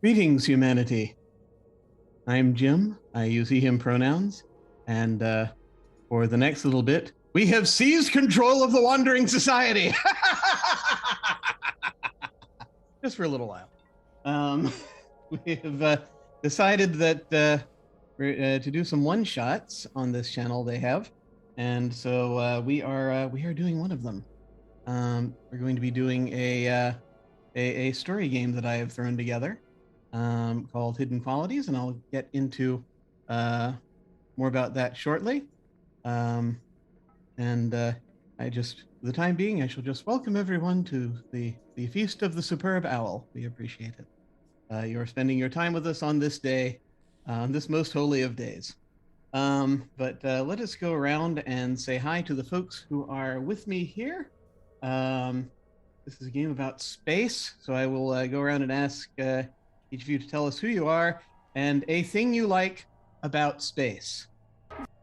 Greetings, humanity. I'm Jim. I use he, him pronouns. And for the next little bit, we have seized control of the Wandering Society. Just for a little while. We have decided that we're to do some one-shots on this channel they have. And so we are doing one of them. We're going to be doing a story game that I have thrown together. Called Hidden Qualities, and I'll get into more about that shortly. For the time being, I shall just welcome everyone to the Feast of the Superb Owl. We appreciate it. You're spending your time with us on this day, this most holy of days. But let us go around and say hi to the folks who are with me here. This is a game about space, so I will go around and ask each of you to tell us who you are and a thing you like about space.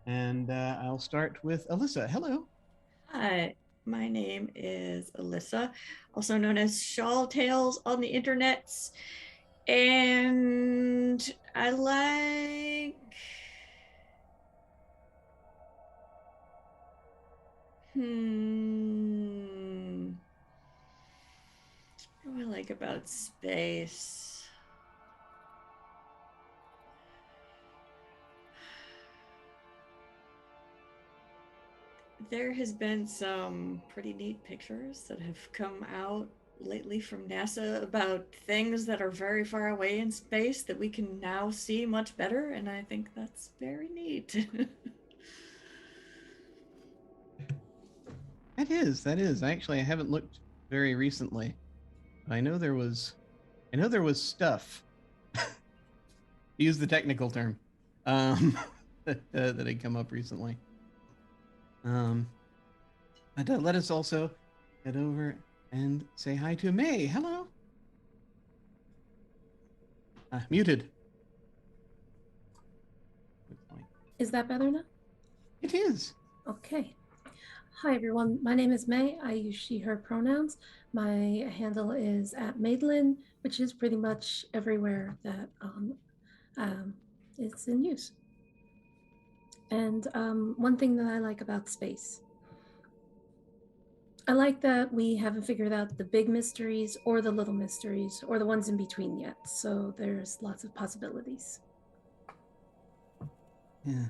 And I'll start with Alyssa. Hello. Hi, my name is Alyssa, also known as Shawl Tales on the internets. And I like what do I like about space? There has been some pretty neat pictures that have come out lately from NASA about things that are very far away in space that we can now see much better, and I think that's very neat. That is. Actually, I haven't looked very recently. I know there was stuff. Use the technical term. That had come up recently. But let us also head over and say hi to May. Hello. Muted. Is that better now? It is. Okay. Hi, everyone. My name is May. I use she, her pronouns. My handle is @Madeline, which is pretty much everywhere that it's in use. And one thing that I like about space, I like that we haven't figured out the big mysteries or the little mysteries or the ones in between yet. So there's lots of possibilities. Yeah.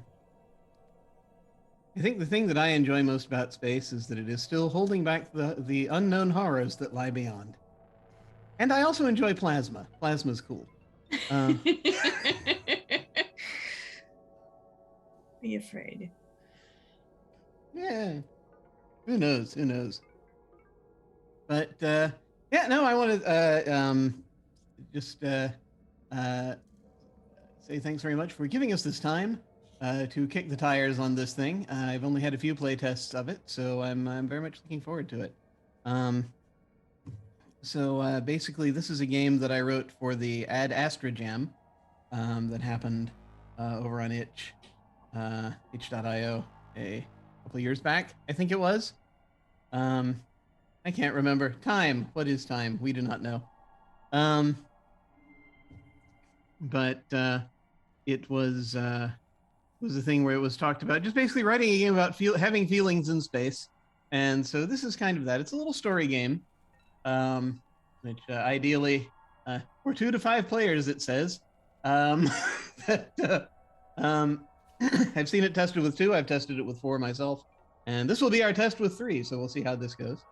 I think the thing that I enjoy most about space is that it is still holding back the unknown horrors that lie beyond. And I also enjoy plasma. Plasma's cool. Be afraid. Yeah. Who knows? Who knows? But yeah, no, I want to just say thanks very much for giving us this time to kick the tires on this thing. I've only had a few play tests of it, so I'm very much looking forward to it. So basically, this is a game that I wrote for the Ad Astra Jam that happened over on itch.io a couple of years back, I think it was. I can't remember. Time. What is time? We do not know. But it was a thing where it was talked about just basically writing a game about having feelings in space. And so this is kind of that. It's a little story game, which ideally for 2 to 5 players, it says. That, I've seen it tested with 2. I've tested it with 4 myself. And this will be our test with 3, so we'll see how this goes.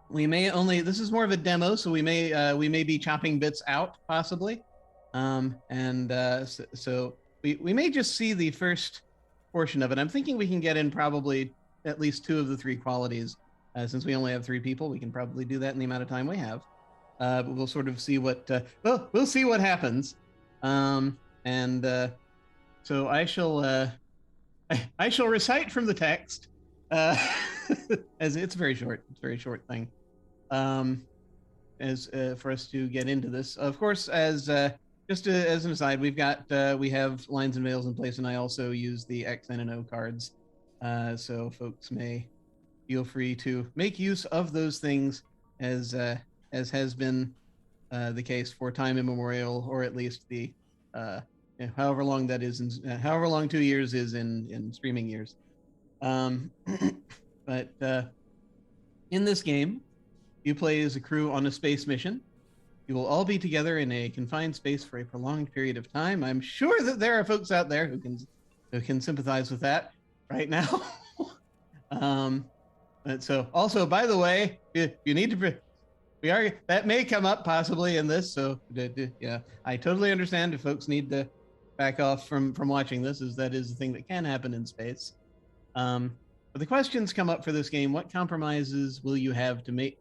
We may only, this is more of a demo, so we may be chopping bits out possibly. So we may just see the first portion of it. I'm thinking we can get in probably at least 2 of the 3 qualities. Since we only have 3 people, we can probably do that in the amount of time we have. But we'll sort of see what, we'll see what happens. So I shall recite from the text, as it's very short. It's a very short thing. As for us to get into this, of course, as just as an aside, we have lines and veils in place, and I also use the X, N, and O cards, so folks may feel free to make use of those things as has been the case for time immemorial, or at least the however long that is, however long 2 years is in streaming years. But in this game, you play as a crew on a space mission. You will all be together in a confined space for a prolonged period of time. I'm sure that there are folks out there who can sympathize with that right now. And so, also, by the way, you need to. That may come up possibly in this. So yeah, I totally understand if folks need to back off from watching this, as that is the thing that can happen in space. But the questions come up for this game: what compromises will you have to be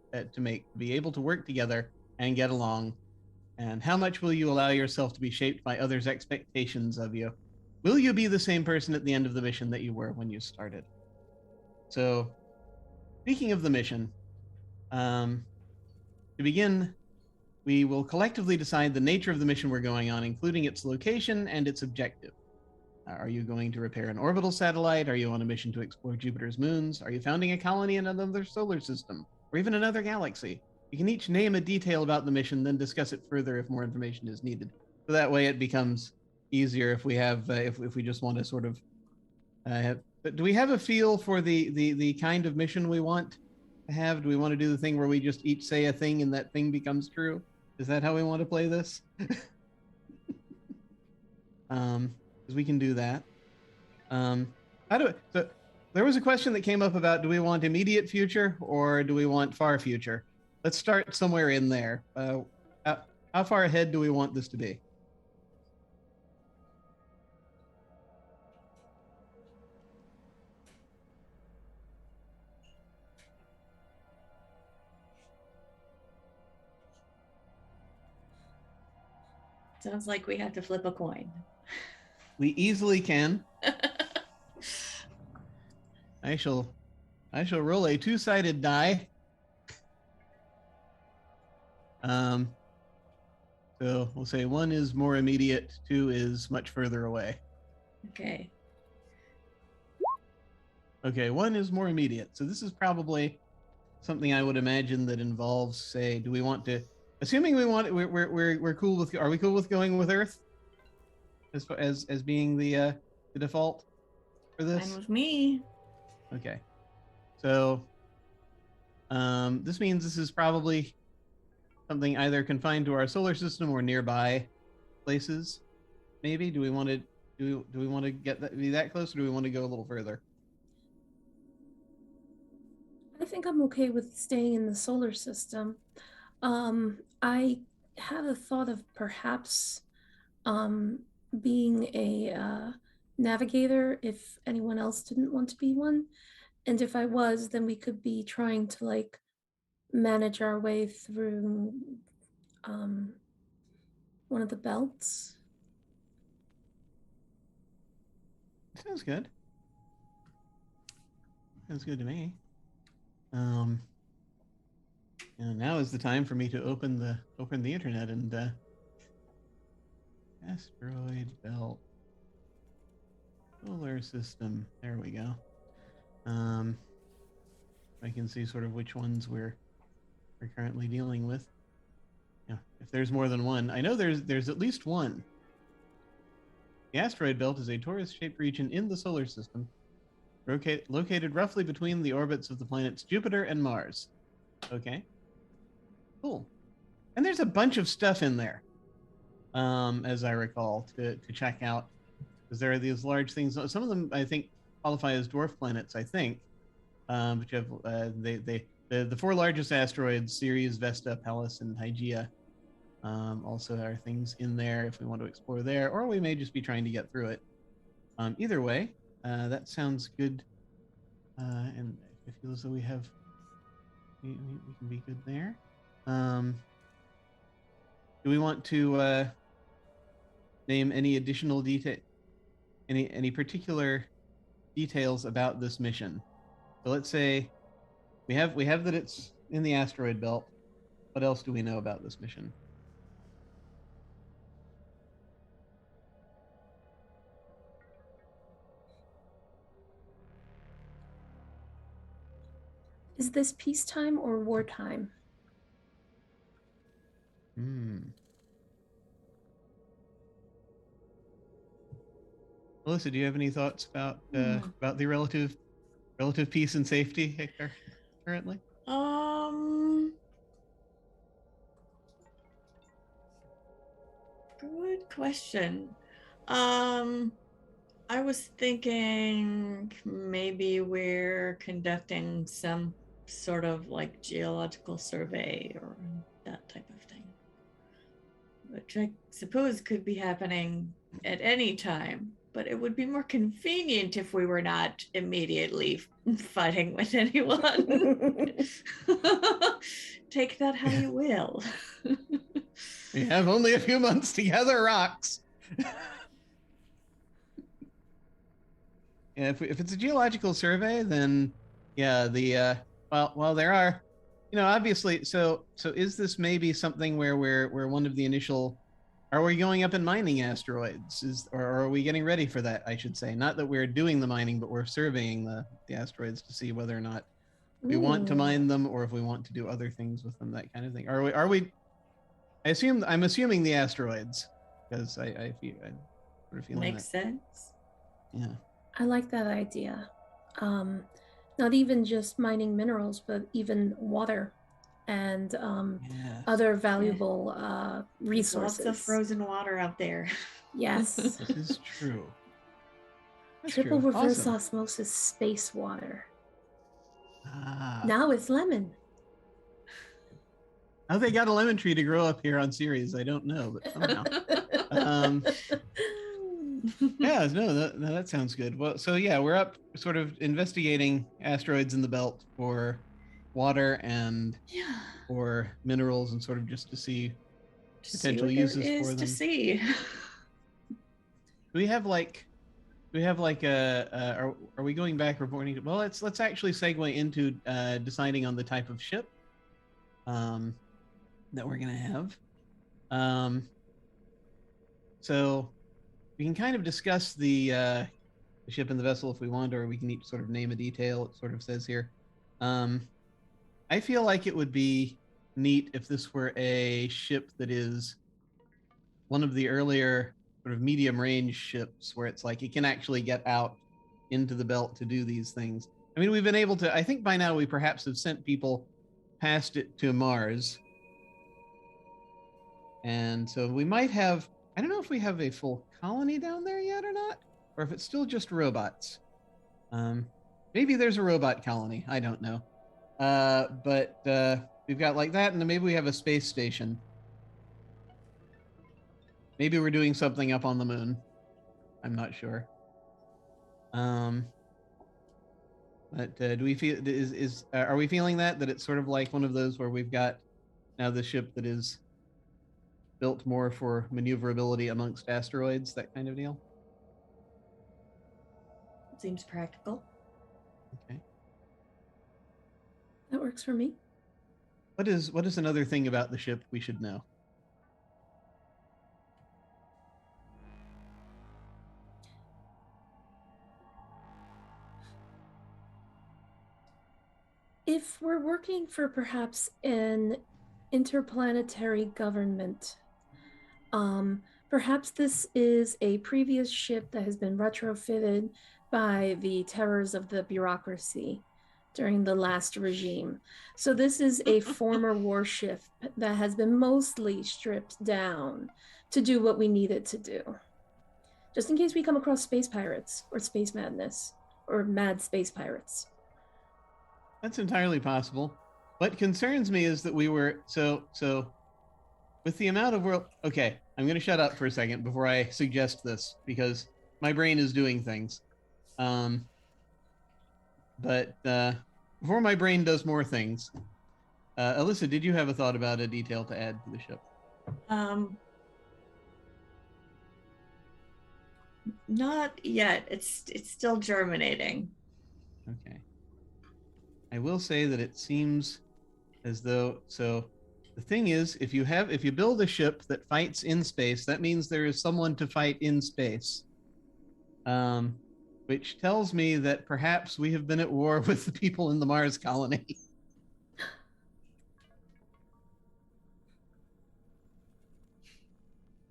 able to work together and get along? And how much will you allow yourself to be shaped by others' expectations of you? Will you be the same person at the end of the mission that you were when you started? So, speaking of the mission, to begin, we will collectively decide the nature of the mission we're going on, including its location and its objective. Are you going to repair an orbital satellite? Are you on a mission to explore Jupiter's moons? Are you founding a colony in another solar system, or even another galaxy? You can each name a detail about the mission, then discuss it further if more information is needed. So that way it becomes easier if we have, if we just want to sort of have. But do we have a feel for the kind of mission we want to have? Do we want to do the thing where we just each say a thing and that thing becomes true? Is that how we want to play this? Because we can do that. So there was a question that came up about, do we want immediate future or do we want far future? Let's start somewhere in there. How far ahead do we want this to be? Sounds like we have to flip a coin. We easily can. I shall roll a 2-sided die. So we'll say 1 is more immediate, 2 is much further away. Okay. Okay, 1 is more immediate. So this is probably something I would imagine that involves, say, do we want to, assuming we're cool with, are we cool with going with Earth as being the default for this? Fine with me. Okay. So this means this is probably something either confined to our solar system or nearby places. Maybe. Do we want to be that close, or do we want to go a little further? I think I'm okay with staying in the solar system. I had a thought of perhaps um, being a navigator if anyone else didn't want to be one. And if I was, then we could be trying to like manage our way through um, one of the belts. Sounds good. Sounds good to me. And now is the time for me to open the internet and asteroid belt, solar system. There we go. I can see sort of which ones we're currently dealing with. Yeah, if there's more than one, I know there's at least one. The asteroid belt is a torus-shaped region in the solar system, located roughly between the orbits of the planets Jupiter and Mars. Okay. Cool. And there's a bunch of stuff in there, as I recall, to check out, because there are these large things. Some of them, I think, qualify as dwarf planets, I think. But you have the four largest asteroids, Ceres, Vesta, Pallas, and Hygeia. Also are things in there if we want to explore there, or we may just be trying to get through it. Either way, that sounds good. And I feel as though we can be good there. Do we want to name any additional detail, any particular details about this mission? So let's say we have that it's in the asteroid belt. What else do we know about this mission? Is this peacetime or wartime? Melissa, do you have any thoughts about the relative peace and safety currently? Good question. I was thinking maybe we're conducting some sort of like geological survey or that type of thing, which I suppose could be happening at any time, but it would be more convenient if we were not immediately fighting with anyone. Take that how you will. We have only a few months to gather rocks. Yeah, if it's a geological survey, then yeah, well there are, obviously. So is this maybe something where we're one of the initial? Are we going up and mining asteroids? Or are we getting ready for that? I should say, not that we're doing the mining, but we're surveying the asteroids to see whether or not we want to mine them, or if we want to do other things with them, that kind of thing. Are we? I'm assuming the asteroids, because I sort of feel makes sense. Yeah. I like that idea. Not even just mining minerals, but even water and other valuable resources. There's lots of frozen water out there. Yes. This is true. Triple reverse osmosis space water. Now it's lemon. How they got a lemon tree to grow up here on Ceres, I don't know, but somehow. Yeah, no, that sounds good. Well, so yeah, we're up sort of investigating asteroids in the belt for water and for minerals, and sort of just to see potential uses for them. To see. Do we have like are we going back reporting? Well, let's actually segue into deciding on the type of ship that we're gonna have. So we can kind of discuss the ship and the vessel if we want, or we can each sort of name a detail. It sort of says here. I feel like it would be neat if this were a ship that is one of the earlier sort of medium range ships, where it's like it can actually get out into the belt to do these things. I mean, we've been able to, I think by now we perhaps have sent people past it to Mars. And so we might have, I don't know if we have a full colony down there yet or not, or if it's still just robots. Maybe there's a robot colony. I don't know. But we've got like that, and then maybe we have a space station. maybe we're doing something up on the moon. I'm not sure. But do we feel are we feeling that it's sort of like one of those where we've got now the ship that is built more for maneuverability amongst asteroids, that kind of deal? Seems practical. Okay. That works for me. What is another thing about the ship we should know? If we're working for perhaps an interplanetary government, perhaps this is a previous ship that has been retrofitted by the terrors of the bureaucracy during the last regime. So this is a former warship that has been mostly stripped down to do what we need it to do. Just in case we come across space pirates or space madness or mad space pirates. That's entirely possible. What concerns me is that we were so with the amount of world. Okay, I'm going to shut up for a second before I suggest this because my brain is doing things. But before my brain does more things, Alyssa, did you have a thought about a detail to add to the ship? Not yet. It's still germinating. Okay. I will say that it seems as though the thing is, if you build a ship that fights in space, that means there is someone to fight in space. Which tells me that perhaps we have been at war with the people in the Mars colony.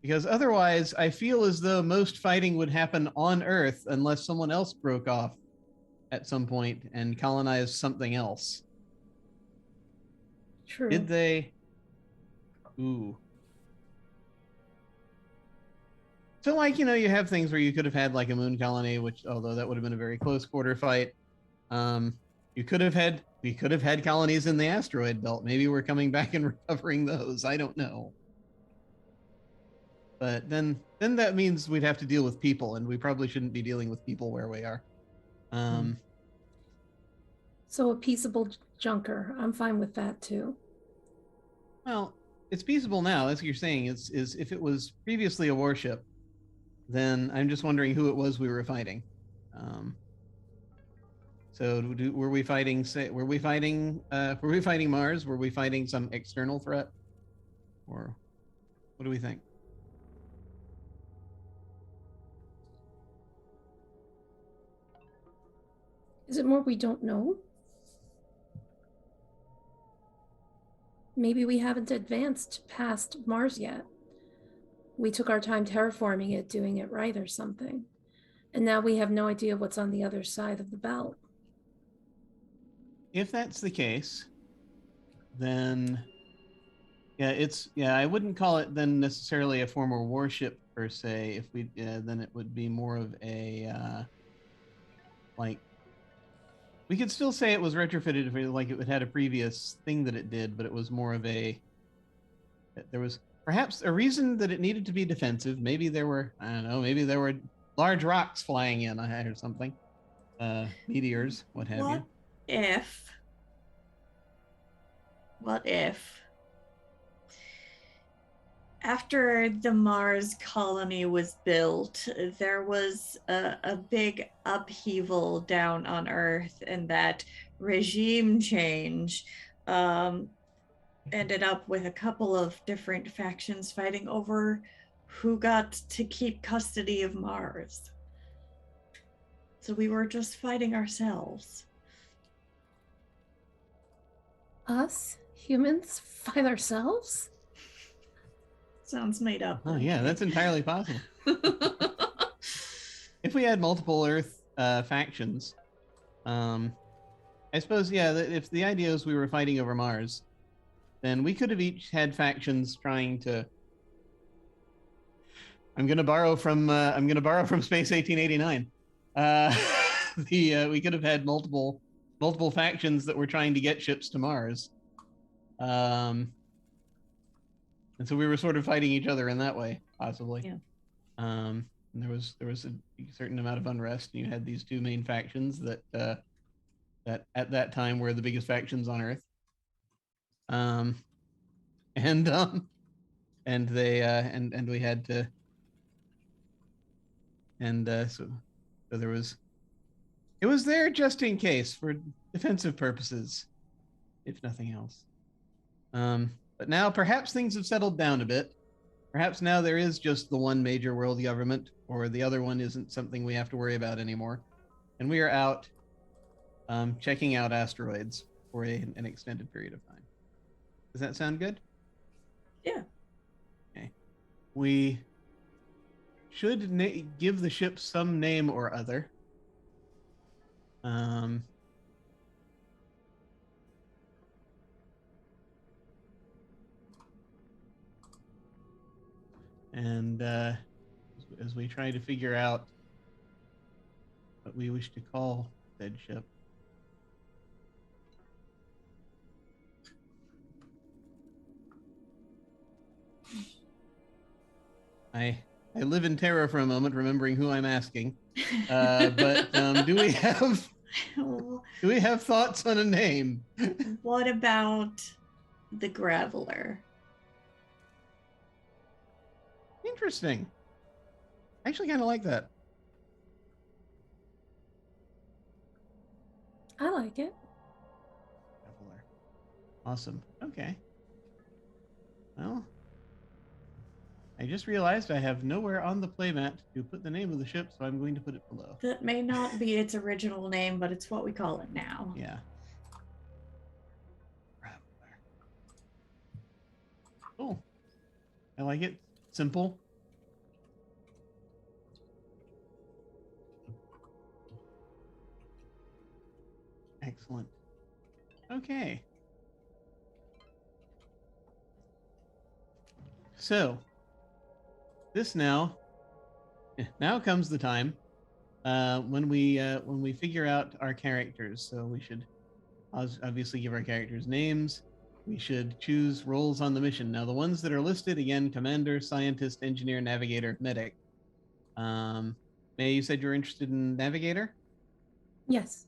Because otherwise, I feel as though most fighting would happen on Earth unless someone else broke off at some point and colonized something else. True. Did they? Ooh. So, like, you have things where you could have had like a moon colony, which, although that would have been a very close quarter fight, we could have had colonies in the asteroid belt. Maybe we're coming back and recovering those. I don't know. But then that means we'd have to deal with people, and we probably shouldn't be dealing with people where we are. So a peaceable junker, I'm fine with that too. Well, it's peaceable now, as you're saying. Is if it was previously a warship, then I'm just wondering who it was we were fighting. So were we fighting Mars? Were we fighting some external threat? Or what do we think? Is it more we don't know? Maybe we haven't advanced past Mars yet. We took our time terraforming it, doing it right or something. And now we have no idea what's on the other side of the belt. If that's the case, then I wouldn't call it then necessarily a former warship per se. If we then it would be more of a like, we could still say it was retrofitted if it had a previous thing that it did, but it was more of there was perhaps a reason that it needed to be defensive. Maybe there were large rocks flying in or something, meteors, what have you. What if after the Mars colony was built, there was a big upheaval down on Earth, and that regime change ended up with a couple of different factions fighting over who got to keep custody of Mars. So we were just fighting ourselves. Us? Humans fight ourselves? Sounds made up. Oh yeah, that's entirely possible. If we had multiple Earth factions, I suppose, if the idea is we were fighting over Mars, then we could have each had factions trying to. I'm going to borrow from Space 1889. We could have had multiple factions that were trying to get ships to Mars. And so we were sort of fighting each other in that way. possibly. Yeah. And there was a certain amount of unrest, and you had these two main factions that at that time were the biggest factions on Earth. Um, and and they and we had to and so there was it was there just in case for defensive purposes, if nothing else. But now perhaps things have settled down a bit. Perhaps now there is just the one major world government, or the other one isn't something we have to worry about anymore. And we are out checking out asteroids for an extended period of time. Does that sound good? Yeah. Okay. We should give the ship some name or other. And as we try to figure out what we wish to call said ship. I live in terror for a moment, remembering who I'm asking. But do we have thoughts on a name? What about the Graveler? Interesting. I actually kind of like that. I like it. Graveler. Awesome. Okay. Well, I just realized I have nowhere on the playmat to put the name of the ship, so I'm going to put it below. That may not be its original name, but it's what we call it now. Yeah. Graveler. Cool. I like it. Simple. Excellent. Okay. So, this now comes the time when we figure out our characters. So we should obviously give our characters names. We should choose roles on the mission. Now, the ones that are listed again: commander, scientist, engineer, navigator, medic. May, you said you're interested in navigator? Yes.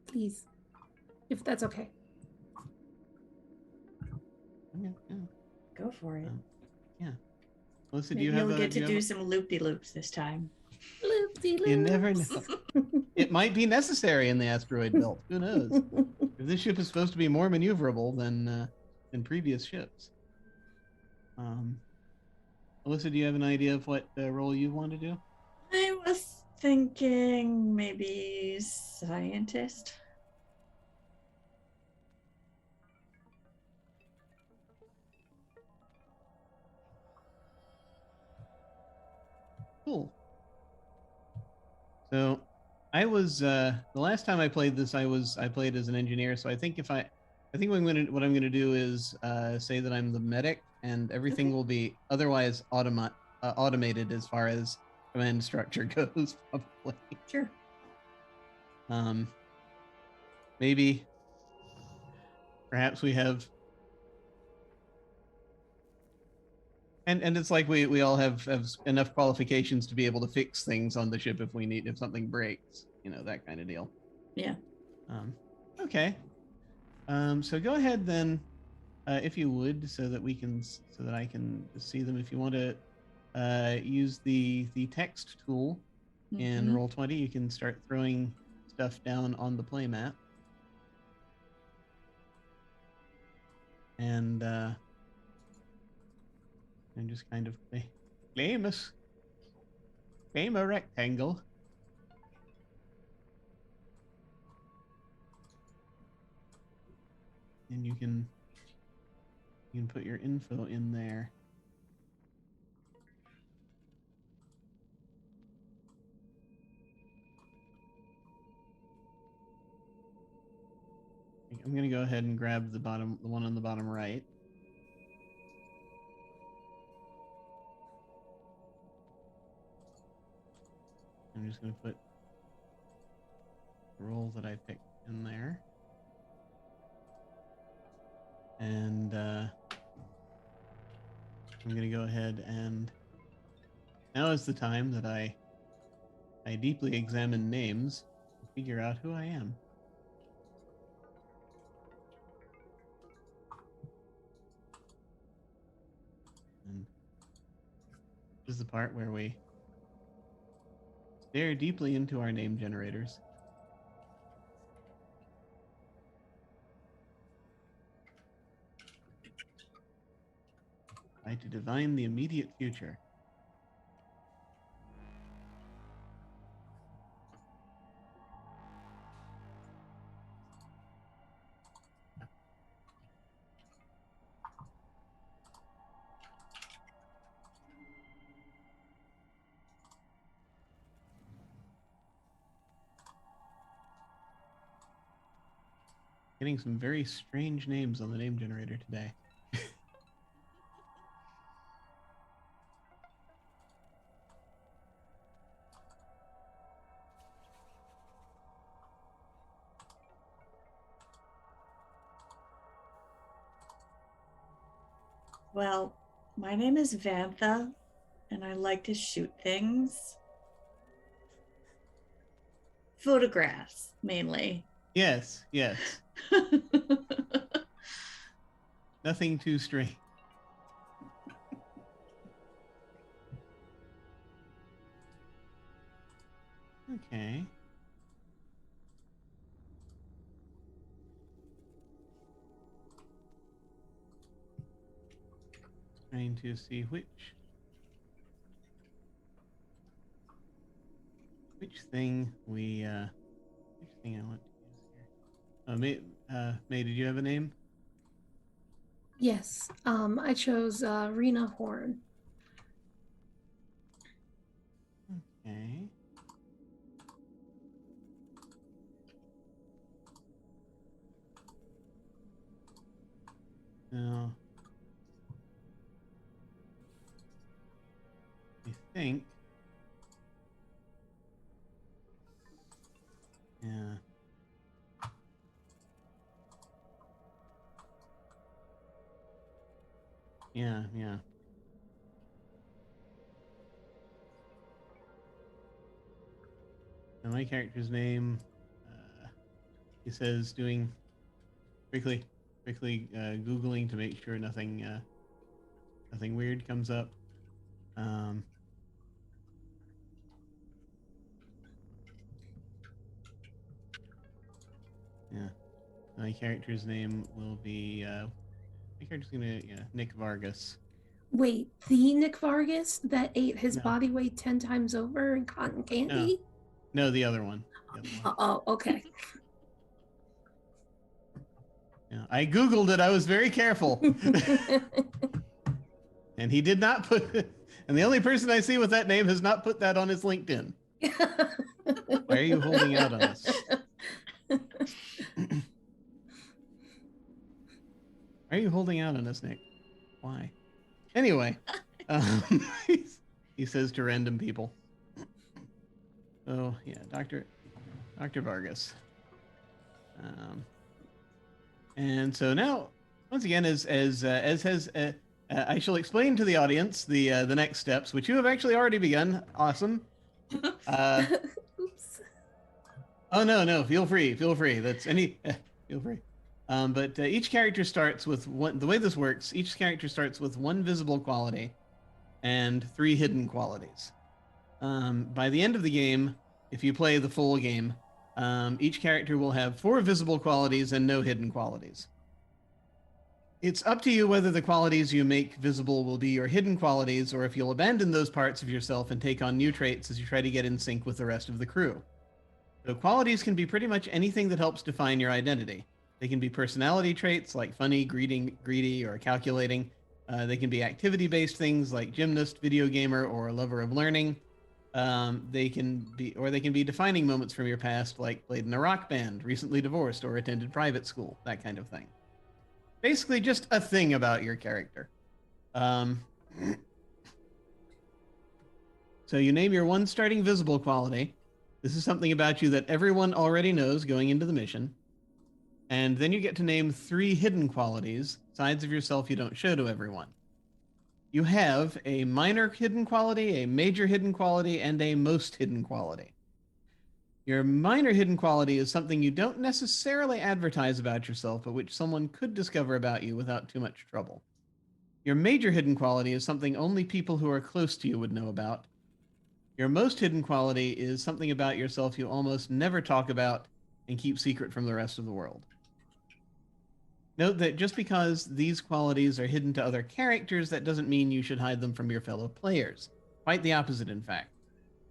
Please. If that's okay. Okay, yeah. Go for it. Yeah. Melissa, Maybe do you have you'll get to do do some loop-de-loops this time. Loop-de-loops. You never know. It might be necessary in the asteroid belt. Who knows? If this ship is supposed to be more maneuverable than previous ships. Alyssa, do you have an idea of what role you want to do? I was thinking maybe scientist. Cool. So, I was the last time I played this, I played as an engineer. So I think what I'm gonna do is say that I'm the medic, and everything Okay. will be otherwise automated as far as command structure goes. Probably. Sure. Maybe. Perhaps we have. And it's like we all have enough qualifications to be able to fix things on the ship if something breaks, that kind of deal. Yeah. Okay. So go ahead then, if you would, so that I can see them. If you want to use the text tool in Mhm. Roll20, you can start throwing stuff down on the playmat. And just kind of claim a rectangle. And you can put your info in there. I'm going to go ahead and grab the one on the bottom right. I'm just going to put the role that I picked in there. And I'm going to go ahead and Now is the time that I deeply examine names and figure out who I am. And this is the part where we stare deeply into our name generators. Try to divine the immediate future. Getting some very strange names on the name generator today. Well, my name is Vantha, and I like to shoot things. Photographs, mainly. Yes, yes. Nothing too strange. Okay. Trying to see which thing we which thing I want to use here. May, did you have a name? Yes. I chose Rena Horn. Okay. Now, I think, yeah. Yeah, yeah. Now my character's name, he says doing quickly Googling to make sure nothing weird comes up. Yeah, my character's name will be my character's gonna Nick Vargas. Wait, the Nick Vargas that ate his No. body weight 10 times over in cotton candy? No, the other one. Oh, okay. Yeah, I Googled it. I was very careful. And he did not put, and the only person I see with that name has not put that on his LinkedIn. Why are you holding out on us? Why are you holding out on us, Nick? Why? Anyway, he says to random people. Oh yeah, Dr. Vargas. And so now, once again, as has I shall explain to the audience the next steps, which you have actually already begun. Awesome. Oops. Oh no, feel free. That's feel free. But each character starts with one. The way this works, each character starts with one visible quality and 3 hidden qualities. By the end of the game, if you play the full game, each character will have 4 visible qualities and no hidden qualities. It's up to you whether the qualities you make visible will be your hidden qualities, or if you'll abandon those parts of yourself and take on new traits as you try to get in sync with the rest of the crew. So qualities can be pretty much anything that helps define your identity. They can be personality traits like funny, greedy, or calculating. They can be activity-based things like gymnast, video gamer, or a lover of learning. They can be defining moments from your past, like played in a rock band, recently divorced, or attended private school, that kind of thing. Basically, just a thing about your character. So you name your one starting visible quality. This is something about you that everyone already knows going into the mission. And then you get to name 3 hidden qualities, sides of yourself you don't show to everyone. you have a minor hidden quality, a major hidden quality, and a most hidden quality. Your minor hidden quality is something you don't necessarily advertise about yourself, but which someone could discover about you without too much trouble. Your major hidden quality is something only people who are close to you would know about. Your most hidden quality is something about yourself you almost never talk about and keep secret from the rest of the world. Note that just because these qualities are hidden to other characters, that doesn't mean you should hide them from your fellow players. Quite the opposite, in fact.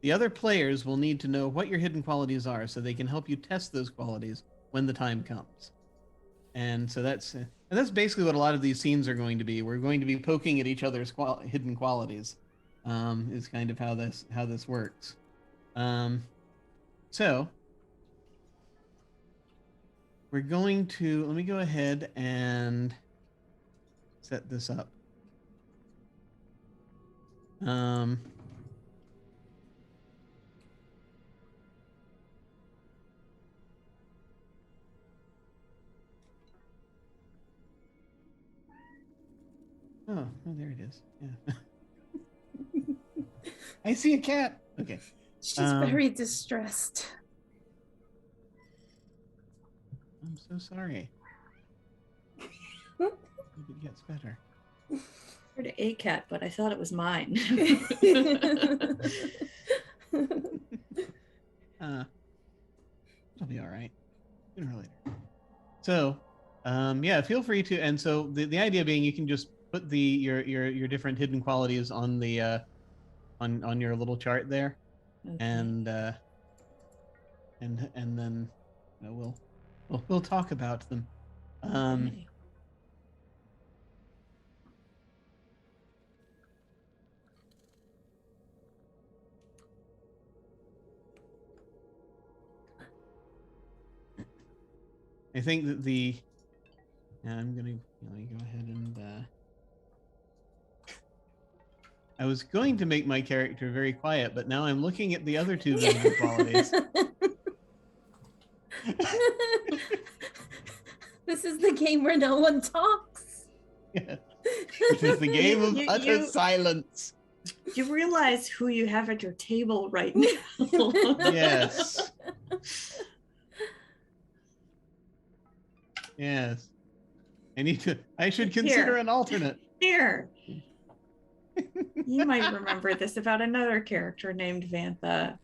The other players will need to know what your hidden qualities are so they can help you test those qualities when the time comes. And so that's basically what a lot of these scenes are going to be. We're going to be poking at each other's hidden qualities. Is kind of how this works. So we're going to let me go ahead and set this up. Oh, there it is. Yeah. I see a cat. Okay. She's very distressed. I'm so sorry. Hope it gets better. I heard a cat, but I thought it was mine. It'll be all right. Sooner or later. So, yeah, feel free to. And so the idea being, you can just put your different hidden qualities on the on your little chart there, okay. and then we'll talk about them. Okay. I think that I'm gonna go ahead and I was going to make my character very quiet, but now I'm looking at the other two visible qualities. This is the game where no one talks. Yeah. This is the game of utter silence. You realize who you have at your table right now. Yes. Yes. I should consider an alternate. Here. You might remember this about another character named Vantha.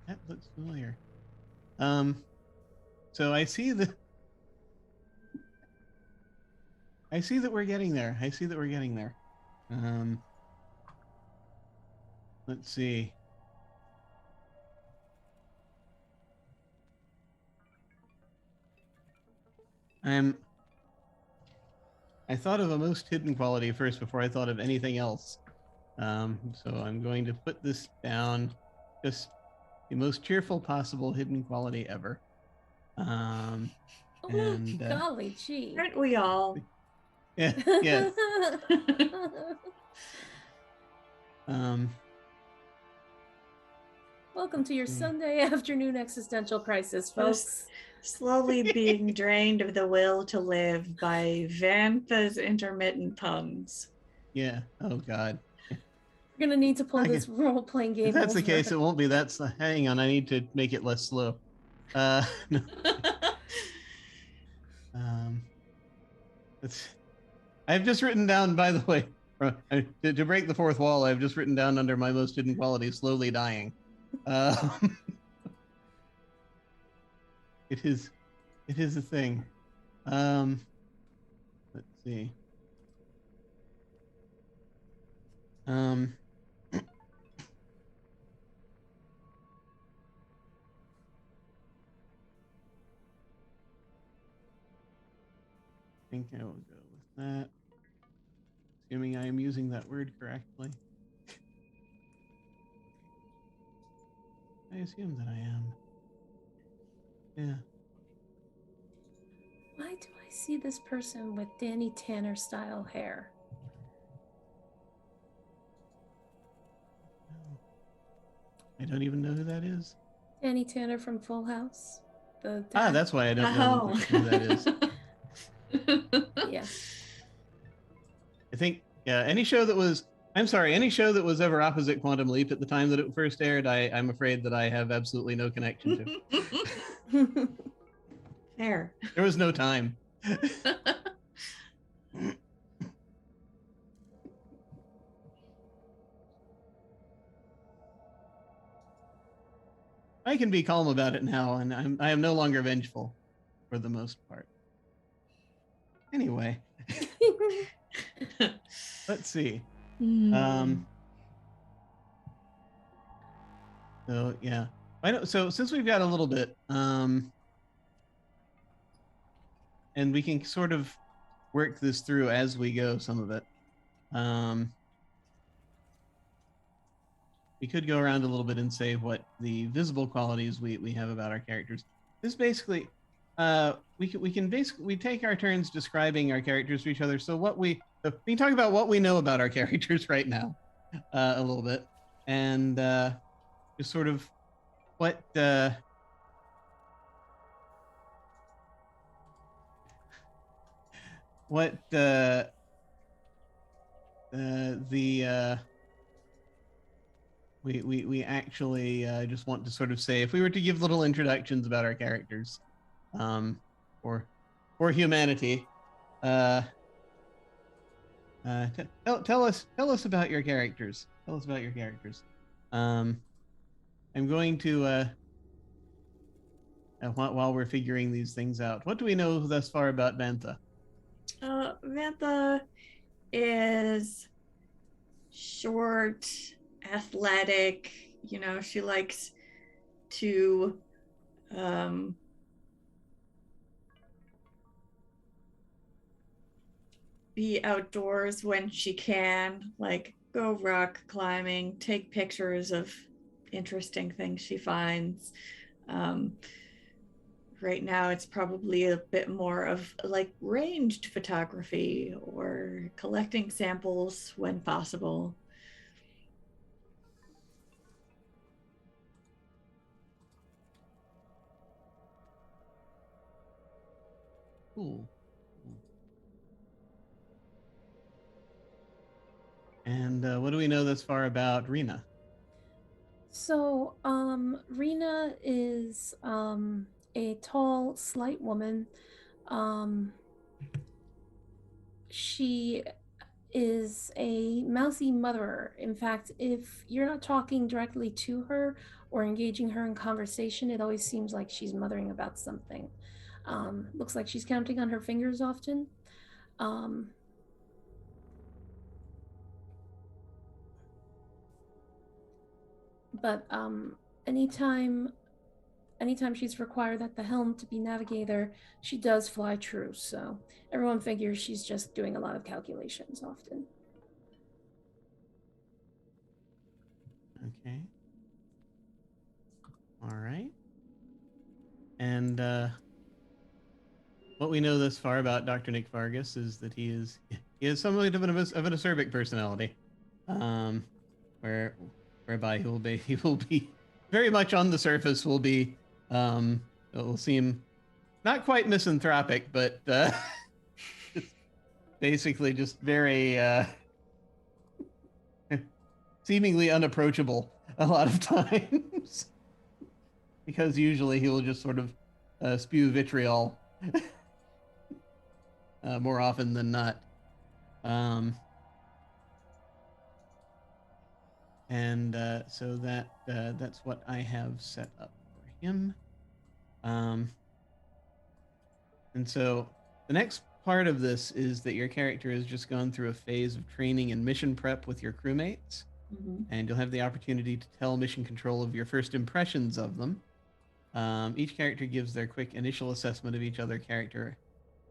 That looks familiar. So I see that we're getting there. Let's see. I thought of a most hidden quality first before I thought of anything else. So I'm going to put this down, just the most cheerful possible hidden quality ever. Golly gee. Aren't we all? Yeah, yes. Welcome to your Sunday afternoon existential crisis, folks. Slowly being drained of the will to live by Vantha's intermittent puns. Yeah. Oh God. We're gonna need to pull this role-playing game. If that's the case, it won't be. Hang on. I need to make it less slow. No. I've just written down, by the way, to break the fourth wall. I've just written down under my most hidden quality, slowly dying. It is a thing. Let's see. I think I will go with that, assuming I am using that word correctly. I assume that I am. Yeah. Why do I see this person with Danny Tanner style hair? I don't even know who that is. Danny Tanner from Full House. That's why I don't know who that is. Yeah. I think, yeah, any show that was ever opposite Quantum Leap at the time that it first aired, I'm afraid that I have absolutely no connection to. Fair. There was no time. I can be calm about it now, and I am no longer vengeful, for the most part. Anyway, let's see. So yeah, I know. So since we've got a little bit, and we can sort of work this through as we go, some of it. We could go around a little bit and say what the visible qualities we have about our characters. This basically, we can basically take our turns describing our characters to each other. So we can talk about what we know about our characters right now, a little bit, and just sort of what we actually just want to sort of say, if we were to give little introductions about our characters, for humanity, tell us about your characters. Tell us about your characters. I'm going to while we're figuring these things out, what do we know thus far about Vantha? Vantha is short, athletic. You know, she likes to be outdoors when she can, like go rock climbing, take pictures of interesting things she finds. Right now it's probably a bit more of like ranged photography or collecting samples when possible. Cool. And what do we know thus far about Rena? So, Rena is a tall, slight woman. She is a mousy motherer. In fact, if you're not talking directly to her or engaging her in conversation, it always seems like she's mothering about something. Looks like she's counting on her fingers often. But anytime she's required at the helm to be navigator, she does fly true. So everyone figures she's just doing a lot of calculations often. Okay. All right. And what we know thus far about Dr. Nick Vargas is that he is somewhat of an acerbic personality, whereby he will be very much on the surface will be it will seem not quite misanthropic, but basically just very seemingly unapproachable a lot of times, because usually he will just sort of spew vitriol more often than not. So that's what I have set up for him. And so the next part of this is that your character has just gone through a phase of training and mission prep with your crewmates. Mm-hmm. And you'll have the opportunity to tell mission control of your first impressions of them. Each character gives their quick initial assessment of each other character,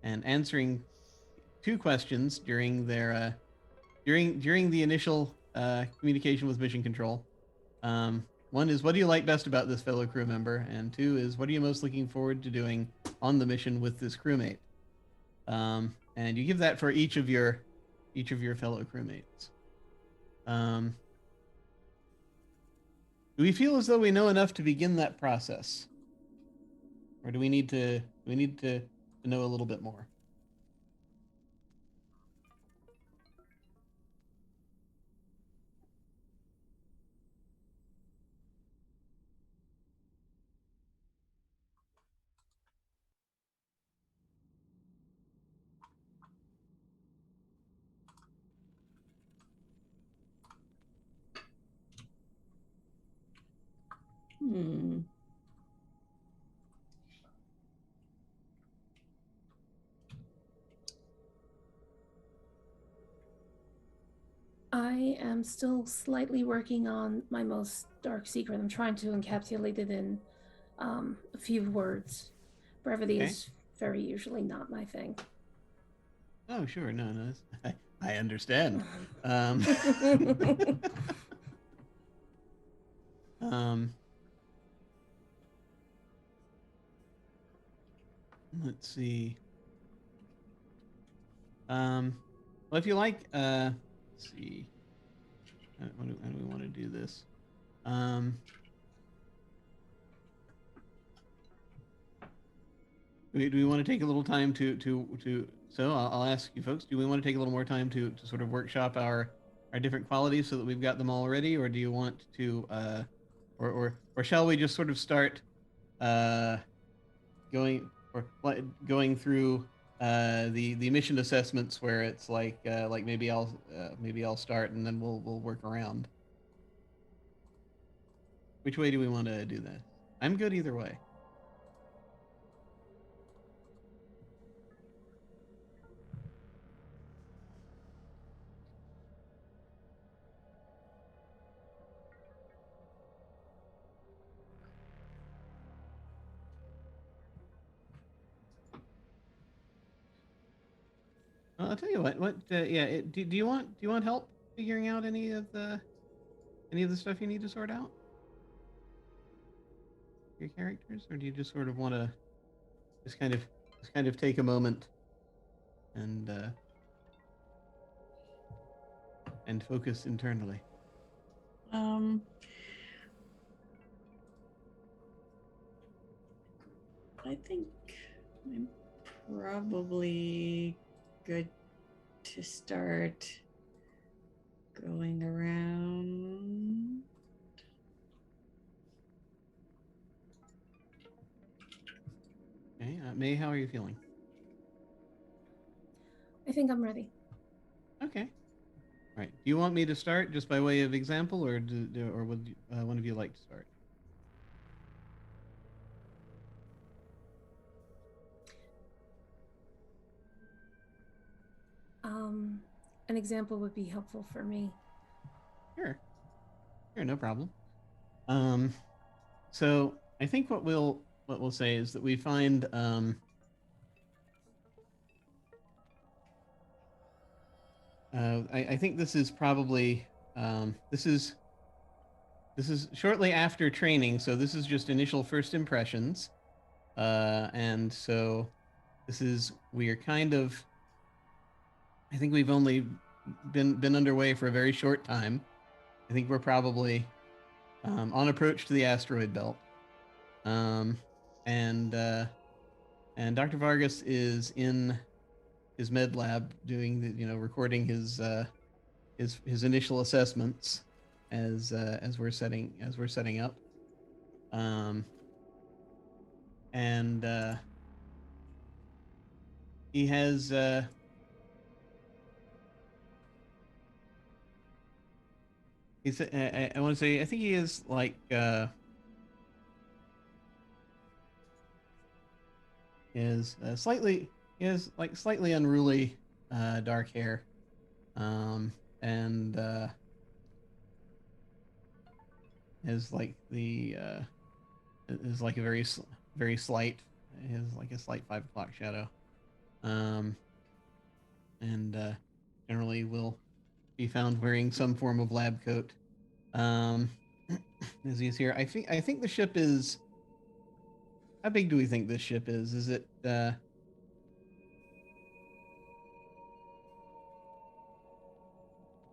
and answering 2 questions during their during the initial communication with mission control. One is, what do you like best about this fellow crew member? And 2 is, what are you most looking forward to doing on the mission with this crewmate? And you give that for each of your fellow crewmates. Do we feel as though we know enough to begin that process, or do we need to know a little bit more? Hmm. I am still slightly working on my most dark secret. I'm trying to encapsulate it in a few words. Brevity Okay. is very usually not my thing. Oh, sure. No, no, I understand. Um, um, let's see. Well, if you like, let's see. How do we want to do this? Um, do we want to take a little time to? So I'll ask you folks. Do we want to take a little more time to sort of workshop our different qualities so that we've got them all ready, or do you want to, or shall we just sort of start uh, going through the mission assessments where it's like maybe I'll start and then we'll work around. Which way do we want to do that? I'm good either way. I'll tell you what. Yeah. Do you want help figuring out any of the stuff you need to sort out? Your characters, or do you just sort of want to just kind of just kind of take a moment and uh, and focus internally? Um, I think I'm probably good to start going around. Okay. May, how are you feeling? I think I'm ready. Okay. All right. Do you want me to start just by way of example, or or would one of you like to start? An example would be helpful for me. Sure. Sure. No problem. Um. So I think what we'll say is that we find I think this is probably this is shortly after training, so this is just initial first impressions. And so this is we are kind of I think we've only been underway for a very short time. I think we're probably on approach to the asteroid belt. Um, and and Dr. Vargas is in his med lab doing the recording his initial assessments as we're setting up. Um, and he has he's I want to say I think he is like is slightly he has like slightly unruly dark hair, and is like the is like a very slight, is like a slight 5 o'clock shadow, um, and generally will be found wearing some form of lab coat. Um, as he's here, I think the ship is. How big do we think this ship is? Is it? Are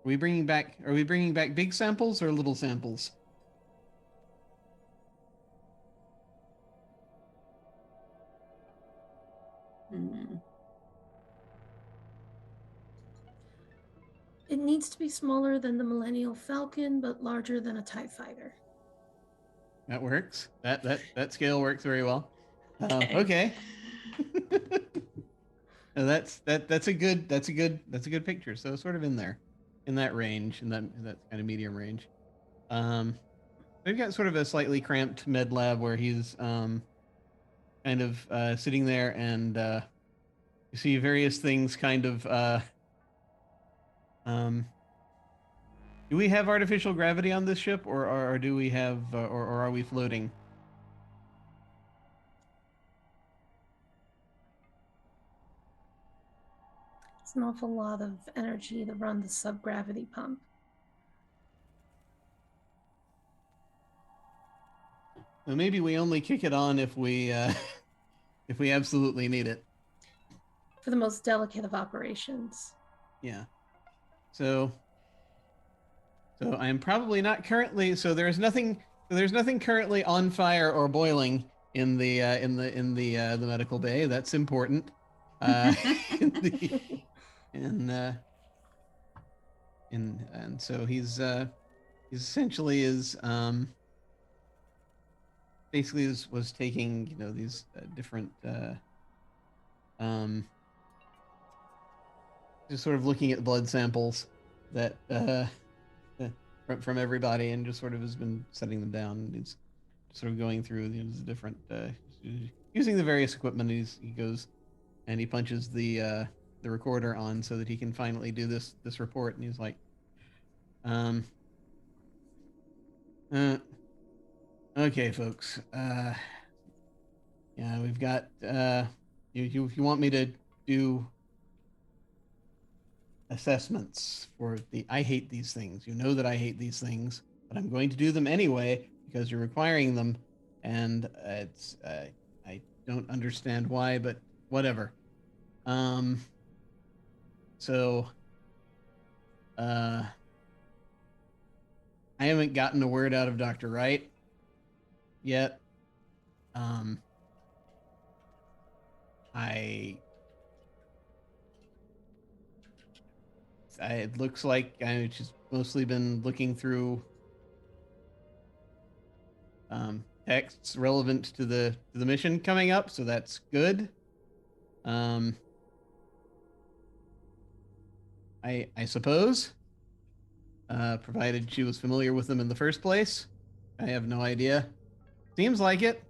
we bringing back big samples or little samples? Hmm. It needs to be smaller than the Millennial Falcon, but larger than a TIE fighter. That works. That scale works very well. Okay. Okay. No, that's a good picture. So sort of in there, in that range, in that kind of medium range. Um, We've got sort of a slightly cramped med lab where he's kind of sitting there, and you see various things kind of. Do we have artificial gravity on this ship, or do we have, or are we floating? It's an awful lot of energy to run the subgravity pump. So maybe we only kick it on if we if we absolutely need it. For the most delicate of operations. Yeah. So I am probably not currently. So there's nothing. There's nothing currently on fire or boiling in the the medical bay. That's important. In the, and so he's essentially is basically was taking, you know, these different just sort of looking at blood samples that from everybody, and just sort of has been setting them down, and he's sort of going through, you know, the different using the various equipment. He goes and he punches the recorder on so that he can finally do this report, and he's like, okay, folks, yeah, we've got if you want me to do assessments for the, I hate these things. You know that I hate these things, but I'm going to do them anyway because you're requiring them, and it's I don't understand why, but whatever. So I haven't gotten a word out of Dr. Wright yet. It looks like I've just mostly been looking through texts relevant to the mission coming up, so that's good. I suppose, provided she was familiar with them in the first place. I have no idea. Seems like it.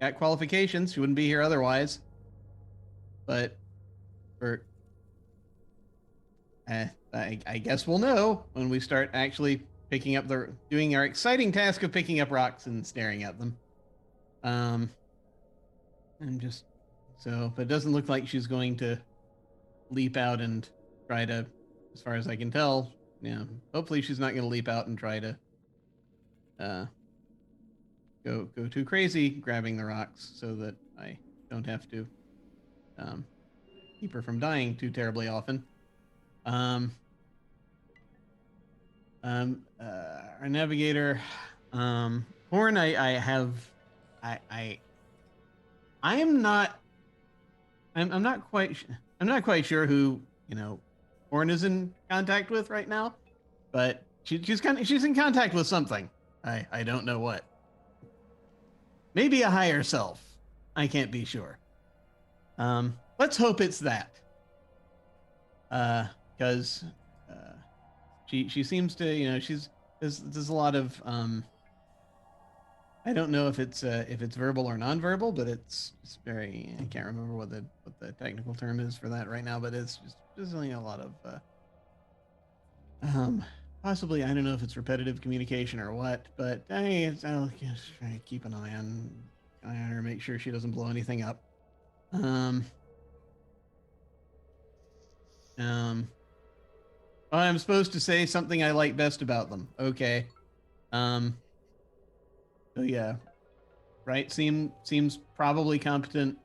Got qualifications. She wouldn't be here otherwise. But for I guess we'll know when we start actually picking up doing our exciting task of picking up rocks and staring at them. And just so, but it doesn't look like she's going to leap out and try to, as far as I can tell, yeah, hopefully she's not going to leap out and try to go too crazy grabbing the rocks, so that I don't have to keep her from dying too terribly often. Our navigator, Horn, I'm not quite sure who, you know, Horn is in contact with right now, but she's in contact with something. I don't know what. Maybe a higher self. I can't be sure. Let's hope it's that. Because she seems to, you know, there's a lot of I don't know if it's verbal or nonverbal, but it's very, I can't remember what the technical term is for that right now, but it's just a lot of possibly, I don't know if it's repetitive communication or what, but I'll just try to keep an eye on her, make sure she doesn't blow anything up. I'm supposed to say something I like best about them. Okay. So yeah, right. Seems probably competent.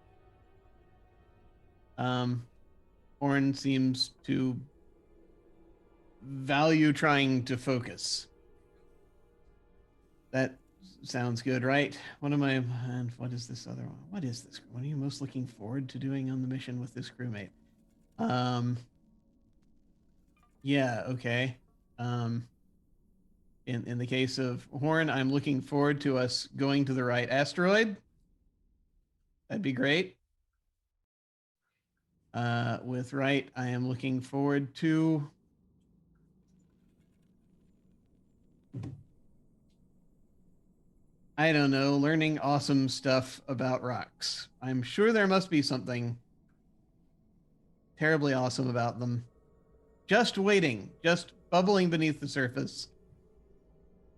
Horn seems to value trying to focus. That sounds good, right? What is this other one? What is this? What are you most looking forward to doing on the mission with this crewmate? Yeah, okay. In the case of Horn, I'm looking forward to us going to the right asteroid. That'd be great. With Wright, I am looking forward to I don't know, learning awesome stuff about rocks. I'm sure there must be something terribly awesome about them. Just waiting, just bubbling beneath the surface.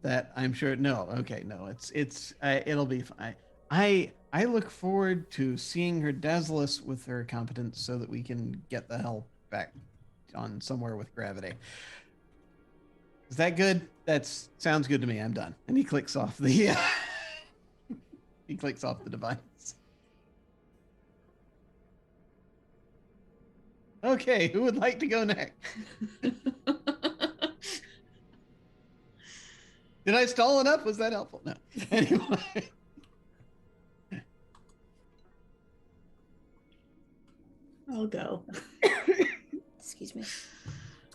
That I'm sure. No, okay, no, it'll be fine. I look forward to seeing her dazzle us with her competence so that we can get the hell back on somewhere with gravity. Is that good? That sounds good to me. I'm done. And he clicks off the he clicks off the device. Okay, who would like to go next? Did I stall enough? Was that helpful? No. Anyway. I'll go. Excuse me.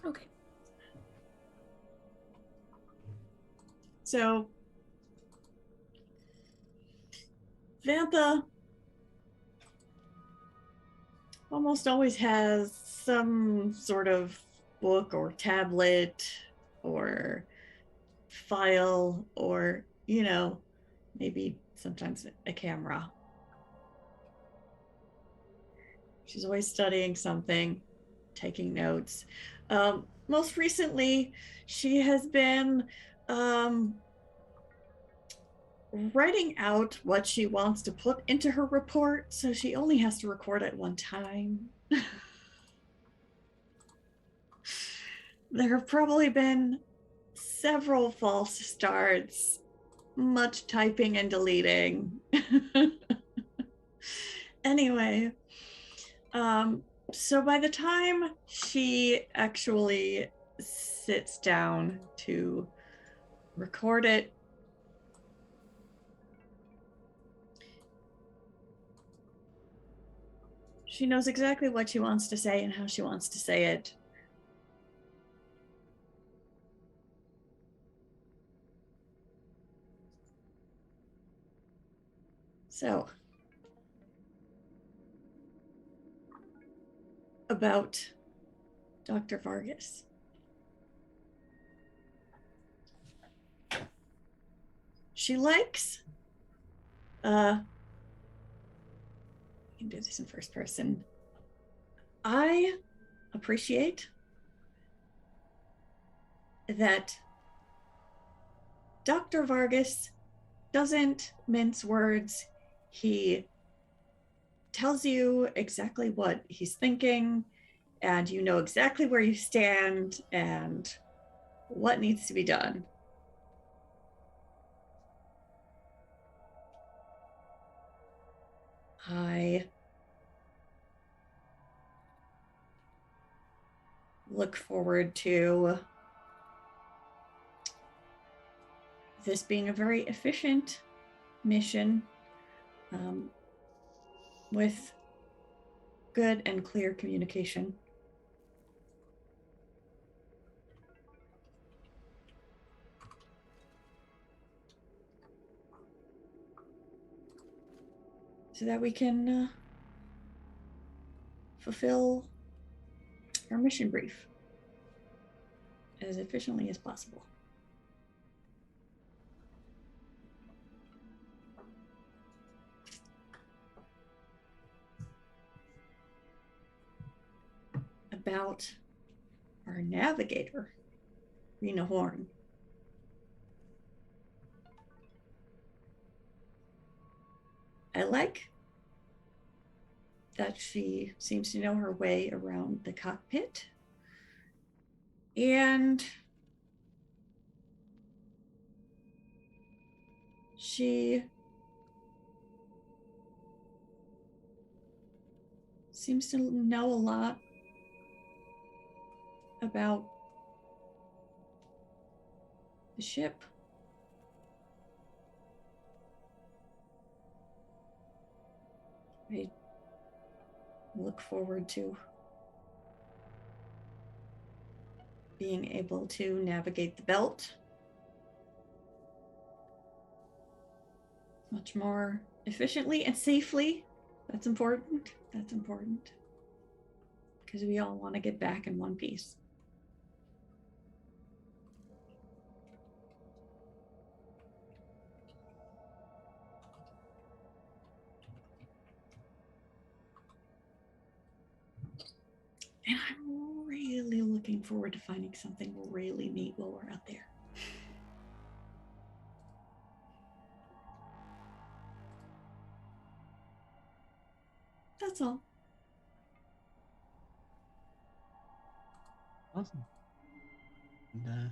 Okay. So, Vantha almost always has some sort of book or tablet or file or, maybe sometimes a camera. She's always studying something, taking notes. Most recently, she has been writing out what she wants to put into her report, so she only has to record it one time. There have probably been several false starts, much typing and deleting. Anyway, so by the time she actually sits down to record it, she knows exactly what she wants to say and how she wants to say it. So, about Dr. Vargas. She likes, I can do this in first person. I appreciate that Dr. Vargas doesn't mince words. He tells you exactly what he's thinking, and you know exactly where you stand and what needs to be done. I look forward to this being a very efficient mission with good and clear communication. So that we can fulfill our mission brief as efficiently as possible. About our navigator, Rena Horn. I like that she seems to know her way around the cockpit. And she seems to know a lot about the ship. I look forward to being able to navigate the belt much more efficiently and safely. That's important. That's important. Because we all want to get back in one piece. looking forward to finding something really neat while we're out there. That's all. Awesome. And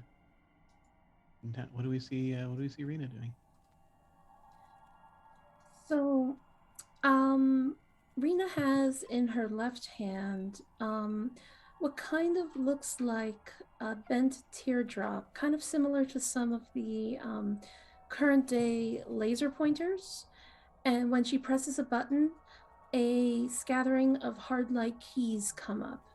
what do we see? What do we see Rena doing? So, Rena has in her left hand what kind of looks like a bent teardrop, kind of similar to some of the current day laser pointers. And when she presses a button, a scattering of hard light keys come up.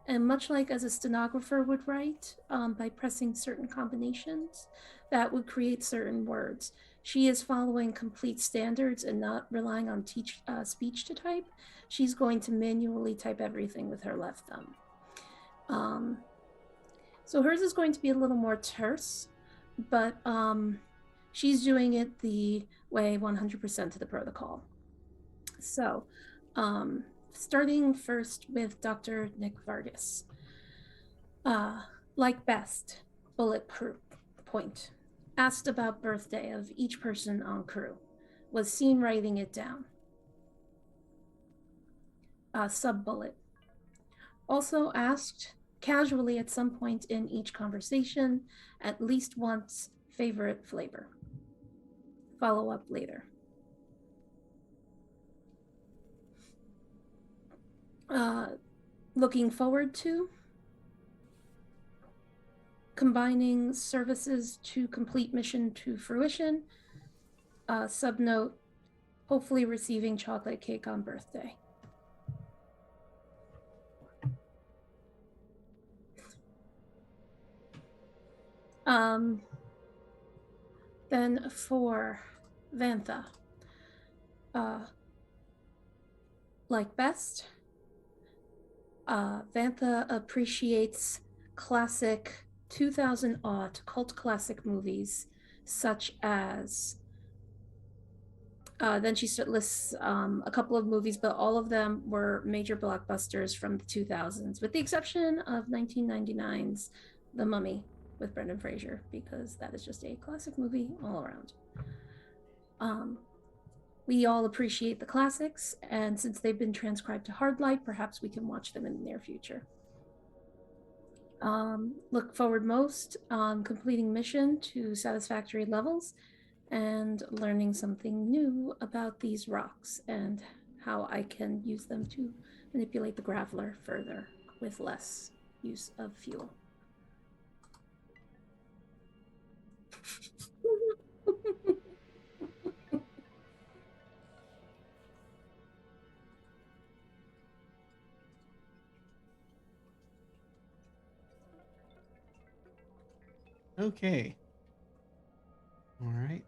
And much like as a stenographer would write, by pressing certain combinations, that would create certain words. She is following complete standards and not relying on speech to type. She's going to manually type everything with her left thumb. So hers is going to be a little more terse, but she's doing it the way 100% to the protocol. So, starting first with Dr. Nick Vargas. Like best, bullet point. Asked about birthday of each person on crew. Was seen writing it down. Sub-bullet. Also asked casually at some point in each conversation, at least once, favorite flavor. Follow up later. Looking forward to combining services to complete mission to fruition. Subnote, hopefully receiving chocolate cake on birthday. Then for Vantha, like best, Vantha appreciates classic 2000-odd cult classic movies such as, then she lists a couple of movies, but all of them were major blockbusters from the 2000s, with the exception of 1999's The Mummy with Brendan Fraser, because that is just a classic movie all around. We all appreciate the classics, and since they've been transcribed to Hardlight, perhaps we can watch them in the near future. Look forward most on completing mission to satisfactory levels and learning something new about these rocks and how I can use them to manipulate the Graveler further with less use of fuel. Okay. All right.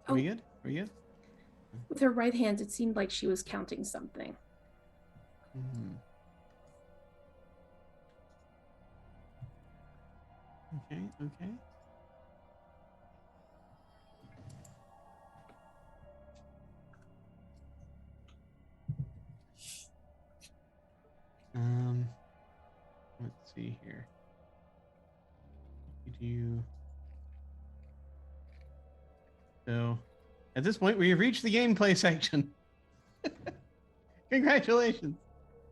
Are we good? Are we good? With her right hand, it seemed like she was counting something. Okay, okay. Let's see here. So, at this point, we have reached the gameplay section. Congratulations.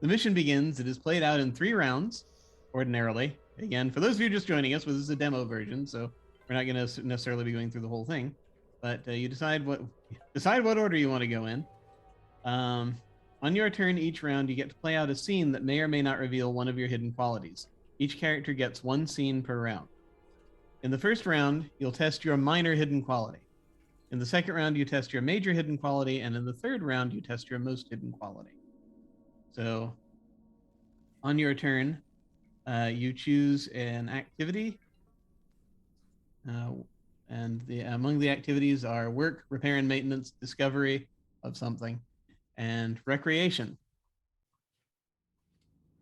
The mission begins. It is played out in 3 rounds, ordinarily. Again, for those of you just joining us, this is a demo version, so we're not going to necessarily be going through the whole thing. But you decide what order you want to go in. On your turn each round, you get to play out a scene that may or may not reveal one of your hidden qualities. Each character gets 1 scene per round. In the first round, you'll test your minor hidden quality. In the second round, you test your major hidden quality, and in the third round, you test your most hidden quality. So, on your turn, you choose an activity, and among the activities are work, repair and maintenance, discovery of something, and recreation.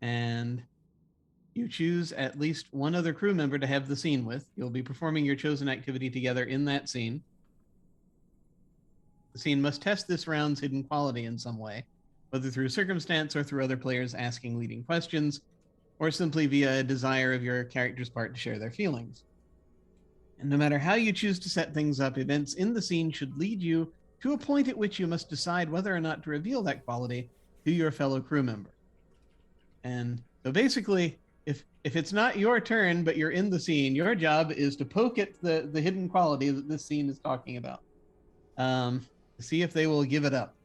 And you choose at least one other crew member to have the scene with. You'll be performing your chosen activity together in that scene. The scene must test this round's hidden quality in some way, whether through circumstance or through other players asking leading questions. or simply via a desire of your character's part to share their feelings. And no matter how you choose to set things up, events in the scene should lead you to a point at which you must decide whether or not to reveal that quality to your fellow crew member. And so basically, if it's not your turn, but you're in the scene, your job is to poke at the hidden quality that this scene is talking about, to see if they will give it up.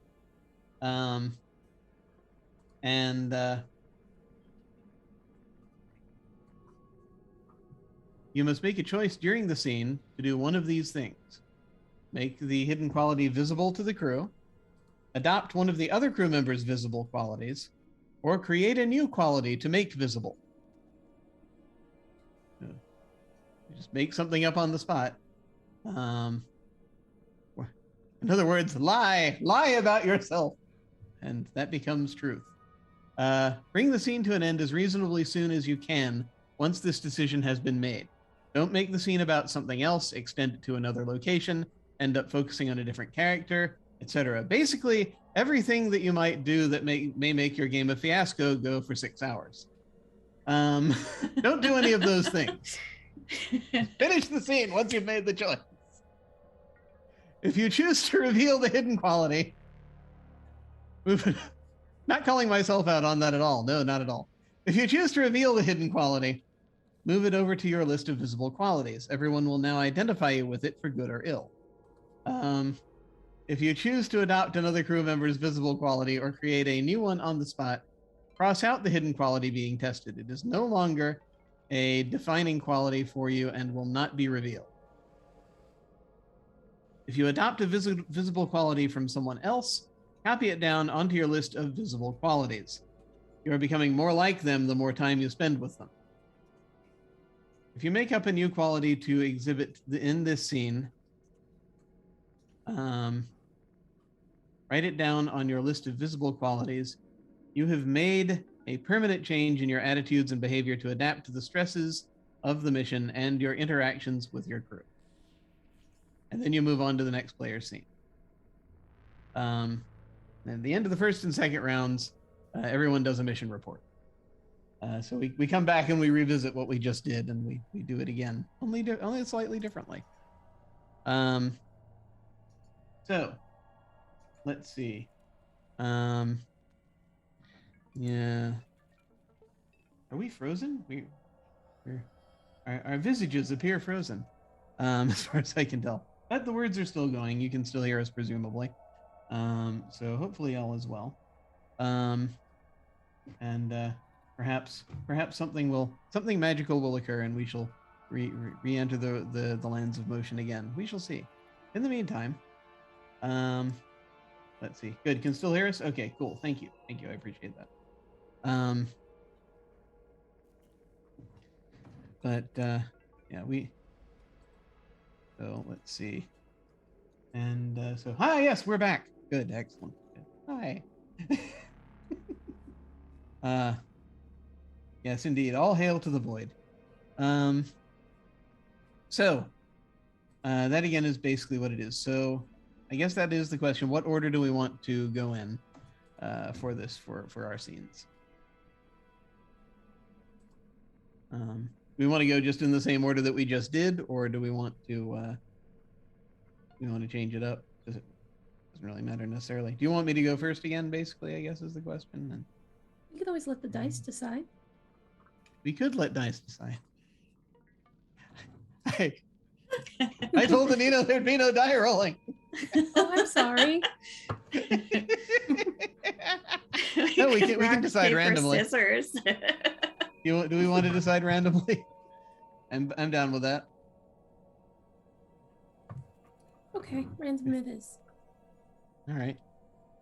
You must make a choice during the scene to do one of these things. Make the hidden quality visible to the crew, adopt one of the other crew members' visible qualities, or create a new quality to make visible. Just make something up on the spot. In other words, lie about yourself, and that becomes truth. Bring the scene to an end as reasonably soon as you can once this decision has been made. Don't make the scene about something else, extend it to another location, end up focusing on a different character, etc. Basically, everything that you might do that may make your game a fiasco go for 6 hours. Don't do any of those things. Finish the scene once you've made the choice. If you choose to reveal the hidden quality, not calling myself out on that at all. No, not at all. If you choose to reveal the hidden quality, move it over to your list of visible qualities. Everyone will now identify you with it for good or ill. If you choose to adopt another crew member's visible quality or create a new one on the spot, cross out the hidden quality being tested. It is no longer a defining quality for you and will not be revealed. If you adopt a visible quality from someone else, copy it down onto your list of visible qualities. You are becoming more like them the more time you spend with them. If you make up a new quality to exhibit in this scene, write it down on your list of visible qualities. You have made a permanent change in your attitudes and behavior to adapt to the stresses of the mission and your interactions with your crew. And then you move on to the next player's scene. At the end of the first and second rounds, everyone does a mission report. So we come back and we revisit what we just did, and we do it again, only slightly differently. So let's see. Yeah. Are we frozen? Our visages appear frozen, as far as I can tell. But the words are still going. You can still hear us, presumably. So hopefully all is well. Perhaps something magical will occur, and we shall re-enter the lands of motion again. We shall see. In the meantime, let's see. Good. Can still hear us? Okay. Cool. Thank you. I appreciate that. Yeah, so let's see. And so, hi, yes, we're back. Good, excellent. Good. Hi. Yes, indeed. All hail to the void. So that again is basically what it is. So I guess that is the question. What order do we want to go in for this, for our scenes? We want to go just in the same order that we just did, or do we want to change it up? Doesn't really matter necessarily. Do you want me to go first again, basically, I guess is the question. And you could always let the dice decide. We could let dice decide. I told Anino there'd be no die rolling. Oh, I'm sorry. No, we can decide paper, randomly. Scissors. Do we want to decide randomly? I'm down with that. Okay, random it is. All right.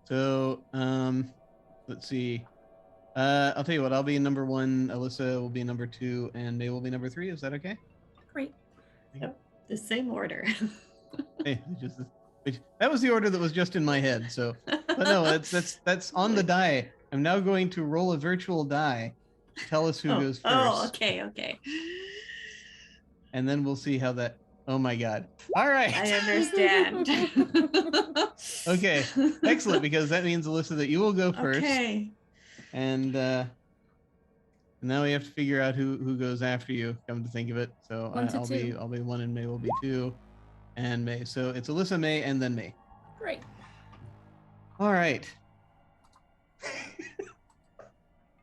So let's see. I'll tell you what. I'll be number 1. Alyssa will be number 2, and May will be number 3. Is that okay? Great. Yep, the same order. Hey, that was the order that was just in my head. So, but no, that's on the die. I'm now going to roll a virtual die. Tell us who goes first. Oh, okay. And then we'll see how that. Oh my God! All right. I understand. Okay, excellent. Because that means, Alyssa, that you will go first. Okay. And And now we have to figure out who goes after you. Come to think of it, so One to I'll be two. 1 and May will be 2, and May. So it's Alyssa, May, and then May. Great. All right.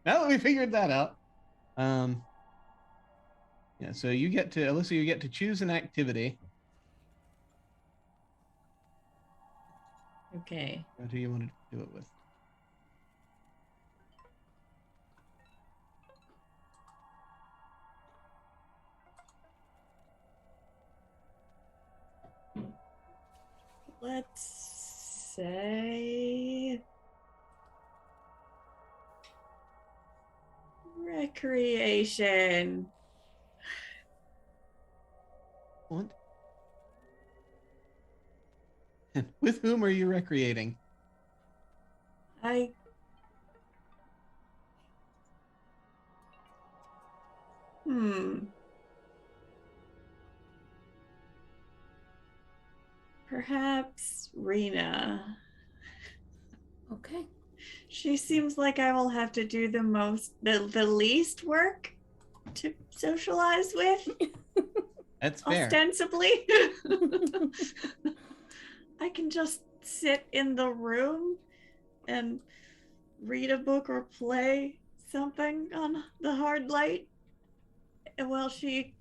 Now that we figured that out, yeah. So you get to Alyssa. You get to choose an activity. Okay. What do you want to do it with? Let's say recreation. What? And with whom are you recreating? I Perhaps Rena. Okay. She seems like I will have to do the least work to socialize with. That's fair. Ostensibly. I can just sit in the room and read a book or play something on the hard light while she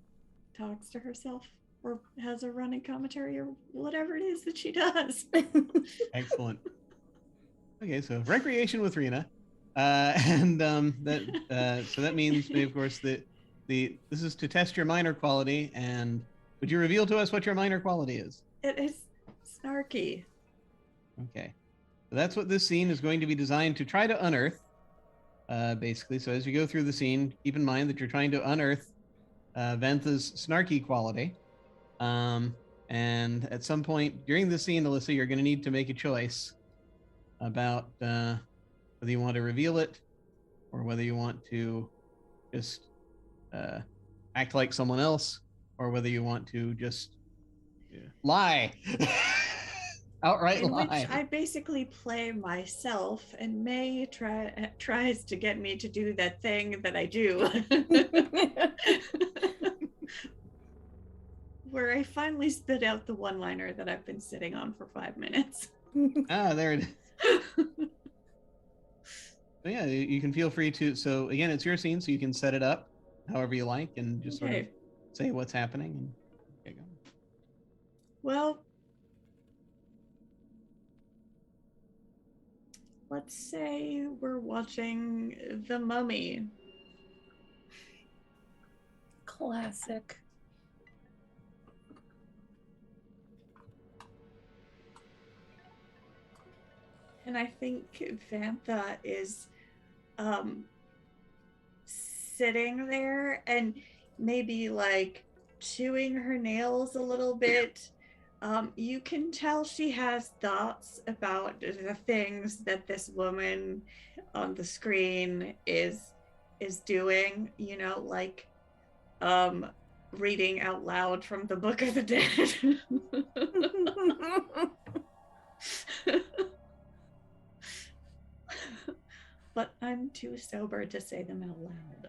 talks to herself or has a running commentary or whatever it is that she does. Excellent. Okay, so recreation with Rena, and so that means, of course, that this is to test your minor quality. And would you reveal to us what your minor quality is? It is snarky. Okay, so that's what this scene is going to be designed to try to unearth. Basically, so as you go through the scene, keep in mind that you're trying to unearth Vantha's snarky quality. And at some point during the scene, Alyssa, you're going to need to make a choice about whether you want to reveal it or whether you want to just act like someone else, or whether you want to just lie. Outright in lie. which I basically play myself, and May tries to get me to do that thing that I do. Where I finally spit out the one-liner that I've been sitting on for 5 minutes. There it is. So yeah, you can feel free to. So again, it's your scene, so you can set it up however you like and just sort of say what's happening and get going. Well, let's say we're watching The Mummy. Classic. And I think Vantha is sitting there and maybe like chewing her nails a little bit. You can tell she has thoughts about the things that this woman on the screen is doing, you know, like reading out loud from the Book of the Dead. But I'm too sober to say them out loud.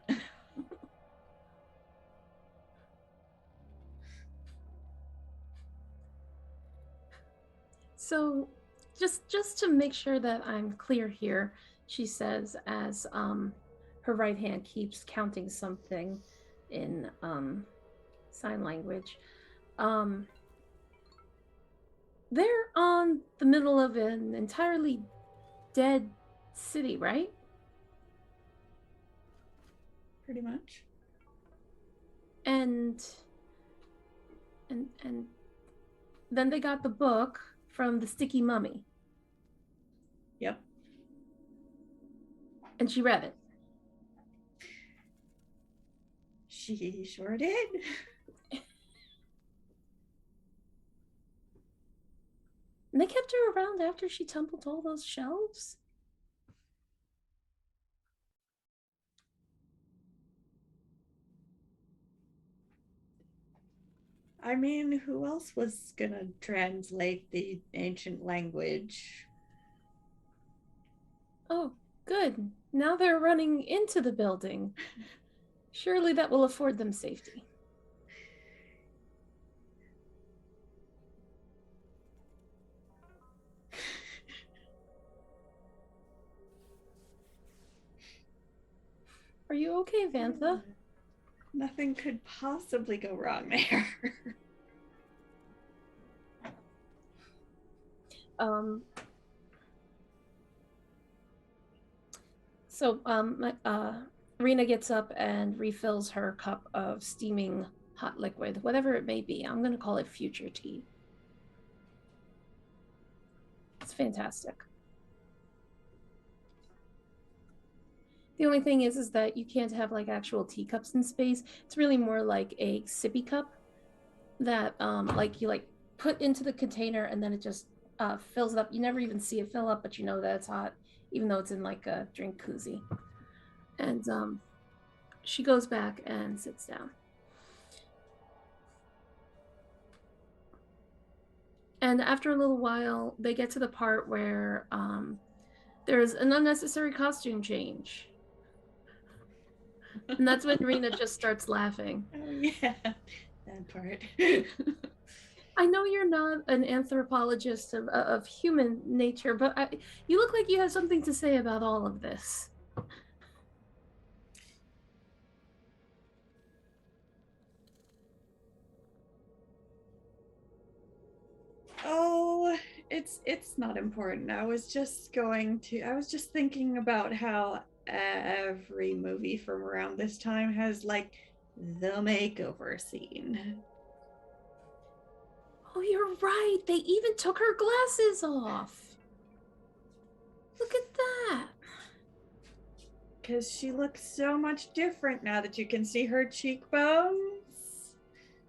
So just to make sure that I'm clear here, she says as her right hand keeps counting something in sign language. They're on the middle of an entirely dead city, right? Pretty much. And then they got the book from the Sticky Mummy. Yep. And she read it. She sure did. And they kept her around after she tumbled all those shelves? I mean, who else was gonna translate the ancient language? Oh, good. Now they're running into the building. Surely that will afford them safety. Are you okay, Vantha? Nothing could possibly go wrong there. Rena gets up and refills her cup of steaming hot liquid, whatever it may be. I'm going to call it future tea. It's fantastic. The only thing is that you can't have like actual teacups in space. It's really more like a sippy cup that like you like put into the container and then it just fills it up. You never even see it fill up, but you know that it's hot, even though it's in like a drink koozie. And she goes back and sits down. And after a little while, they get to the part where there's an unnecessary costume change. And that's when Rena just starts laughing. Oh, yeah, that part. I know you're not an anthropologist of human nature, but you look like you have something to say about all of this. Oh, it's not important. I was just thinking about how every movie from around this time has like the makeover scene. Oh, you're right. They even took her glasses off. Look at that. Because she looks so much different now that you can see her cheekbones.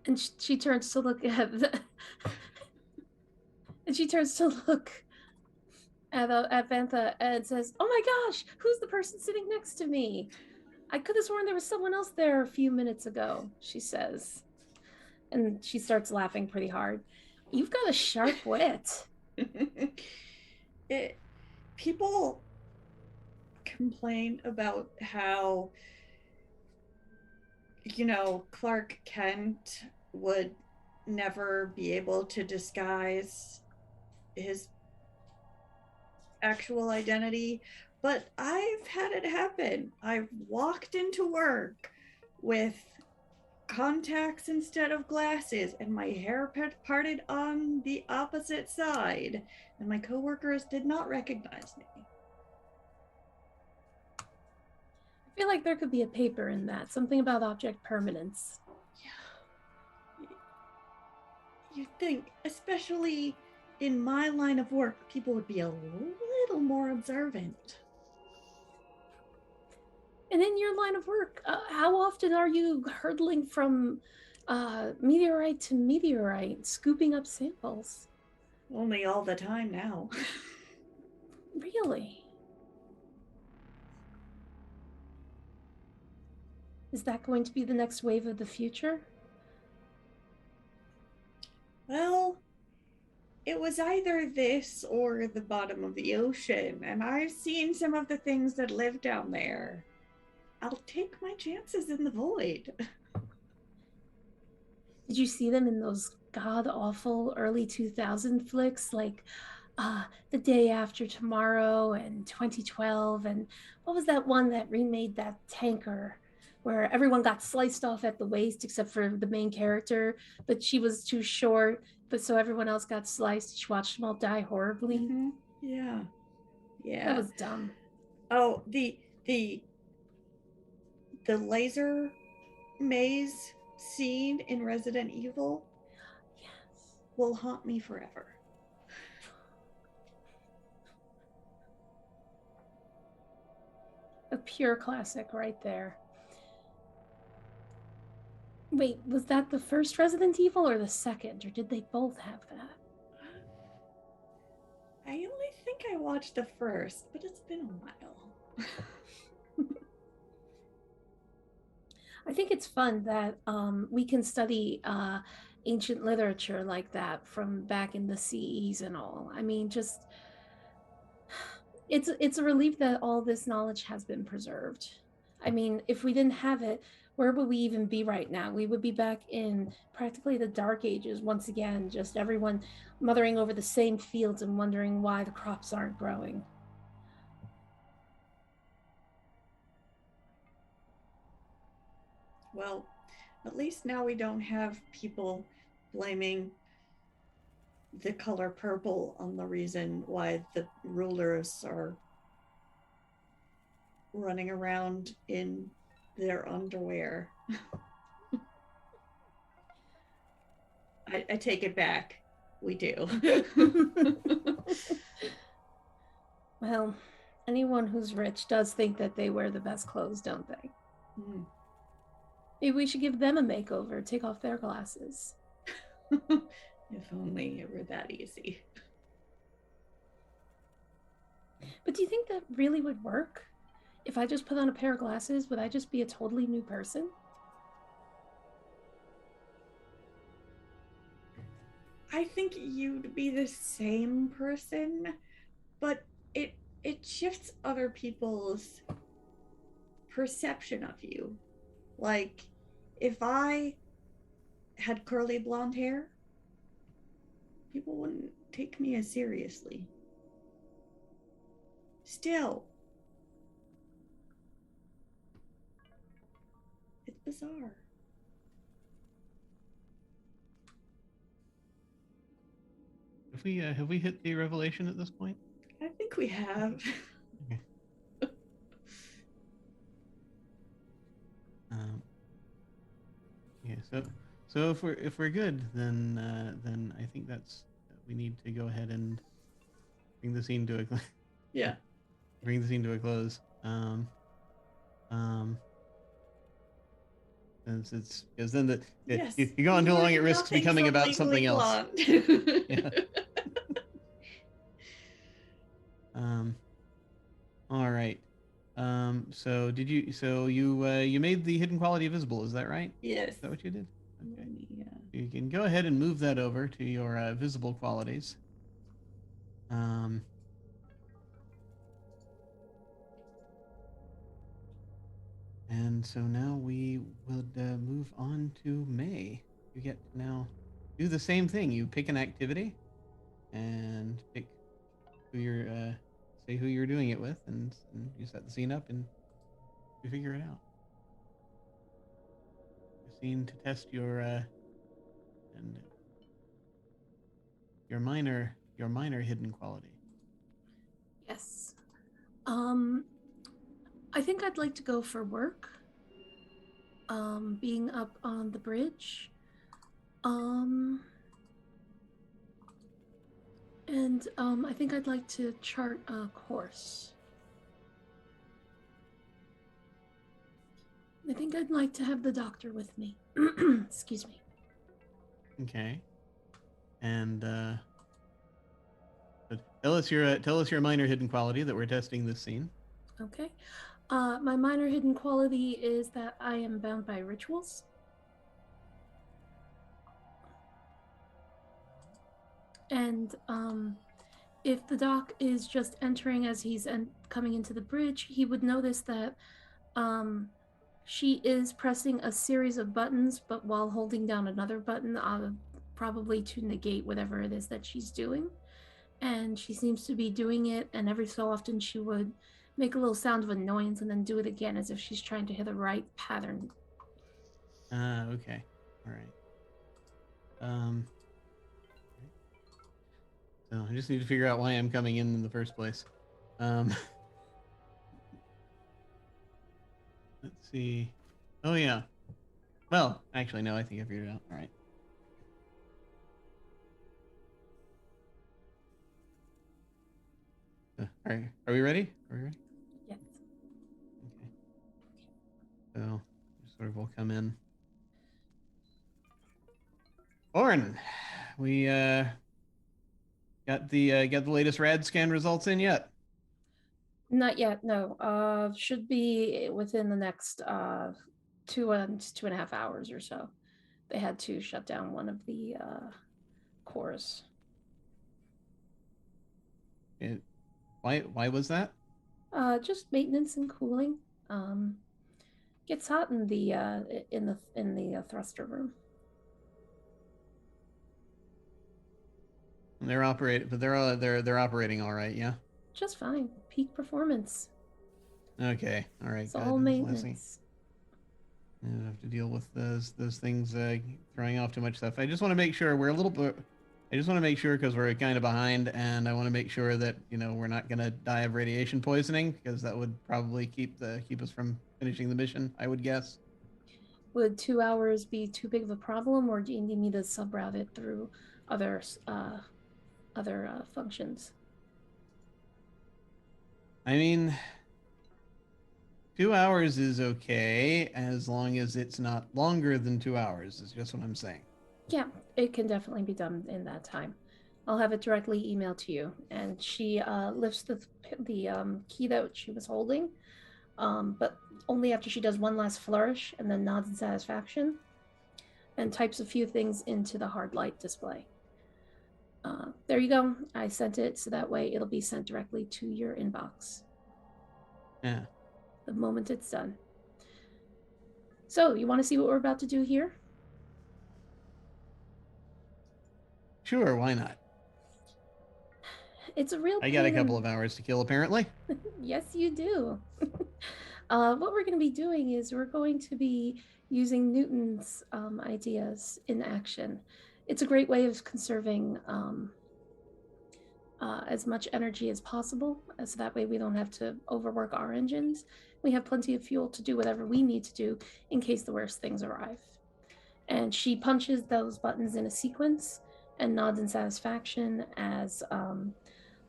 And she turns to look at and she turns to look at Vantha and says, "Oh my gosh, who's the person sitting next to me? I could have sworn there was someone else there a few minutes ago," she says. And she starts laughing pretty hard. You've got a sharp wit. People complain about how, Clark Kent would never be able to disguise his actual identity, but I've had it happen. I've walked into work with contacts instead of glasses and my hair parted on the opposite side, and my coworkers did not recognize me. I feel like there could be a paper in that, something about object permanence. Yeah. You'd think, especially in my line of work, people would be a little more observant. And in your line of work, how often are you hurtling from meteorite to meteorite, scooping up samples? Only all the time now. Really? Is that going to be the next wave of the future? Well, it was either this or the bottom of the ocean, and I've seen some of the things that live down there. I'll take my chances in the void. Did you see them in those god-awful early 2000 flicks like The Day After Tomorrow and 2012? And what was that one that remade that tanker where everyone got sliced off at the waist except for the main character, but she was too short, but so everyone else got sliced. She watched them all die horribly. Mm-hmm. Yeah. That was dumb. Oh, the laser maze scene in Resident Evil, yes, will haunt me forever. A pure classic right there. Wait, was that the first Resident Evil or the second, or did they both have that? I only think I watched the first, but it's been a while. I think it's fun that we can study ancient literature like that from back in the CEs and all. I mean, just It's a relief that all this knowledge has been preserved. I mean, if we didn't have it, where would we even be right now? We would be back in practically the Dark Ages once again, just everyone mothering over the same fields and wondering why the crops aren't growing. Well, at least now we don't have people blaming the color purple on the reason why the rulers are running around in their underwear. I take it back. We do. Well, anyone who's rich does think that they wear the best clothes, don't they? Maybe we should give them a makeover, take off their glasses. If only it were that easy. But do you think that really would work? If I just put on a pair of glasses, would I just be a totally new person? I think you'd be the same person, but it shifts other people's perception of you. Like, if I had curly blonde hair, people wouldn't take me as seriously. Still, it's bizarre. Have we hit the revelation at this point? I think we have. Okay. Yeah. So if we're good, then I think we need to go ahead and bring the scene to a Yeah. bring the scene to a close. Since it's because then Yes. you go on too long, it risks Nothing becoming from about Legally something else. Blonde. Yeah. All right. So you made the hidden quality visible, is that right? Yes. Is that what you did? Okay. Yeah. You can go ahead and move that over to your visible qualities. And so now we would move on to May. You get to now do the same thing. You pick an activity and pick who you're say who you're doing it with, and you set the scene up and you figure it out. The scene to test your and your minor hidden quality. Yes. I think I'd like to go for work. Being up on the bridge. And I think I'd like to chart a course. I think I'd like to have the doctor with me. Excuse me. Okay. And tell us your minor hidden quality that we're testing this scene. Okay. My minor hidden quality is that I am bound by rituals. And if the doc is just entering as he's coming into the bridge, he would notice that she is pressing a series of buttons, but while holding down another button, probably to negate whatever it is that she's doing. And she seems to be doing it, and every so often she would make a little sound of annoyance and then do it again as if she's trying to hit the right pattern. Okay. All right. So I just need to figure out why I'm coming in the first place. Let's see. Oh yeah. Well, actually, no. I think I figured it out. All right. All right. Are we ready? Yes. Okay. So, sort of will come in. Oren, we got the latest rad scan results in yet? Not yet. No. Should be within the next 2.5 hours or so. They had to shut down one of the cores. Why was that? Just maintenance and cooling. Gets hot in the thruster room. They're operating all right, yeah. Just fine. Peak performance. Okay, all right, It's good. all Leslie. maintenance. I don't have to deal with those things throwing off too much stuff. I just want to make sure we're a little bit. I just want to make sure because we're kind of behind, and I want to make sure that we're not gonna die of radiation poisoning because that would probably keep us from finishing the mission. I would guess. Would 2 hours be too big of a problem, or do you need me to subroute it through other functions? I mean, 2 hours is okay as long as it's not longer than 2 hours. Is just what I'm saying. Yeah, it can definitely be done in that time. I'll have it directly emailed to you. And she lifts the key that she was holding, but only after she does one last flourish and then nods in satisfaction and types a few things into the hard light display. There you go. I sent it so that way it'll be sent directly to your inbox. Yeah. The moment it's done. So, you want to see what we're about to do here? Sure, why not? It's a real I got a couple of hours to kill, apparently. Yes, you do. What we're going to be doing is we're going to be using Newton's ideas in action. It's a great way of conserving as much energy as possible, so that way we don't have to overwork our engines. We have plenty of fuel to do whatever we need to do in case the worst things arrive. And she punches those buttons in a sequence and nods in satisfaction as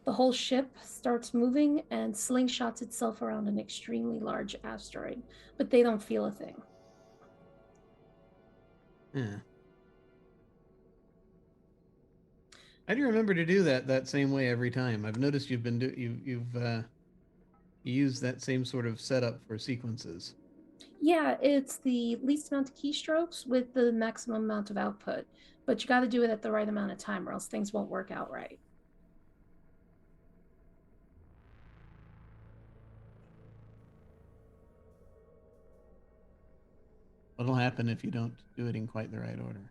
the whole ship starts moving and slingshots itself around an extremely large asteroid, but they don't feel a thing. Yeah. I do remember to do that same way every time. I've noticed you've been you've used that same sort of setup for sequences. Yeah, it's the least amount of keystrokes with the maximum amount of output, but you got to do it at the right amount of time or else things won't work out right. What'll happen if you don't do it in quite the right order?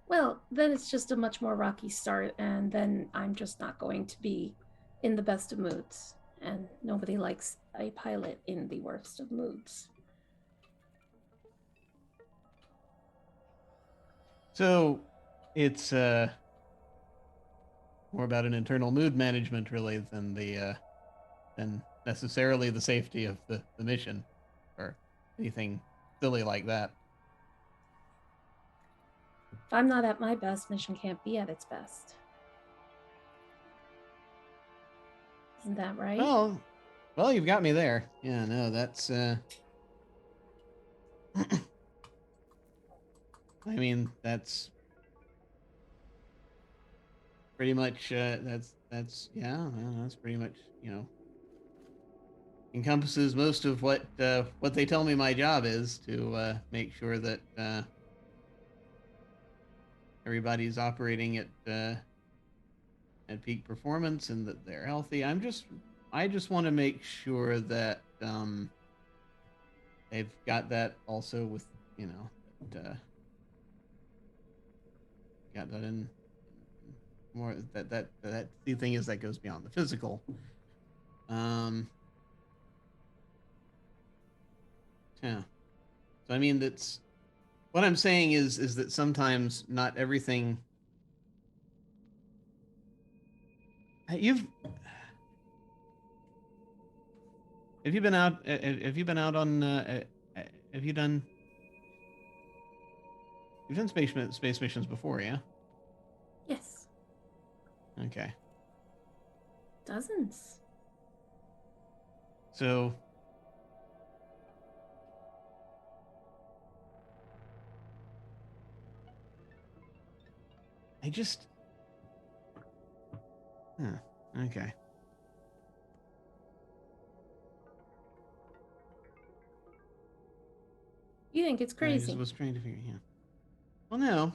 Well, then it's just a much more rocky start, and then I'm just not going to be in the best of moods. And nobody likes a pilot in the worst of moods. So, it's more about an internal mood management, really, than necessarily the safety of the mission, or anything silly like that. If I'm not at my best, mission can't be at its best. Isn't that right? Well, you've got me there. Yeah, no, that's I mean, that's pretty much that's yeah, that's pretty much, encompasses most of what they tell me my job is, to make sure that everybody's operating at peak performance and that they're healthy. I just want to make sure that they've got that also with, got that in more, that the thing is that goes beyond the physical. Yeah. So I mean, that's what I'm saying is that sometimes not everything. Have you been out? Have you been out on? Have you done? You've done space missions before, yeah? Yes. Okay. Dozens. So. I just. Okay. You think it's crazy? I just was trying to figure, yeah. Well,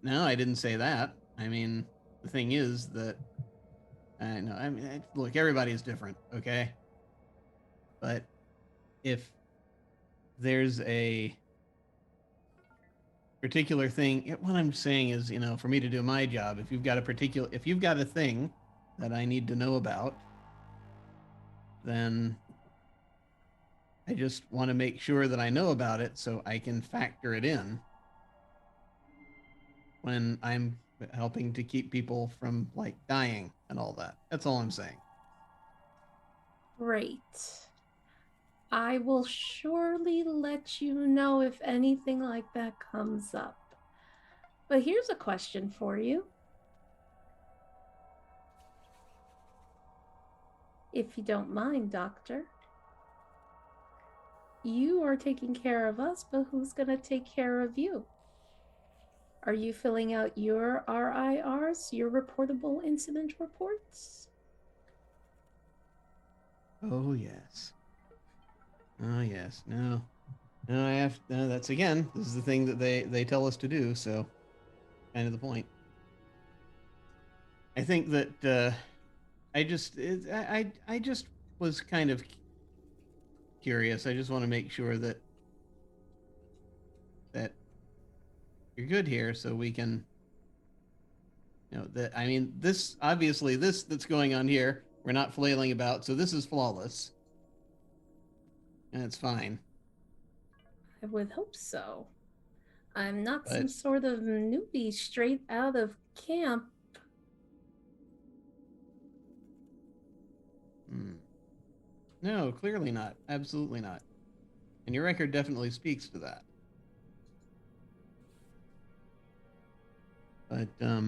no, I didn't say that. I mean, the thing is that I know. I mean, look, everybody's different, okay? But if there's a particular thing, what I'm saying is, for me to do my job, if you've got a thing that I need to know about, then I just want to make sure that I know about it so I can factor it in when I'm helping to keep people from like dying and all that. That's all I'm saying. Great. I will surely let you know if anything like that comes up. But here's a question for you. If you don't mind, Doctor. You are taking care of us, but who's going to take care of you? Are you filling out your RIRs, your reportable incident reports? Oh, yes. Oh, yes. No, I have. No, that's again. This is the thing that they tell us to do. So, kind of the point. I think that I just was kind of curious. I just want to make sure that you're good here, so we can. That I mean, this obviously this that's going on here, we're not flailing about, so this is flawless, and it's fine. I would hope so. I'm not But some sort of newbie straight out of camp. No, clearly not. Absolutely not. And your record definitely speaks to that. But yeah.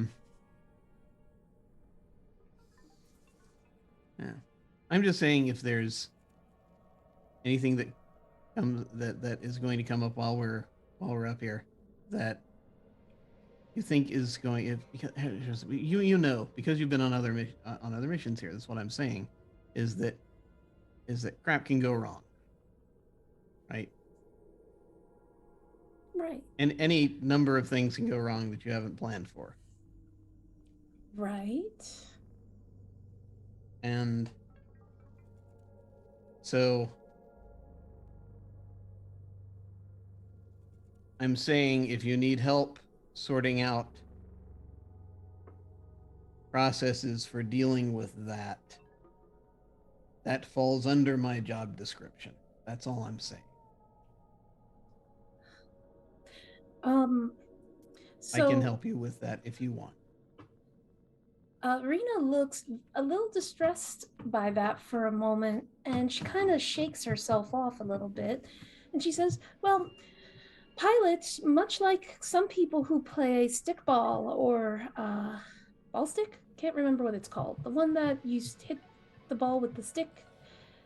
I'm just saying if there's anything that comes that is going to come up while we're up here that you think is going if because because you've been on other missions here. That's what I'm saying is that crap can go wrong. Right? Right. And any number of things can go wrong that you haven't planned for. Right. And so I'm saying if you need help sorting out processes for dealing with that, that falls under my job description. That's all I'm saying. So I can help you with that if you want. Rena looks a little distressed by that for a moment, and she kind of shakes herself off a little bit. And she says, well, pilots, much like some people who play stickball or ball stick, can't remember what it's called. The one that you hit the ball with the stick.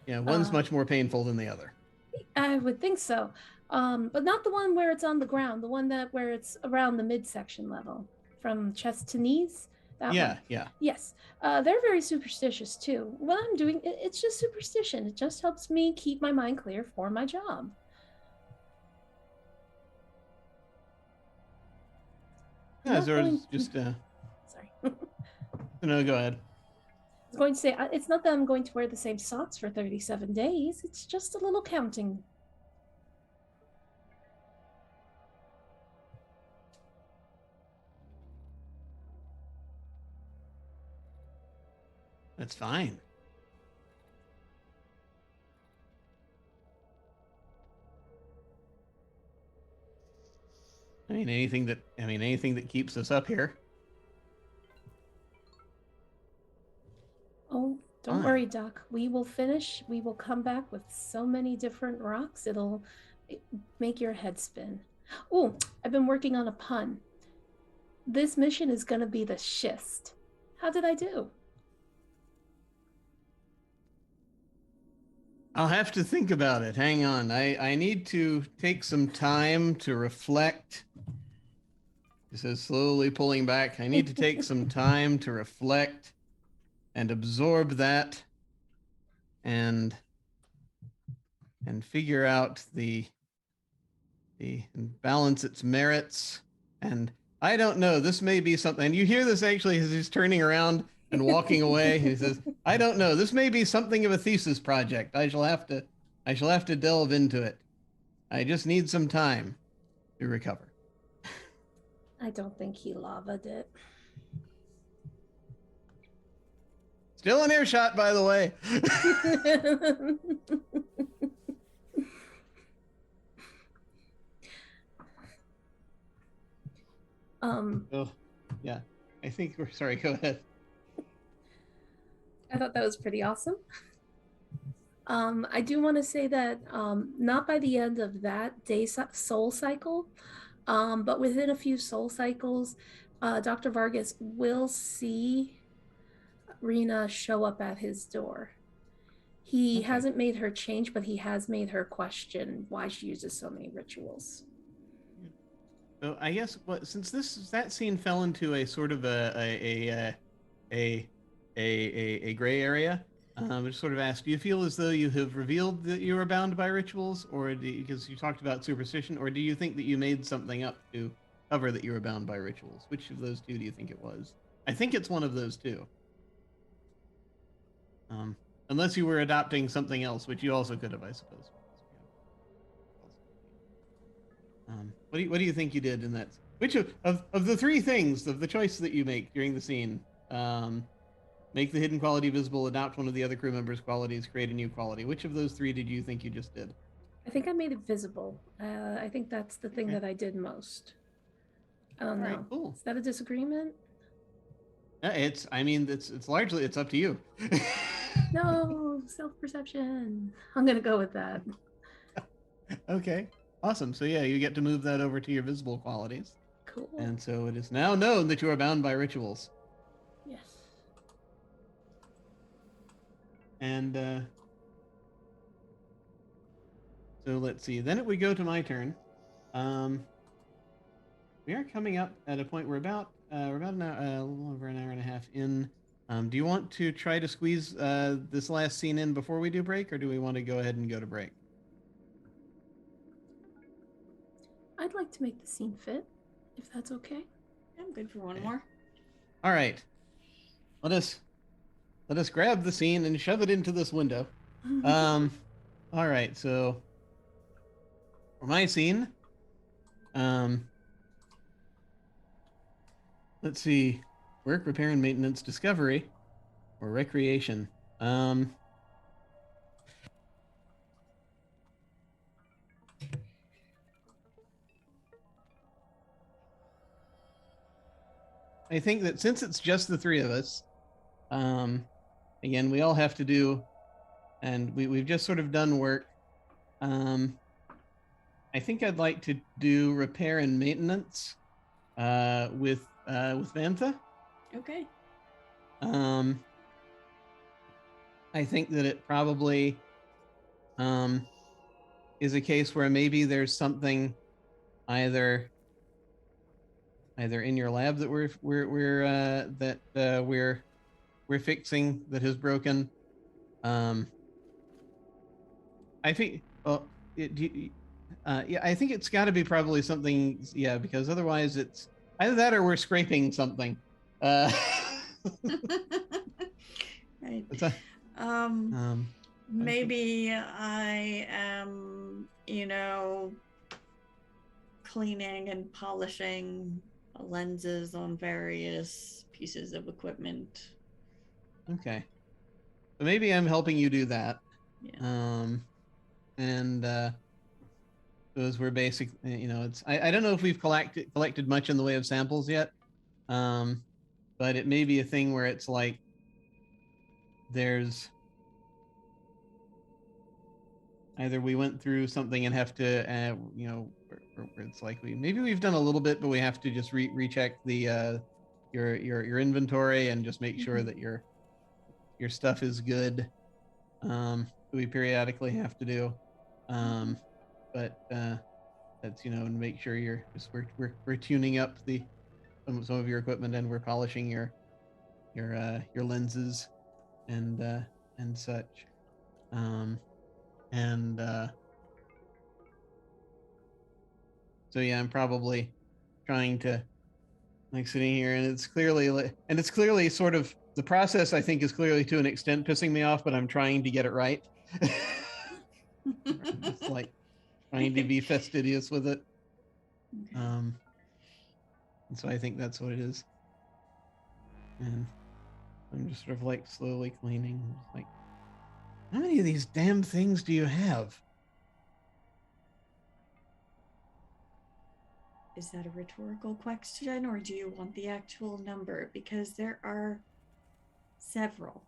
Yeah, one's much more painful than the other. I would think so. But not the one where it's on the ground, the one where it's around the midsection level, from chest to knees. Yeah. Yes. They're very superstitious too. What I'm doing, it's just superstition. It just helps me keep my mind clear for my job. Yeah, just sorry. No, go ahead. I was going to say, it's not that I'm going to wear the same socks for 37 days. It's just a little counting. That's fine. I mean, anything that keeps us up here. Oh, don't worry, Doc. We will finish. We will come back with so many different rocks. It'll make your head spin. Oh, I've been working on a pun. This mission is going to be the schist. How did I do? I'll have to think about it. Hang on. I need to take some time to reflect. He says, slowly pulling back. I need to take some time to reflect and absorb that and figure out the balance its merits. And I don't know, this may be something. And you hear this actually as he's turning around and walking away. He says, "I don't know. This may be something of a thesis project. I shall have to delve into it. I just need some time to recover." I don't think he lava'd it. Still in earshot, by the way. Oh, yeah. I think we're sorry. Go ahead. I thought that was pretty awesome. I do want to say that not by the end of that soul cycle, but within a few soul cycles, Dr. Vargas will see Rena show up at his door. He Okay. hasn't made her change, but he has made her question why she uses so many rituals. So I guess since that scene fell into a sort of a gray area, I just sort of asked, do you feel as though you have revealed that you are bound by rituals, or because you talked about superstition, or do you think that you made something up to cover that you were bound by rituals? Which of those two do you think it was? I think it's one of those two. Unless you were adopting something else, which you also could have, I suppose. What do you think you did in that? Which of the three things of the choice that you make during the scene? Make the hidden quality visible, adopt one of the other crew members' qualities, create a new quality. Which of those three did you think you just did? I think I made it visible. I think that's the thing that I did most. I don't know. Right, cool. Is that a disagreement? It's largely, it's up to you. No, self-perception. I'm gonna go with that. Okay, awesome. So yeah, you get to move that over to your visible qualities. Cool. And so it is now known that you are bound by rituals. Yes. And so let's see. Then it would go to my turn. We are coming up at a point we're about an hour, a little over an hour and a half in. Do you want to try to squeeze this last scene in before we do break, or do we want to go ahead and go to break? I'd like to make the scene fit, if that's okay. I'm good for one more. All right. Let us grab the scene and shove it into this window. All right. So for my scene, let's see, work, repair, and maintenance, discovery, or recreation. I think that since it's just the three of us, again, we all have to do, and we've just sort of done work. I think I'd like to do repair and maintenance with Vantha. Okay. I think that it probably is a case where maybe there's something either in your lab that we're fixing that has broken. I think. Well, yeah, I think it's got to be probably something. Yeah, because otherwise it's either that or we're scraping something. Right. That? Maybe I am, cleaning and polishing lenses on various pieces of equipment. Okay. So maybe I'm helping you do that. Yeah. And those were basic, it's, I don't know if we've collected much in the way of samples yet. But it may be a thing where it's like there's either we went through something and have to, where it's like maybe we've done a little bit, but we have to just recheck the your inventory and just make sure that your stuff is good. We periodically have to do, but that's and make sure we're tuning up some of your equipment, and we're polishing your lenses and such. So yeah, I'm probably trying to sitting here, and it's clearly sort of the process, I think, is clearly to an extent pissing me off, but I'm trying to get it right. I'm just like trying to be fastidious with it. Okay. And so I think that's what it is. And I'm just sort of like slowly cleaning. Just like, how many of these damn things do you have? Is that a rhetorical question, or do you want the actual number? Because there are several.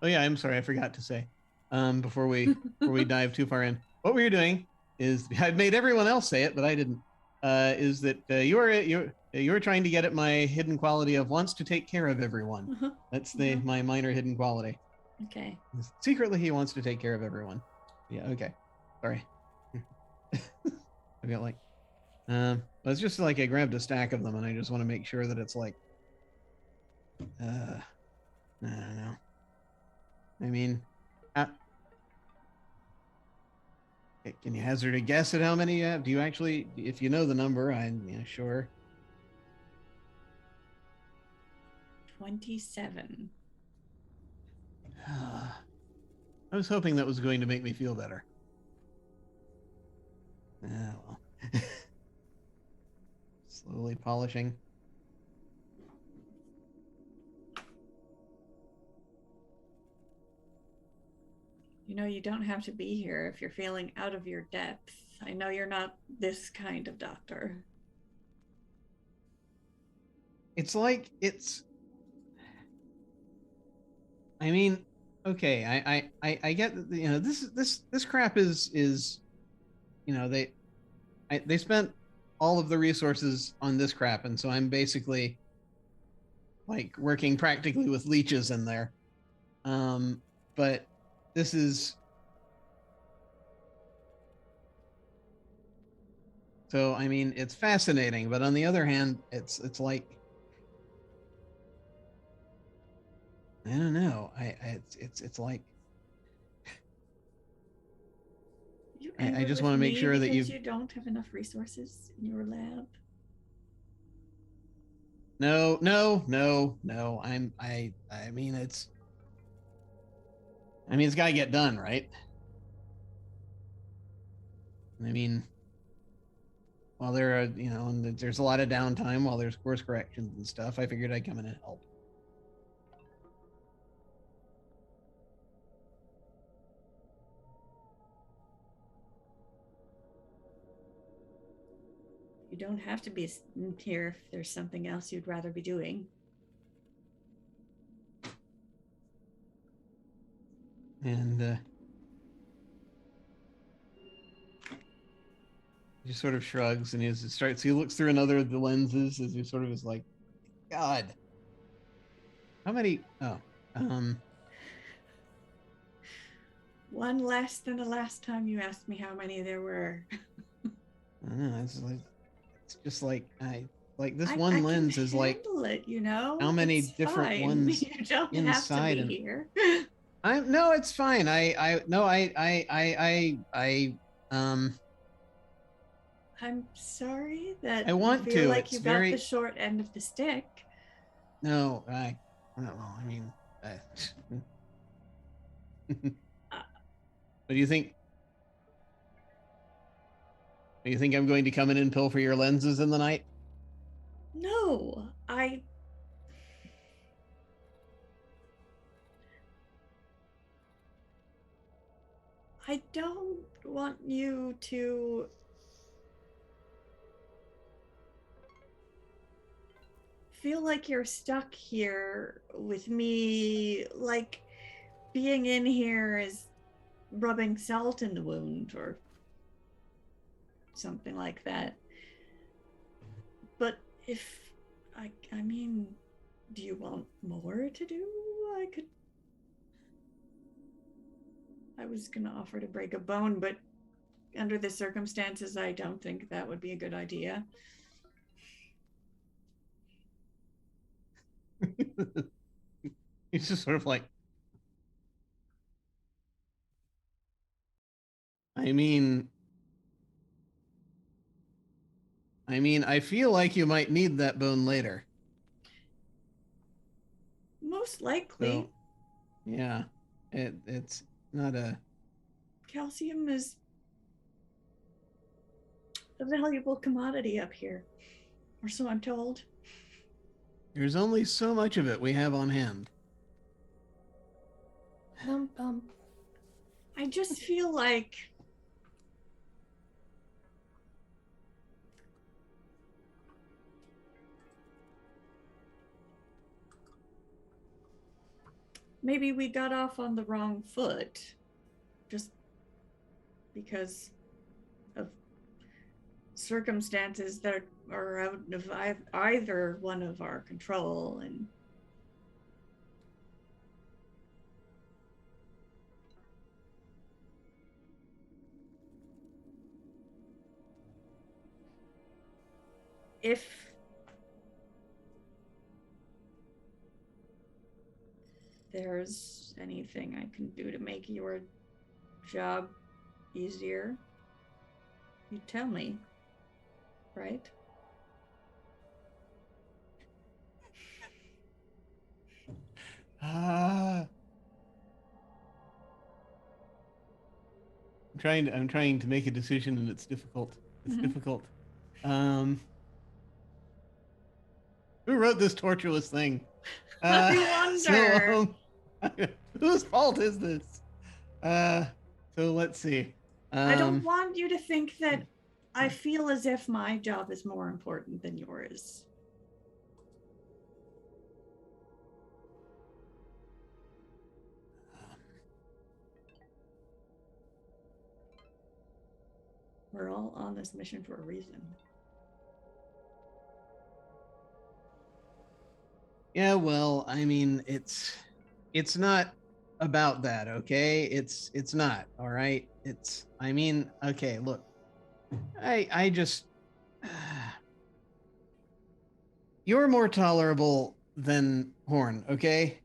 Oh yeah, I'm sorry, I forgot to say. Before we dive too far in, what we were doing is I've made everyone else say it, but I didn't. Is that you're trying to get at my hidden quality of wants to take care of everyone. That's my minor hidden quality. Okay. Secretly, he wants to take care of everyone. Yeah. Okay. Sorry. I feel like, it's just like I grabbed a stack of them, and I just want to make sure that it's like, I don't know. I mean, can you hazard a guess at how many you have? Do you actually, if you know the number, I'm sure. 27. I was hoping that was going to make me feel better. Well. Slowly polishing. You know, you don't have to be here if you're feeling out of your depth. I know you're not this kind of doctor. It's like I mean, okay, I get that, this crap is they spent all of the resources on this crap, and so I'm basically like working practically with leeches in there. But this is so, I mean, it's fascinating, but on the other hand, it's like, I don't know. It's like, I just want to make sure that you don't have enough resources in your lab. No. I mean, it's got to get done, right? I mean, while there are, and there's a lot of downtime while there's course corrections and stuff, I figured I'd come in and help. You don't have to be here if there's something else you'd rather be doing. And he just sort of shrugs, and he looks through another of the lenses as he sort of is like, God, how many? Oh, one less than the last time you asked me how many there were. I don't know. It's just like this one lens is like it, how many it's different fine. ones you don't inside have to be here. No, it's fine. I'm sorry that I want you feel to. like It's you very... got the short end of the stick. No, I don't know. I mean, what do you think? Do you think I'm going to come in and pilfer your lenses in the night? No, I don't want you to feel like you're stuck here with me, like being in here is rubbing salt in the wound or something like that. But if I mean, do you want more to do? I was gonna offer to break a bone, but under the circumstances, I don't think that would be a good idea. He's just sort of like, I mean, I feel like you might need that bone later. Most likely. So, yeah, it's not a. Calcium is a valuable commodity up here, or so I'm told. There's only so much of it we have on hand. Bum, bum. I just feel like maybe we got off on the wrong foot just because of circumstances that are out of either one of our control. And if there's anything I can do to make your job easier, you tell me, right? I'm trying to make a decision, and it's difficult. It's difficult. Who wrote this torturous thing? I wonder. Whose fault is this? So let's see. I don't want you to think that I feel as if my job is more important than yours. We're all on this mission for a reason. Yeah, well, I mean, it's not about that, okay? It's not, all right? I mean, okay, look. I just you're more tolerable than Horn, okay?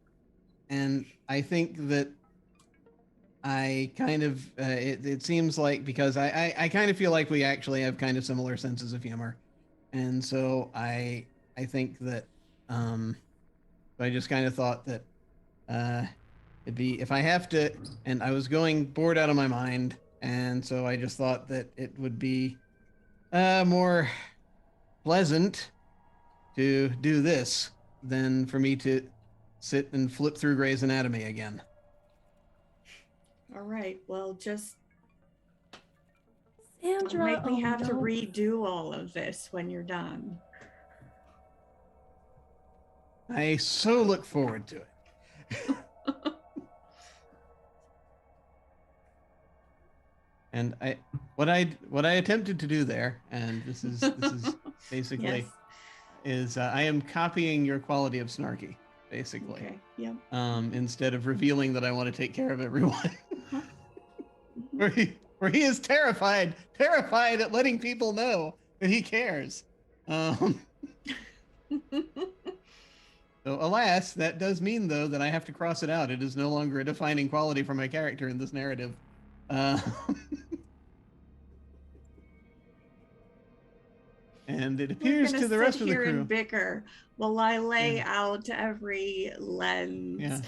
And I think that I kind of it seems like, because I kind of feel like we actually have kind of similar senses of humor, and so I think that I just kind of thought that it'd be, if I have to, and I was going bored out of my mind, and so I just thought that it would be more pleasant to do this than for me to sit and flip through Grey's Anatomy again. All right, well, just Sandra, make me have to no. redo all of this when you're done. I so look forward to it. And what I attempted to do there, and this is basically, Yes. is I am copying your quality of snarky, basically. Okay. Yep. Instead of revealing that I want to take care of everyone. Mhm. where he is terrified at letting people know that he cares. So alas, that does mean, though, that I have to cross it out. It is no longer a defining quality for my character in this narrative. And it appears to the rest of the crew. And bicker while I lay out every lens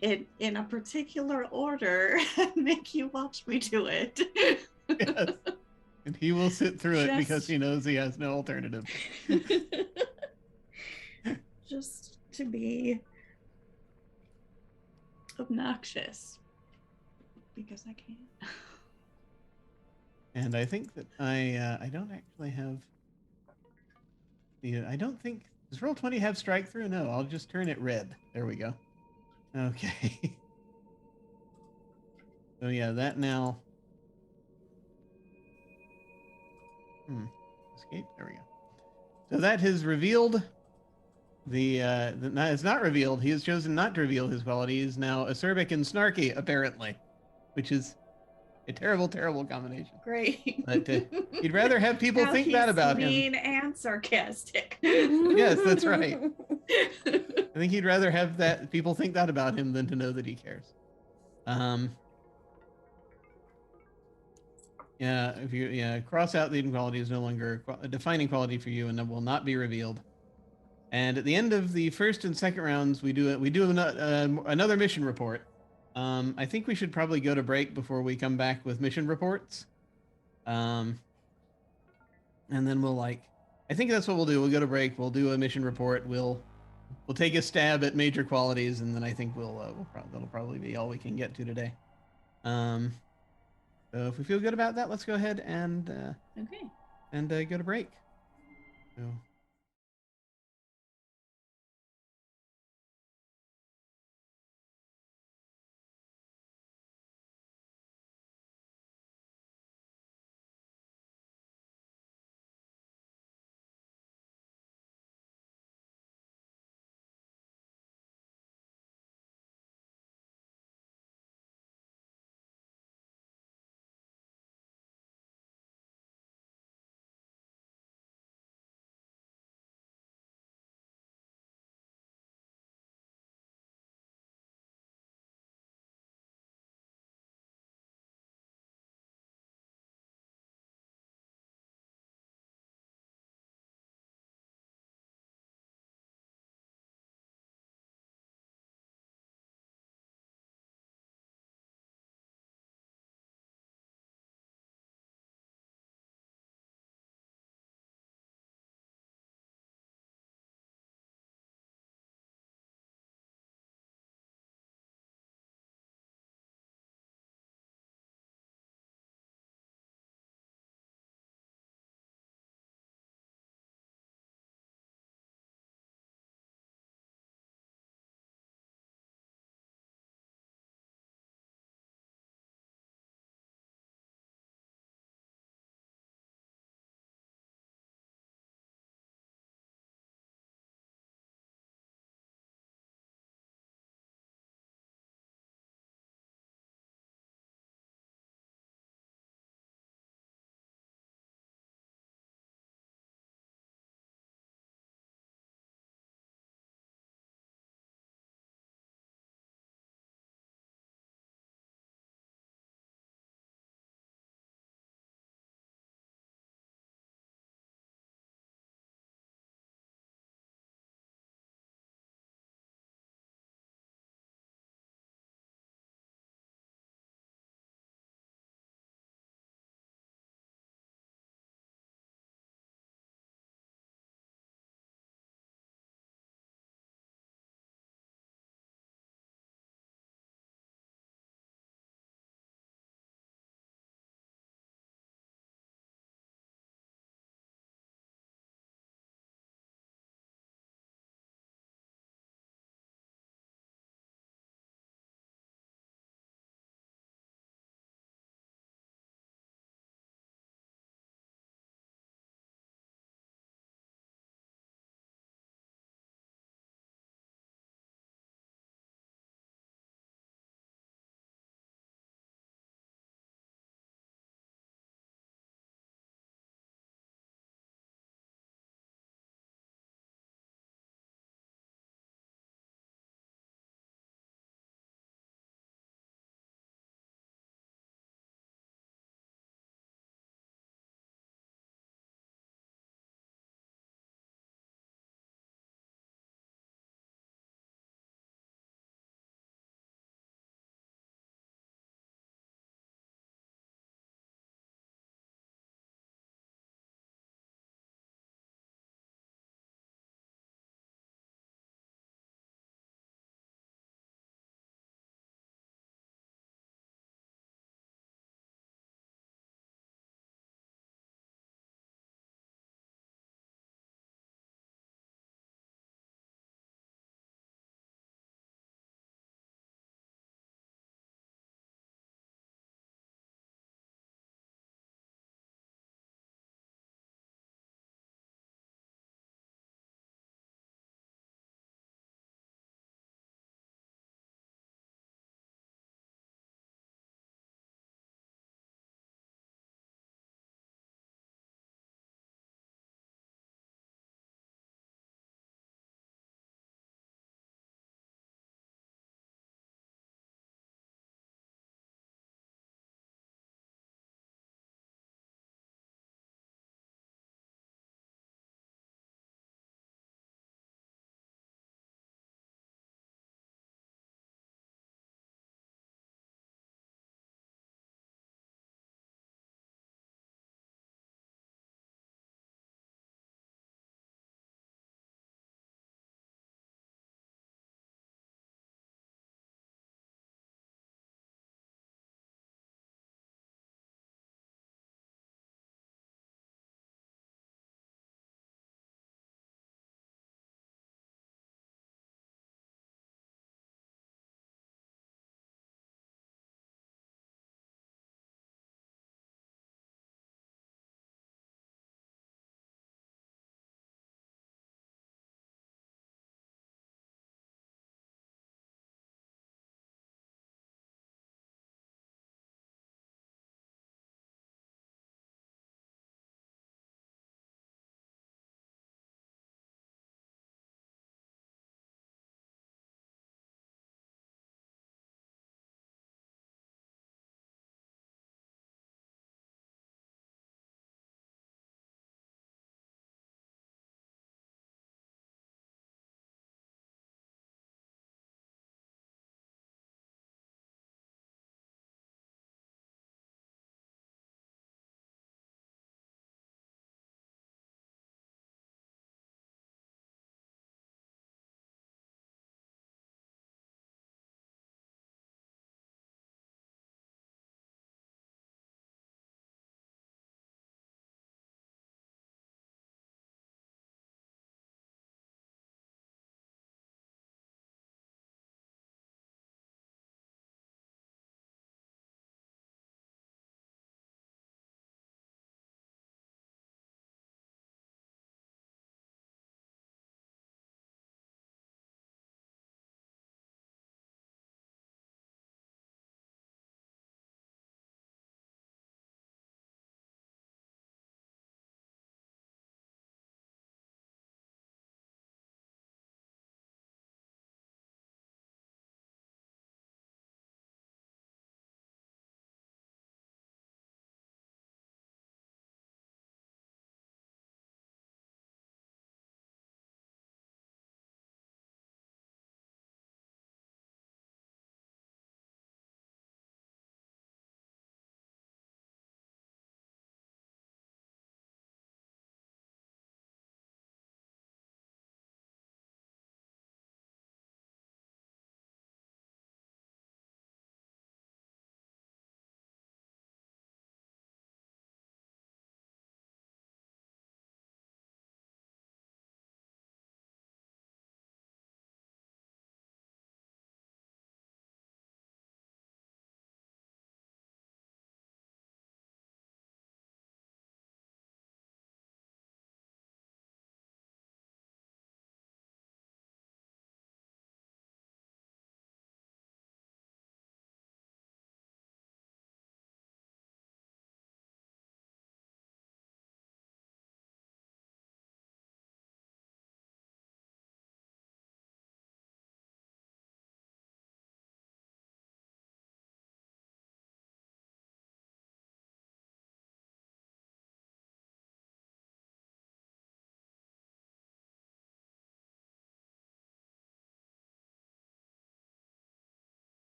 in a particular order and make you watch me do it. Yes. And he will sit through it because he knows he has no alternative. Just to be obnoxious, because I can. And I think that I don't actually have I don't think, does Roll20 have strike through? No, I'll just turn it red. There we go. Okay. So yeah, that now. Escape. There we go. So that has revealed it's not revealed. He has chosen not to reveal his quality. He is now acerbic and snarky, apparently, which is a terrible, terrible combination. Great. But he'd rather have people think that about him. Mean and sarcastic. Yes, that's right. I think he'd rather have that people think that about him than to know that he cares. Yeah, if you cross out the hidden quality is no longer a defining quality for you and will not be revealed. And at the end of the first and second rounds, we do another mission report. I think we should probably go to break before we come back with mission reports. And then we'll I think that's what we'll do. We'll go to break. We'll do a mission report. We'll take a stab at major qualities, and then I think that'll probably be all we can get to today. So if we feel good about that, let's go ahead and go to break. So.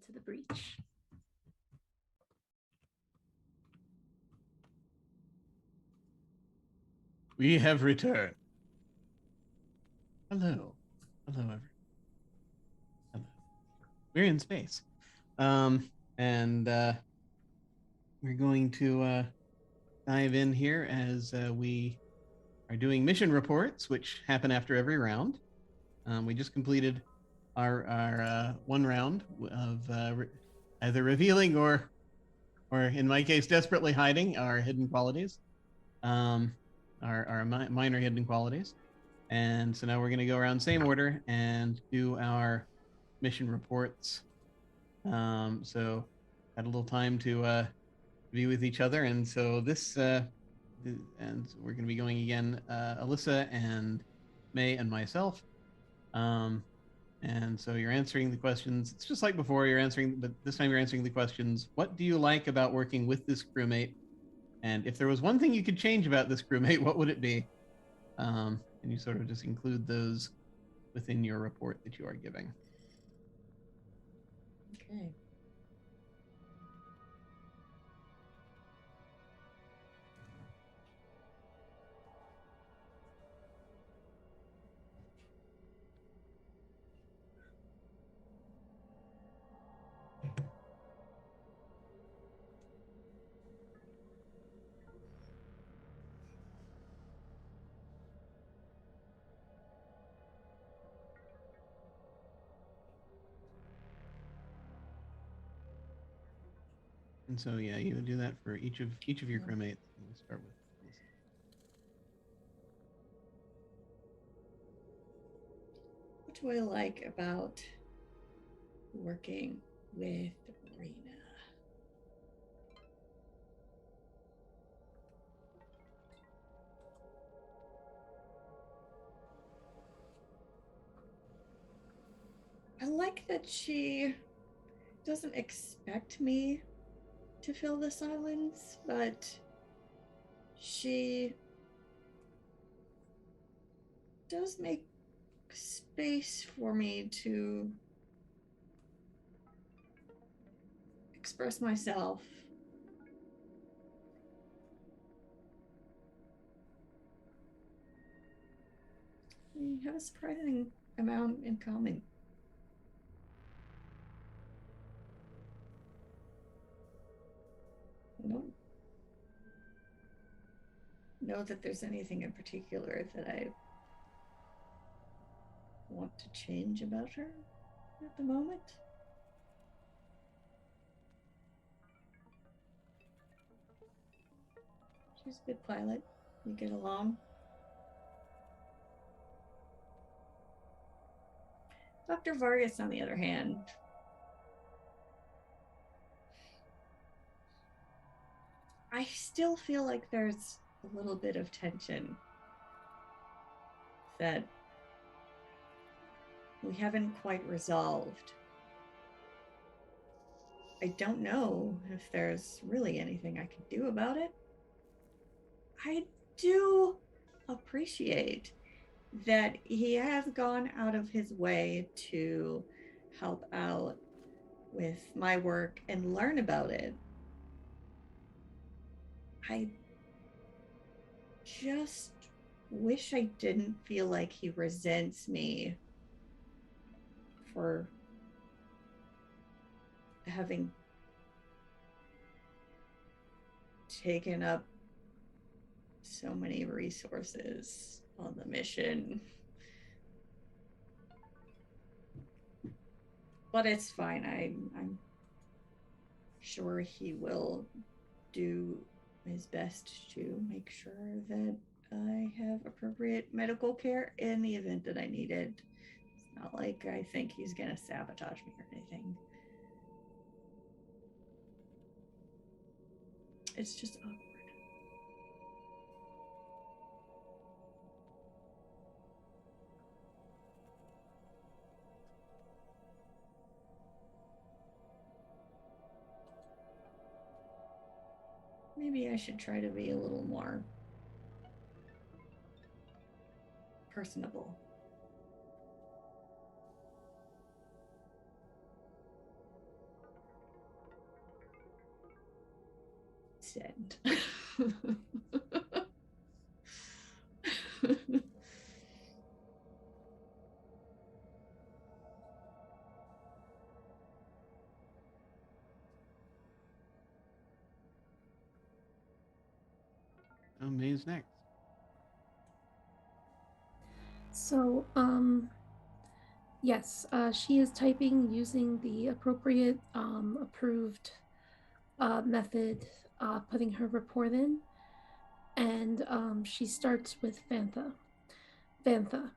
into the breach. We have returned. Hello. Hello, everyone. Hello. We're in space. And we're going to dive in here as we are doing mission reports, which happen after every round. We just completed our one round of either revealing or in my case, desperately hiding our hidden qualities, our minor hidden qualities. And so now we're going to go around same order and do our mission reports. So had a little time to be with each other, and so this and we're going to be going again, Alyssa and May and myself. And so you're answering the questions. It's just like before, you're answering, but this time you're answering the questions. What do you like about working with this crewmate? And if there was one thing you could change about this crewmate, what would it be? And you sort of just include those within your report that you are giving. Okay. And so yeah, you would do that for each of your crewmates. We'll start with Alyssa. What do I like about working with Rena? I like that she doesn't expect me to fill the silence, but she does make space for me to express myself. We have a surprising amount in common. I don't know that there's anything in particular that I want to change about her at the moment. She's a good pilot. We get along. Dr. Vargas, on the other hand, I still feel like there's a little bit of tension that we haven't quite resolved. I don't know if there's really anything I can do about it. I do appreciate that he has gone out of his way to help out with my work and learn about it. I just wish I didn't feel like he resents me for having taken up so many resources on the mission. But it's fine. I'm sure he will do his best to make sure that I have appropriate medical care in the event that I need it. It's not like I think he's gonna sabotage me or anything. It's just awkward. Maybe I should try to be a little more personable. Send. Oh, May's next. So, yes, she is typing using the appropriate approved method, putting her report in, and she starts with Vantha. Vantha,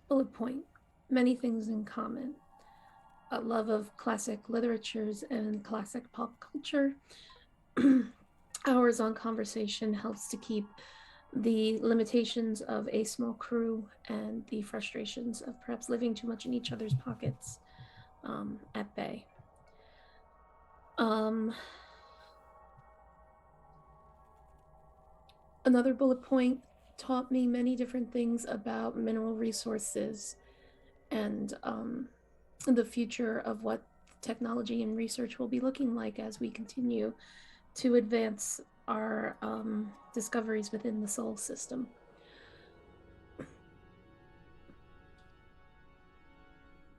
bullet point, many things in common. A love of classic literatures and classic pop culture. Hours on conversation helps to keep the limitations of a small crew and the frustrations of perhaps living too much in each other's pockets at bay. Another bullet point taught me many different things about mineral resources and the future of what technology and research will be looking like as we continue to advance our discoveries within the Sol system.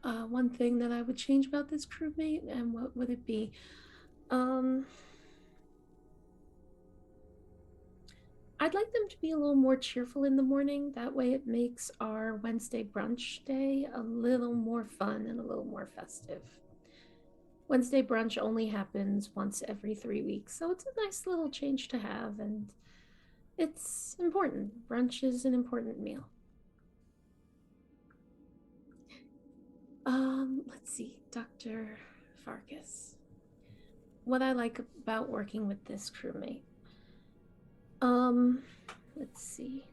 One thing that I would change about this crewmate, and what would it be? I'd like them to be a little more cheerful in the morning. That way it makes our Wednesday brunch day a little more fun and a little more festive. Wednesday brunch only happens once every 3 weeks, so it's a nice little change to have, and it's important. Brunch is an important meal. Let's see, Dr. Vargas. What I like about working with this crewmate. Let's see.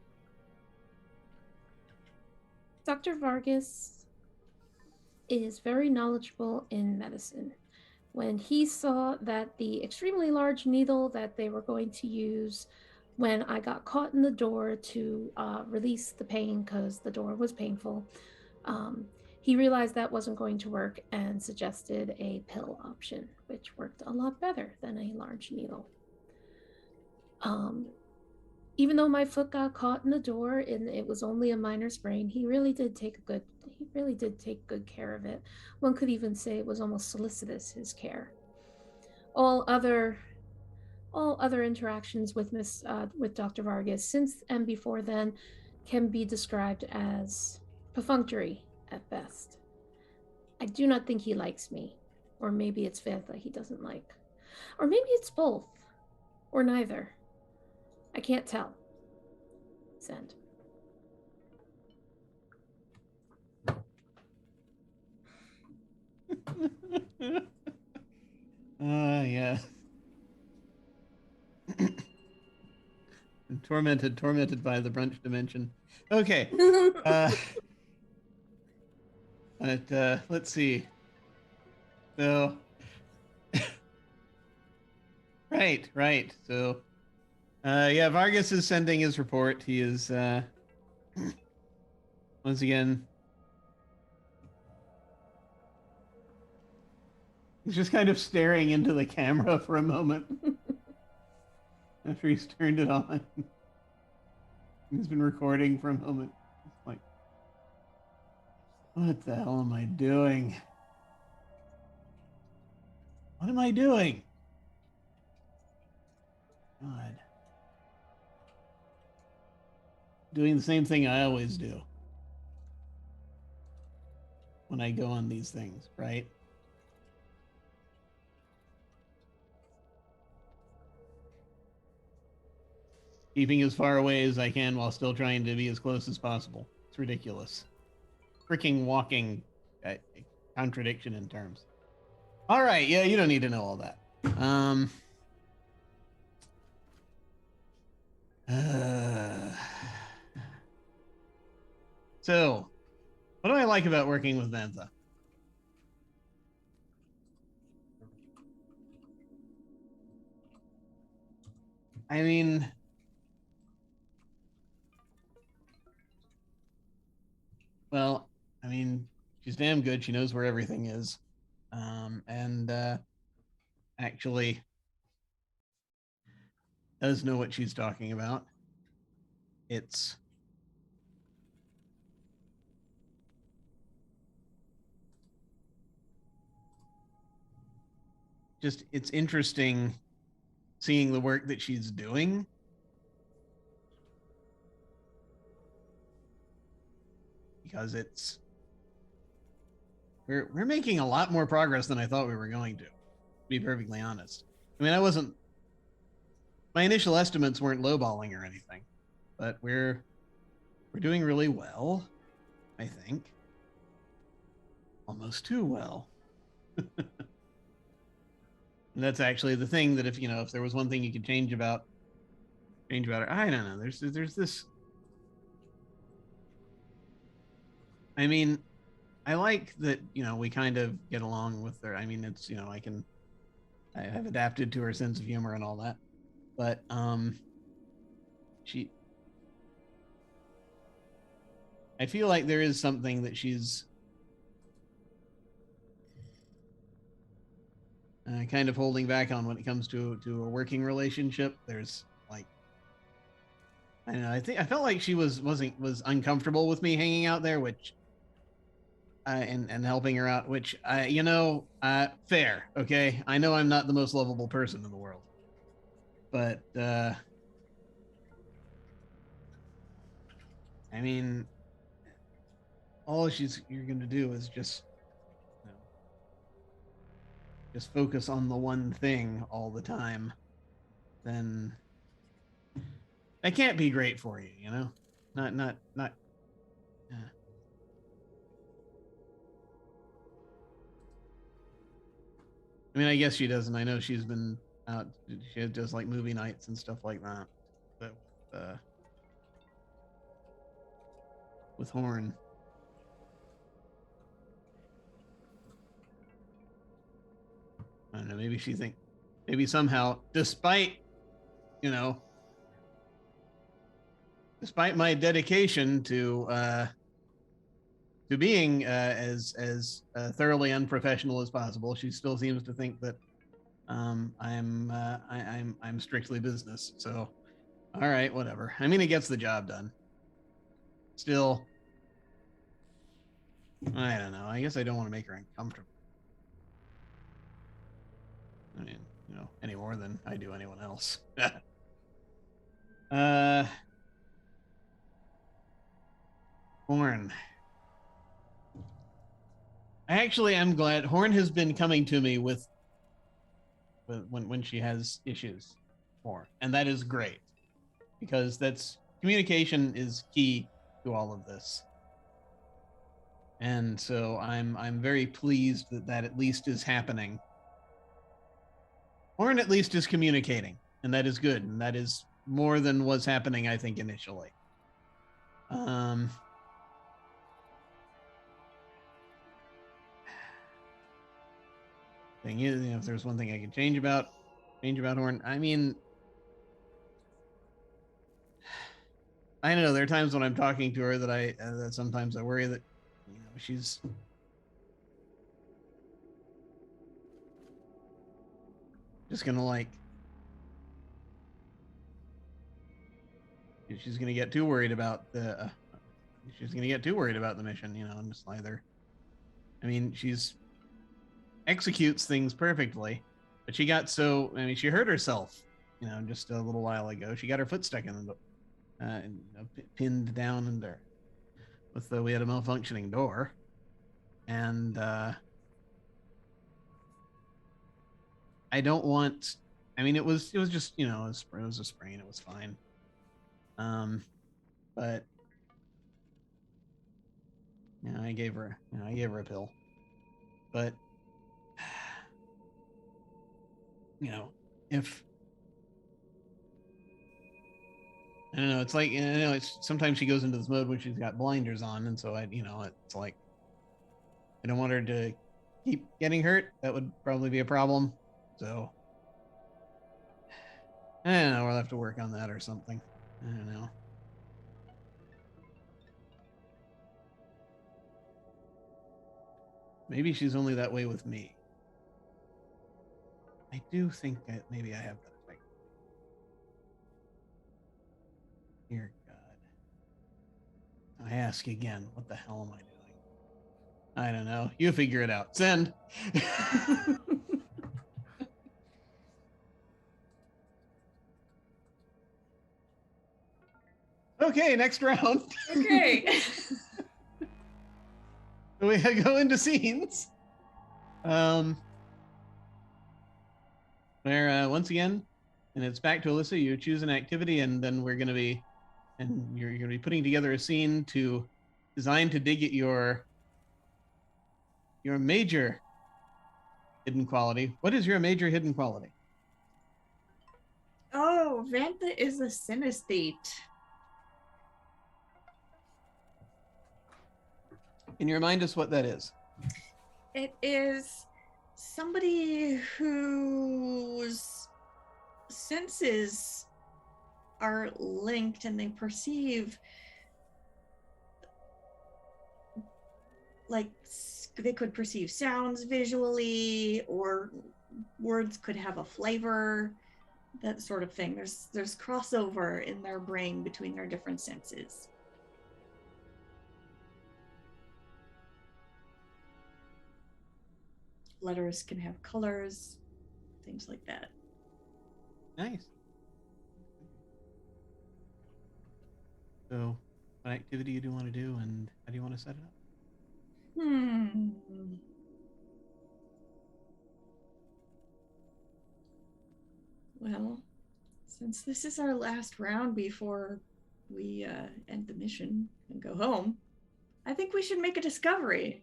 Dr. Vargas is very knowledgeable in medicine. When he saw that the extremely large needle that they were going to use when I got caught in the door to release the pain because the door was painful, he realized that wasn't going to work and suggested a pill option, which worked a lot better than a large needle. Even though my foot got caught in the door and it was only a minor sprain, he really did take good care of it. One could even say it was almost solicitous, his care. All other interactions with Dr. Vargas since and before then can be described as perfunctory at best. I do not think he likes me, or maybe it's Vantha he doesn't like, or maybe it's both, or neither. I can't tell. Send. Yeah. tormented by the brunch dimension. Okay. Let's see. So, right. So, yeah, Vargas is sending his report. He is, once again, he's just kind of staring into the camera for a moment after he's turned it on. He's been recording for a moment. It's like, what the hell am I doing? What am I doing? God. Doing the same thing I always do when I go on these things, right? Keeping as far away as I can while still trying to be as close as possible. It's ridiculous. Freaking walking contradiction in terms. All right, yeah, you don't need to know all that. So, what do I like about working with Vantha? I mean, well, I mean, she's damn good. She knows where everything is. And actually, does know what she's talking about. It's just, it's interesting seeing the work that she's doing. Because we're making a lot more progress than I thought we were going to be perfectly honest. I mean, my initial estimates weren't lowballing or anything, but we're doing really well, I think. Almost too well. And that's actually the thing that if there was one thing you could change about her, I don't know. There's this. I mean, I like that, we kind of get along with her. I mean, it's, I have adapted to her sense of humor and all that. But I feel like there is something that she's kind of holding back on when it comes to a working relationship. There's like, I don't know. I felt like she was uncomfortable with me hanging out there, which and helping her out, which fair. Okay, I know I'm not the most lovable person in the world, but I mean, all you're gonna do is just focus on the one thing all the time, then that can't be great for you, not I mean, I guess she doesn't. I know she's been out. She does like movie nights and stuff like that. But with Horn, I don't know. Maybe somehow, despite my dedication to being as thoroughly unprofessional as possible, she still seems to think that I'm strictly business. So, all right, whatever. I mean, it gets the job done. Still, I don't know. I guess I don't want to make her uncomfortable. I mean, any more than I do anyone else. Horn. I actually am glad Horn has been coming to me with when she has issues more, and that is great because communication is key to all of this. And so I'm very pleased that at least is happening. Horn at least is communicating, and that is good, and that is more than was happening, I think, initially. Thing is, if there's one thing I could change about Horn, I mean, I don't know. There are times when I'm talking to her that sometimes I worry that she's just gonna she's gonna get too worried about the mission, and just either. I mean, she's executes things perfectly, but she got she hurt herself, just a little while ago. She got her foot stuck in the pinned down in there we had a malfunctioning door, and I don't want. I mean, it was just it was a sprain. It was fine. But I gave her a pill, but if I don't know, it's like it's sometimes she goes into this mode when she's got blinders on, and so it's like I don't want her to keep getting hurt. That would probably be a problem. So I don't know. We'll have to work on that or something. I don't know. Maybe she's only that way with me. I do think that maybe I have that effect. Dear God. I ask again, what the hell am I doing? I don't know. You figure it out. Send. Okay, next round. Okay. We go into scenes. Where once again, and it's back to Alyssa. You choose an activity, and then we're going to be, and you're going to be putting together a scene designed to dig at your major hidden quality. What is your major hidden quality? Oh, Vantha is a synesthete. Can you remind us what that is? It is somebody whose senses are linked and they perceive, like, they could perceive sounds visually, or words could have a flavor, that sort of thing. There's crossover in their brain between their different senses. Letters can have colors, things like that. Nice. So, what activity do you want to do, and how do you want to set it up? Well, since this is our last round before we end the mission and go home, I think we should make a discovery.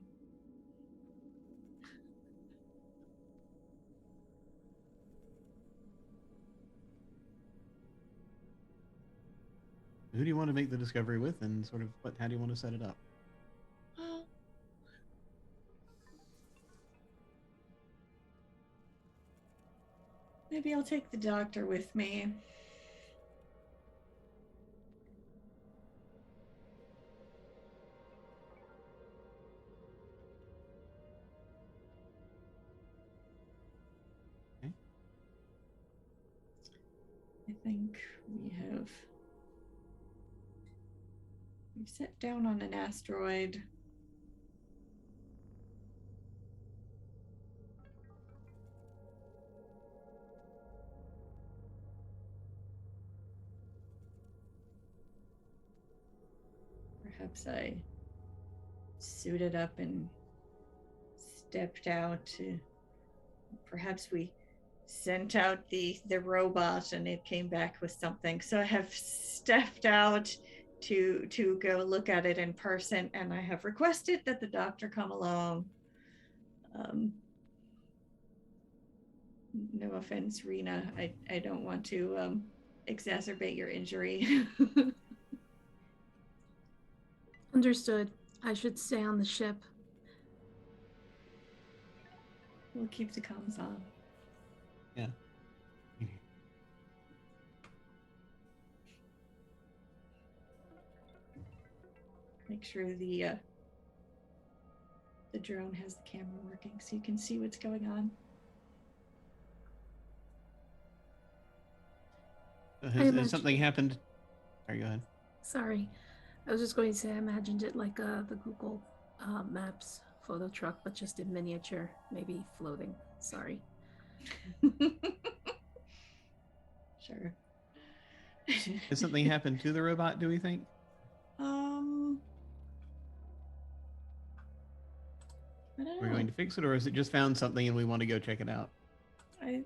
Who do you want to make the discovery with, and sort of how do you want to set it up? Maybe I'll take the doctor with me. Okay. I think we've set down on an asteroid. Perhaps I suited up and stepped out to, perhaps we sent out the robot and it came back with something. So I have stepped out to go look at it in person, and I have requested that the doctor come along. No offense, Rena. I don't want to exacerbate your injury. Understood. I should stay on the ship. We'll keep the comms on. Yeah. Make sure the drone has the camera working so you can see what's going on. Has something happened? Sorry, go ahead. Sorry. I was just going to say I imagined it like the Google Maps photo truck, but just in miniature, maybe floating. Sorry. Sure. Has something happened to the robot, do we think? I don't know. We're going to fix it, or has it just found something and we want to go check it out? I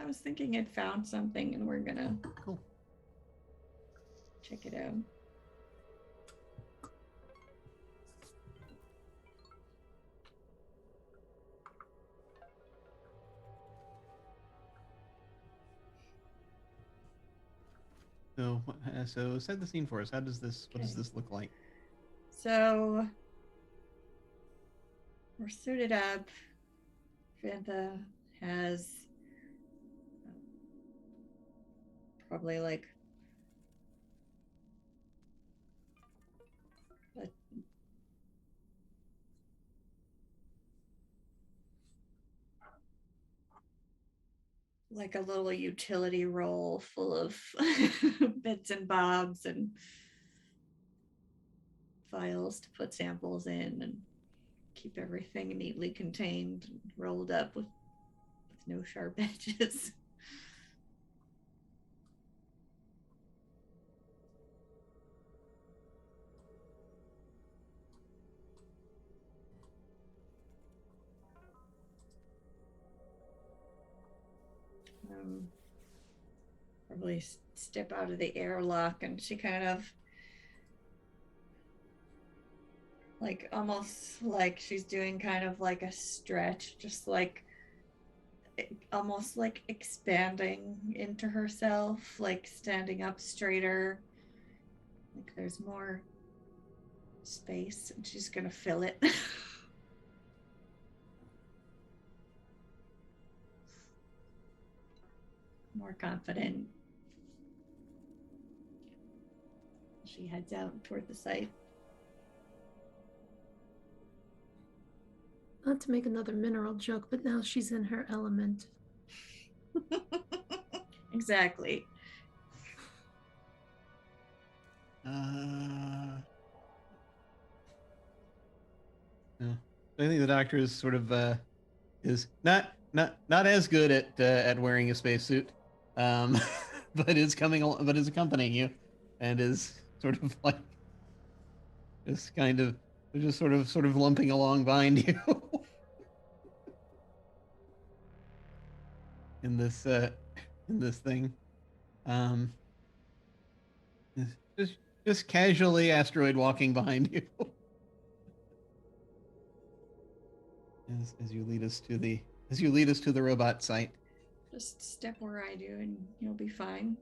was thinking it found something and we're gonna Cool. check it out. So set the scene for us. What does this look like? So we're suited up. Vantha has probably like like a little utility roll full of bits and bobs and files to put samples in and keep everything neatly contained and rolled up with no sharp edges. Probably step out of the airlock, and she kind of like almost like she's doing kind of like a stretch, just like almost like expanding into herself, like standing up straighter, like there's more space and she's gonna fill it. More confident. She heads out toward the site. Not to make another mineral joke, but now she's in her element. Exactly. No. I think the doctor is sort of is not as good at wearing a spacesuit, but is but is accompanying you, and is sort of like just kind of just sort of lumping along behind you in this thing. Um, just just casually asteroid walking behind you as you lead us to the robot site. Just step where I do and you'll be fine.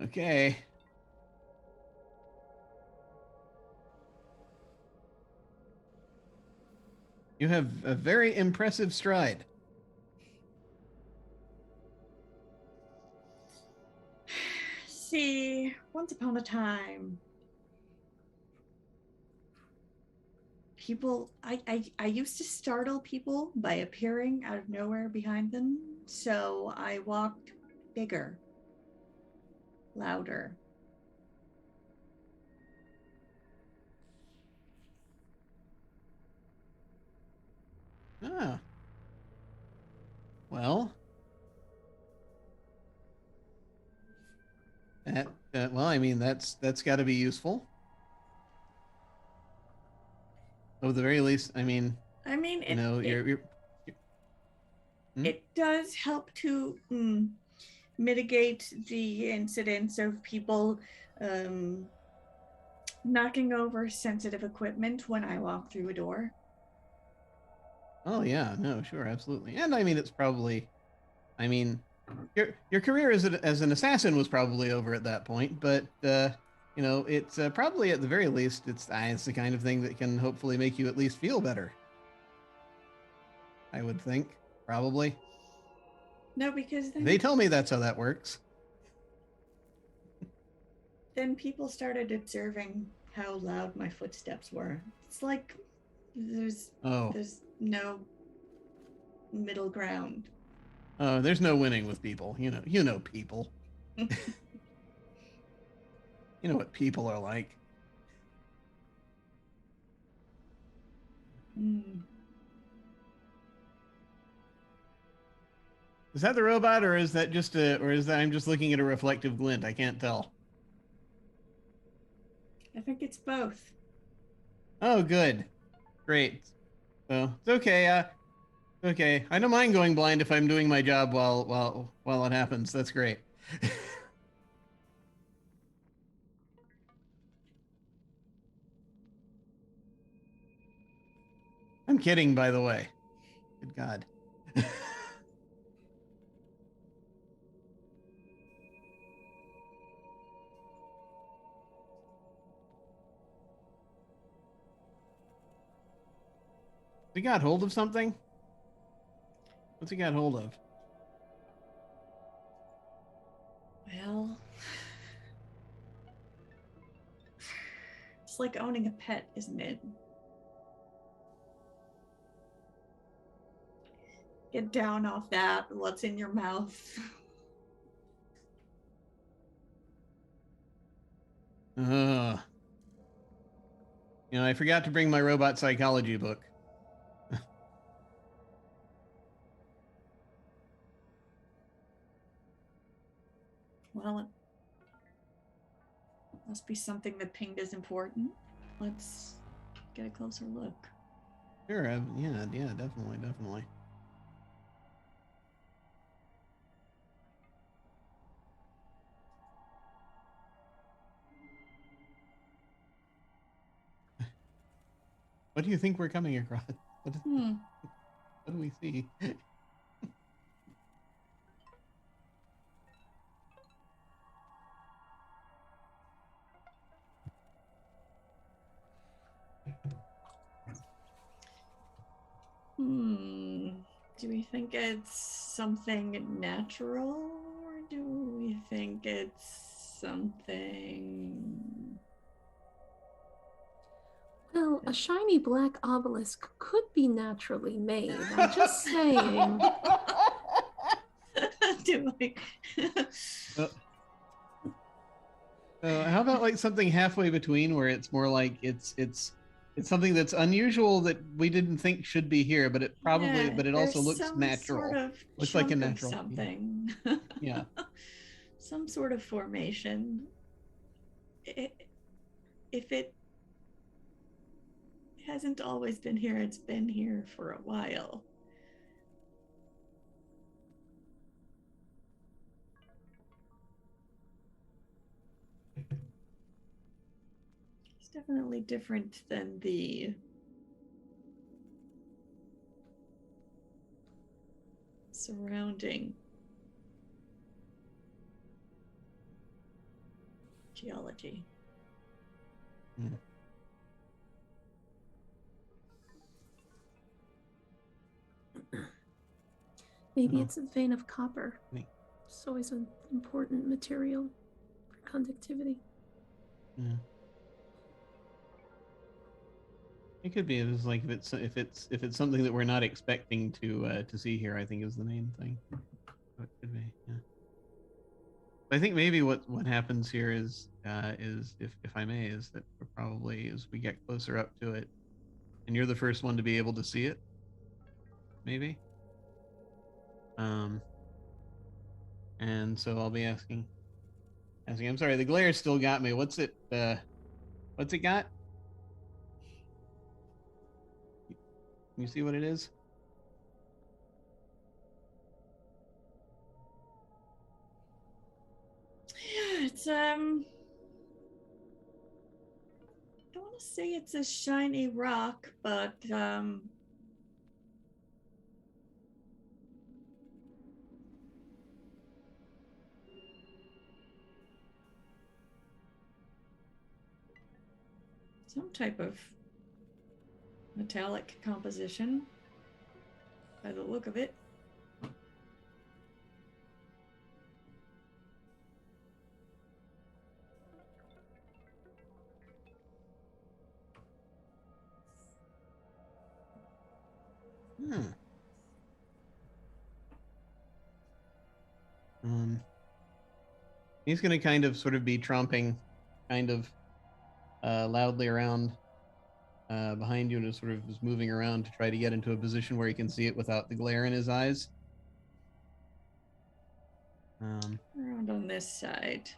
Okay. You have a very impressive stride. See, once upon a time, people, I used to startle people by appearing out of nowhere behind them. So I walked bigger, louder. Ah. Well, well, I mean that's got to be useful. At the very least, I mean, I mean, you know, you're it does help to mitigate the incidence of people knocking over sensitive equipment when I walk through a door. Oh yeah, no, sure, absolutely. And I mean, it's probably, I mean, your career as an assassin was probably over at that point, but you know, it's probably at the very least, it's the kind of thing that can hopefully make you at least feel better. I would think, probably. No, because They tell me that's how that works. then people started observing how loud my footsteps were. It's like there's no middle ground. Oh, there's no winning with people. You know people. You know what people are like. Is that the robot, or is that just or is that I'm just looking at a reflective glint? I can't tell. I think it's both. Oh, good, great. So it's okay. Okay, I don't mind going blind if I'm doing my job while it happens. That's great. I'm kidding, by the way. Good God. He got hold of something? What's he got hold of? Well, it's like owning a pet, isn't it? Get down off that. What's in your mouth? Uh, I forgot to bring my robot psychology book. Well, it must be something that pinged as important. Let's get a closer look. Sure, yeah, definitely. What do you think we're coming across? What do we see? Do we think it's something natural, or do we think it's something... Well, a shiny black obelisk could be naturally made. I'm just saying. Do we? How about like something halfway between, where it's more like it's something that's unusual that we didn't think should be here, but it probably, but it also looks natural. Sort of looks like a natural something. Yeah. Some sort of formation. If it hasn't always been here, it's been here for a while. It's definitely different than the surrounding geology. Maybe it's a vein of copper. It's always an important material for conductivity. Yeah. It could be. It's like if it's something that we're not expecting to see here, I think is the main thing. It could be. Yeah. I think maybe what happens here is if I may, is that probably as we get closer up to it, and you're the first one to be able to see it, maybe. And so I'll be asking. I'm sorry, the glare still got me. What's it got? Can you see what it is? Yeah, it's I don't want to say it's a shiny rock, but some type of metallic composition by the look of it. He's going to kind of sort of be tromping kind of loudly around behind you, and sort of is moving around to try to get into a position where he can see it without the glare in his eyes. Around on this side.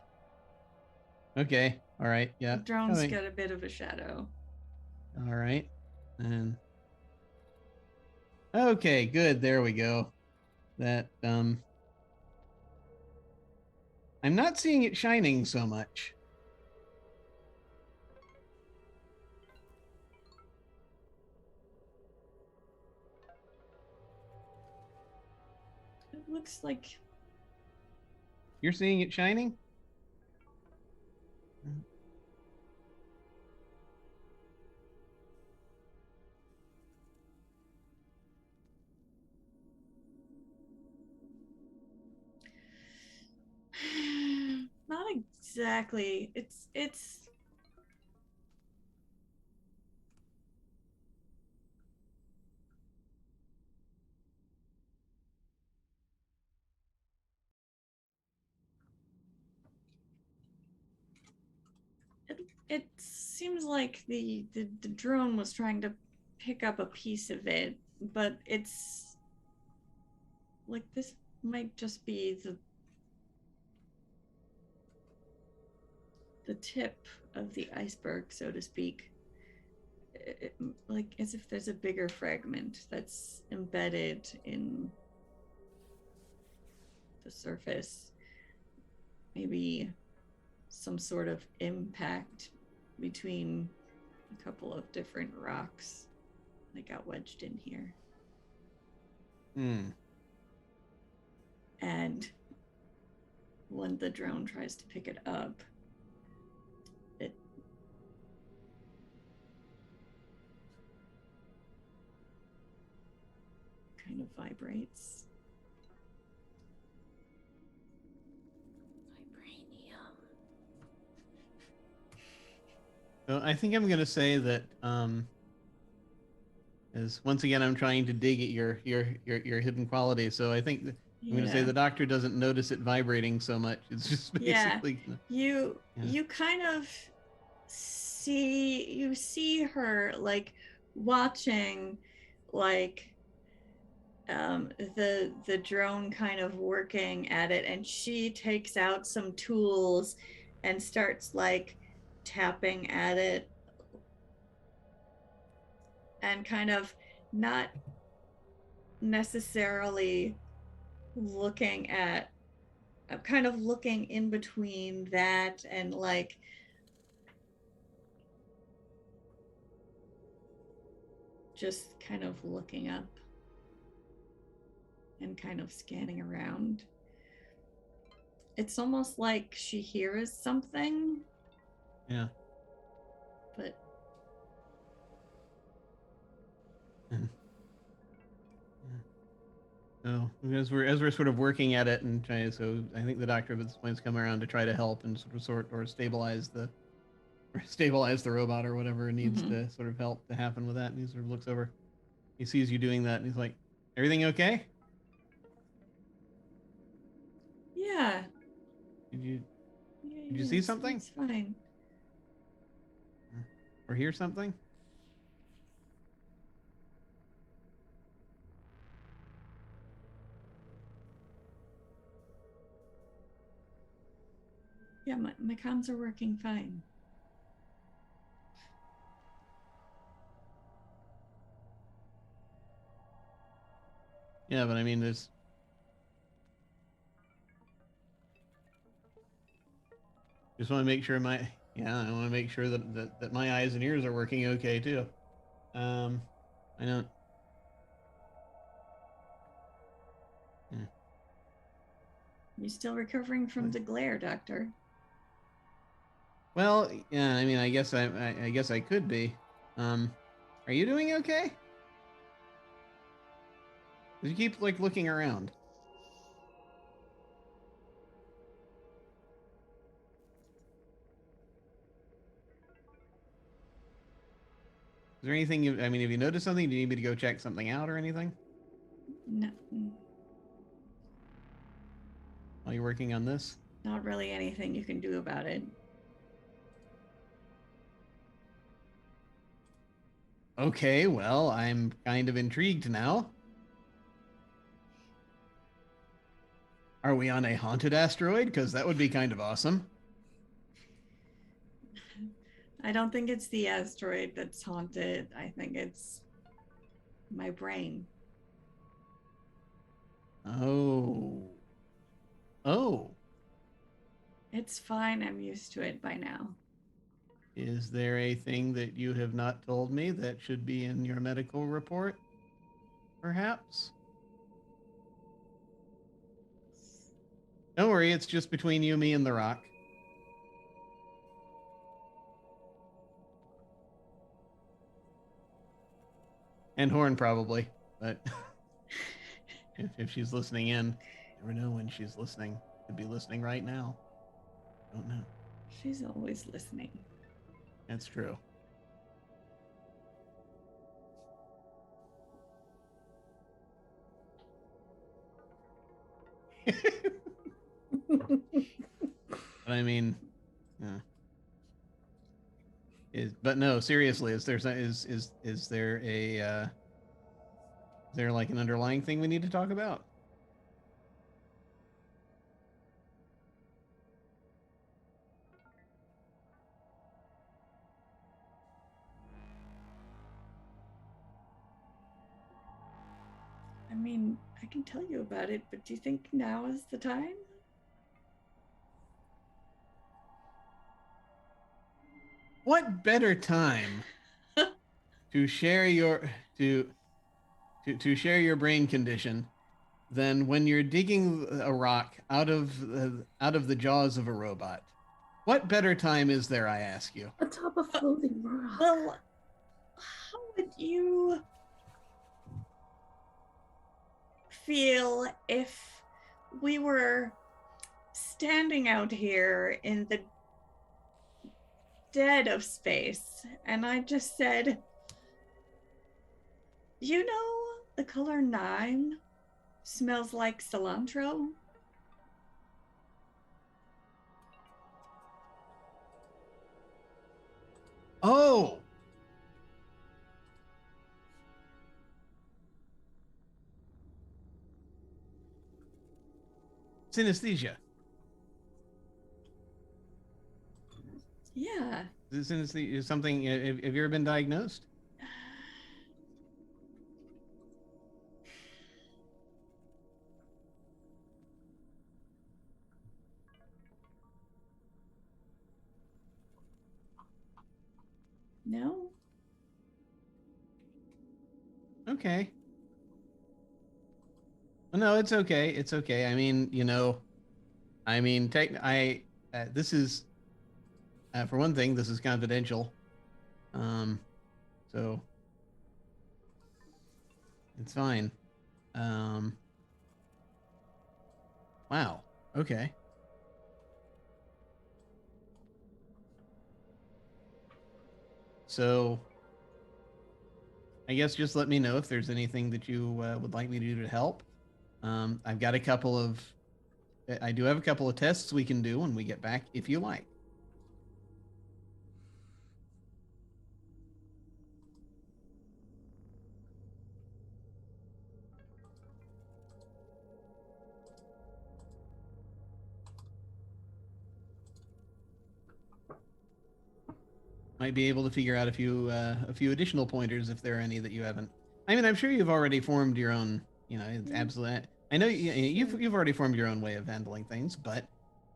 Okay. All right. Yeah. The drone's got a bit of a shadow. All right. And okay, good. There we go. That I'm not seeing it shining so much. It looks like you're seeing it shining. not exactly. It's It seems like the drone was trying to pick up a piece of it, but it's like this might just be the tip of the iceberg, so to speak. Like as if there's a bigger fragment that's embedded in the surface. Maybe some sort of impact between a couple of different rocks that got wedged in here. Hmm. And when the drone tries to pick it up, it kind of vibrates. Vibranium. So I think I'm gonna say that as once again I'm trying to dig at your hidden quality. So I think I'm gonna say the doctor doesn't notice it vibrating so much. It's just basically You kind of see her like watching like the drone kind of working at it, and she takes out some tools and starts like tapping at it and kind of not necessarily looking at kind of looking in between that and like just kind of looking up and kind of scanning around. It's almost like she hears something, yeah. but So as we're sort of working at it and trying, so I think the doctor at this point has come around to try to help and sort or stabilize the robot or whatever needs to sort of help to happen with that. And he sort of looks over, he sees you doing that, and he's like, "Everything okay? yeah, Did you see something? It's fine. Or hear something?" Yeah, my comms are working fine. Yeah, but I mean, there's just want to make sure I want to make sure that my eyes and ears are working okay too. I don't. You still recovering from the glare, Doctor? Well, yeah. I mean, I guess I guess I could be. Are you doing okay? You keep like looking around. Is there anything you? I mean, have you noticed something? Do you need me to go check something out or anything? No, While you're working on this? not really anything you can do about it. Okay, well, I'm kind of intrigued now. Are we on a haunted asteroid? Because that would be kind of awesome. I don't think it's the asteroid that's haunted. I think it's my brain. Oh. Oh. It's fine. I'm used to it by now. Is there a thing that you have not told me that should be in your medical report? Perhaps? Don't worry, it's just between you, me, and the rock. And Horn, probably. But if she's listening in, never know when she's listening. Could be listening right now. Don't know. She's always listening. That's true. But I mean, yeah. But no, seriously, is there is there a is there like an underlying thing we need to talk about? I mean, I can tell you about it, but do you think now is the time? What better time to share your to share your brain condition than when you're digging a rock out of the jaws of a robot? What better time is there, I ask you? Atop a floating rock. Well, how would you feel if we were standing out here in the dead of space and I just said, you know, the color 9 smells like cilantro? Oh, synesthesia. Yeah. Synesthesia is something. Have you ever been diagnosed? No? Okay. No, it's okay. It's okay. I mean, this is for one thing, this is confidential. Um, so it's fine. Um, wow. Okay. So I guess just let me know if there's anything that you would like me to do to help. I've got a couple of, I do have a couple of tests we can do when we get back, if you like. Might be able to figure out a few additional pointers if there are any that you haven't. I mean, I'm sure you've already formed your own. It's absolutely. I know you've already formed your own way of handling things, but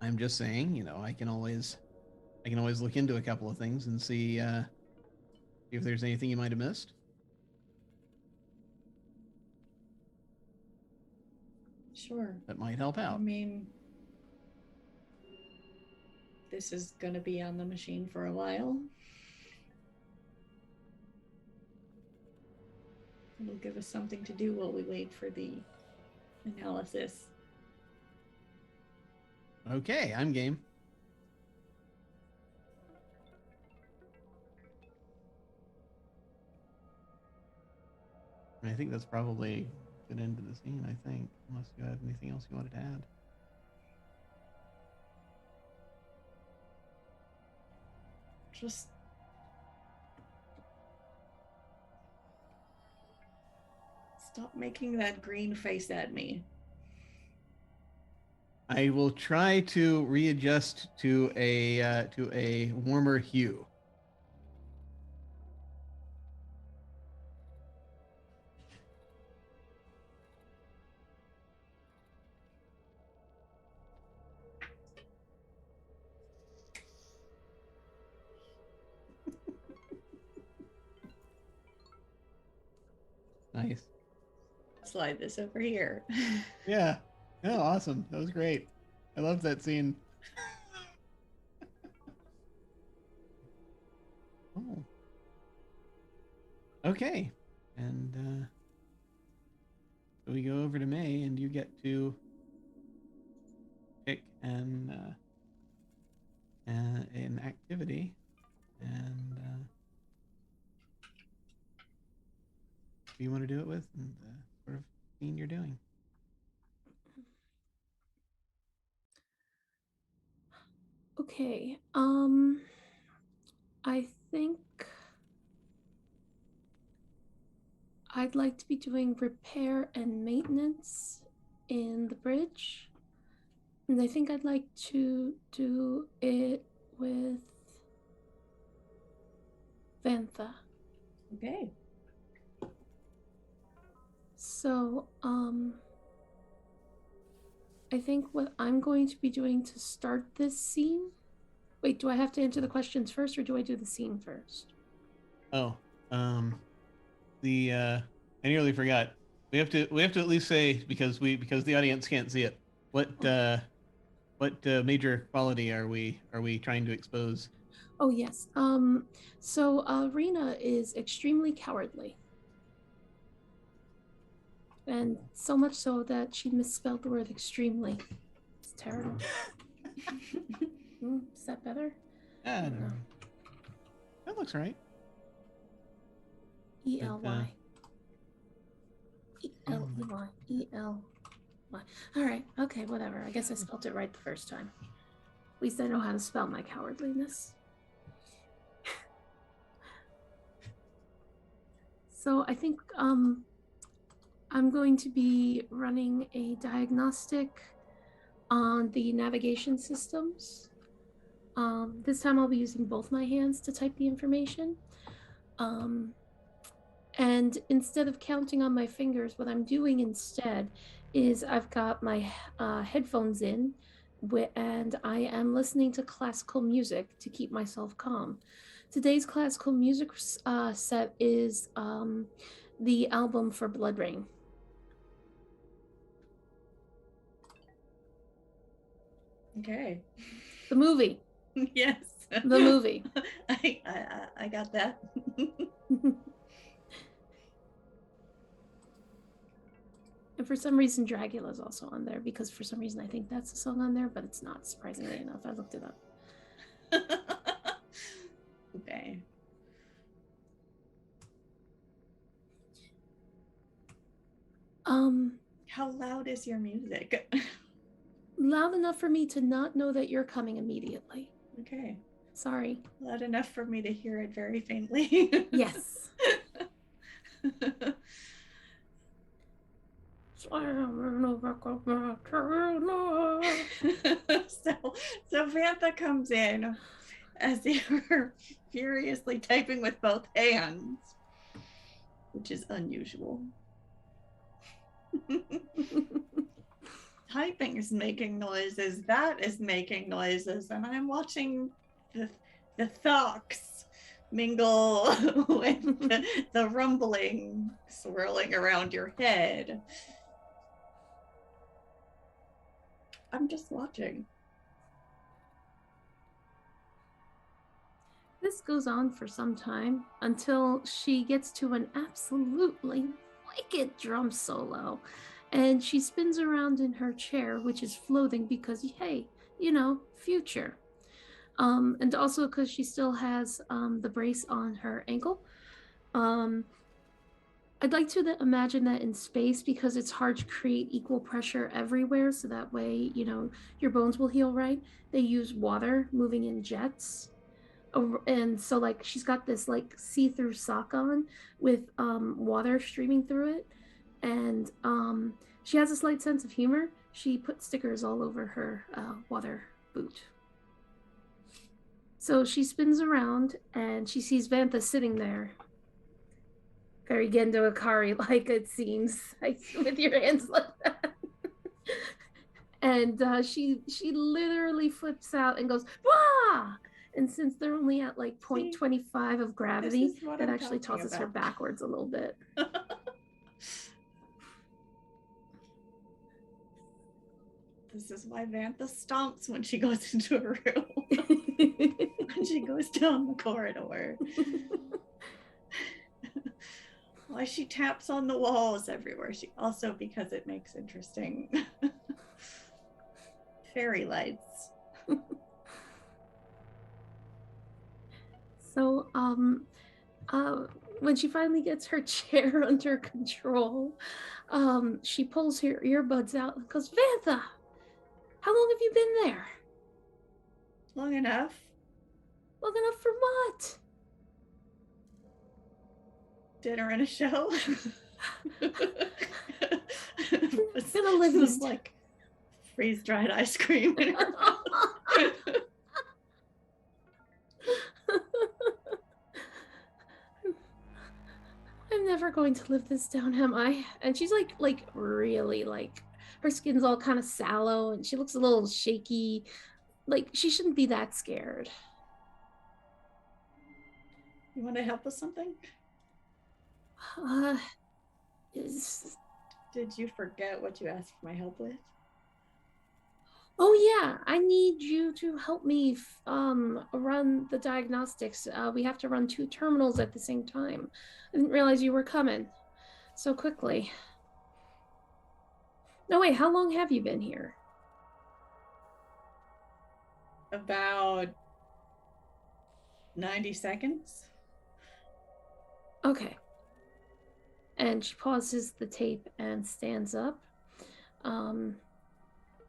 I'm just saying, I can always look into a couple of things and see if there's anything you might have missed. Sure. That might help I out. mean, this is going to be on the machine for a while. It'll give us something to do while we wait for the analysis. Okay, I'm game. I think that's probably a good end to the scene, I think, unless you have anything else you wanted to add. Just stop making that green face at me. I will try to readjust to a warmer hue. Nice. Slide this over here. Yeah. Oh, awesome. That was great. I love that scene. Oh. Okay. And so we go over to May, and you get to pick an activity, and who you want to do it with, and the sort of scene you're doing. Okay. I think I'd like to be doing repair and maintenance in the bridge. And I think I'd like to do it with Vantha. Okay. So, I think what I'm going to be doing to start this scene. Wait, do I have to answer the questions first, or do I do the scene first? Oh, I nearly forgot. We have to at least say, because the audience can't see it. What major quality are we trying to expose? Oh yes. So Rena is extremely cowardly. And so much so that she misspelled the word extremely. It's terrible. Is that better? I don't know. That looks right. E-L-Y. E-L-E-Y. E-L-Y. All right. Okay, whatever. I guess I spelled it right the first time. At least I know how to spell my cowardliness. So I think I'm going to be running a diagnostic on the navigation systems. This time I'll be using both my hands to type the information. And instead of counting on my fingers, what I'm doing instead is I've got my headphones in, and I am listening to classical music to keep myself calm. Today's classical music set is the album for Blood Rain. Okay. The movie. Yes. The movie. I got that. And for some reason, Dragula is also on there, because for some reason I think that's a song on there, but it's not, surprisingly enough. I looked it up. Okay. How loud is your music? Loud enough for me to not know that you're coming immediately. Okay. Sorry. Loud enough for me to hear it very faintly. Yes. So Vantha comes in as you're furiously typing with both hands, which is unusual. Typing is making noises, that is making noises, and I'm watching the thoughts mingle with the rumbling swirling around your head. I'm just watching. This goes on for some time until she gets to an absolutely wicked drum solo. And she spins around in her chair, which is floating because, hey, you know, future. And also because she still has the brace on her ankle. I'd like to imagine that in space, because it's hard to create equal pressure everywhere, so that way, you know, your bones will heal right. They use water moving in jets. And so, like, she's got this, like, see-through sock on with water streaming through it. And she has a slight sense of humor. She put stickers all over her water boot. So she spins around and she sees Vantha sitting there. Very Gendo Ikari, like, it seems, like, with your hands like that. And she literally flips out and goes, "Wah!" And since they're only at like 0.25 of gravity, that actually tosses her backwards a little bit. This is why Vantha stomps when she goes into a room. When she goes down the corridor. Why she taps on the walls everywhere. She also, because it makes interesting fairy lights. So, when she finally gets her chair under control, she pulls her earbuds out and goes, "Vantha, how long have you been there?" Long enough. Long enough for what? dinner and a show. gonna live Some, this like freeze-dried ice cream in her mouth. I'm never going to live this down, am I? And she's like really like her skin's all kind of sallow and she looks a little shaky. Like she shouldn't be that scared. You want to help with something? Is Did you forget what you asked for my help with? Oh yeah, I need you to help me run the diagnostics. We have to run 2 terminals at the same time. I didn't realize you were coming so quickly. No, wait, how long have you been here? About 90 seconds. Okay. And she pauses the tape and stands up.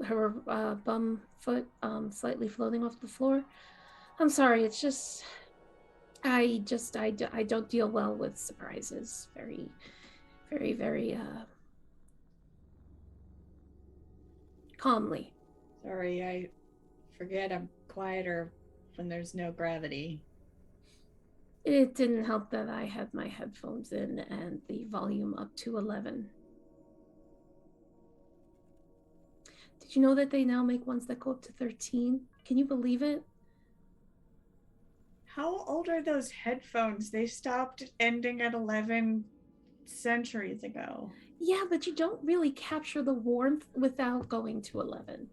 Her bum foot slightly floating off the floor. I'm sorry, it's just I don't deal well with surprises. Very calmly. Sorry, I forget I'm quieter when there's no gravity. It didn't help that I had my headphones in and the volume up to 11. Did you know that they now make ones that go up to 13? Can you believe it? How old are those headphones? They stopped ending at 11 centuries ago. Yeah, but you don't really capture the warmth without going to 11.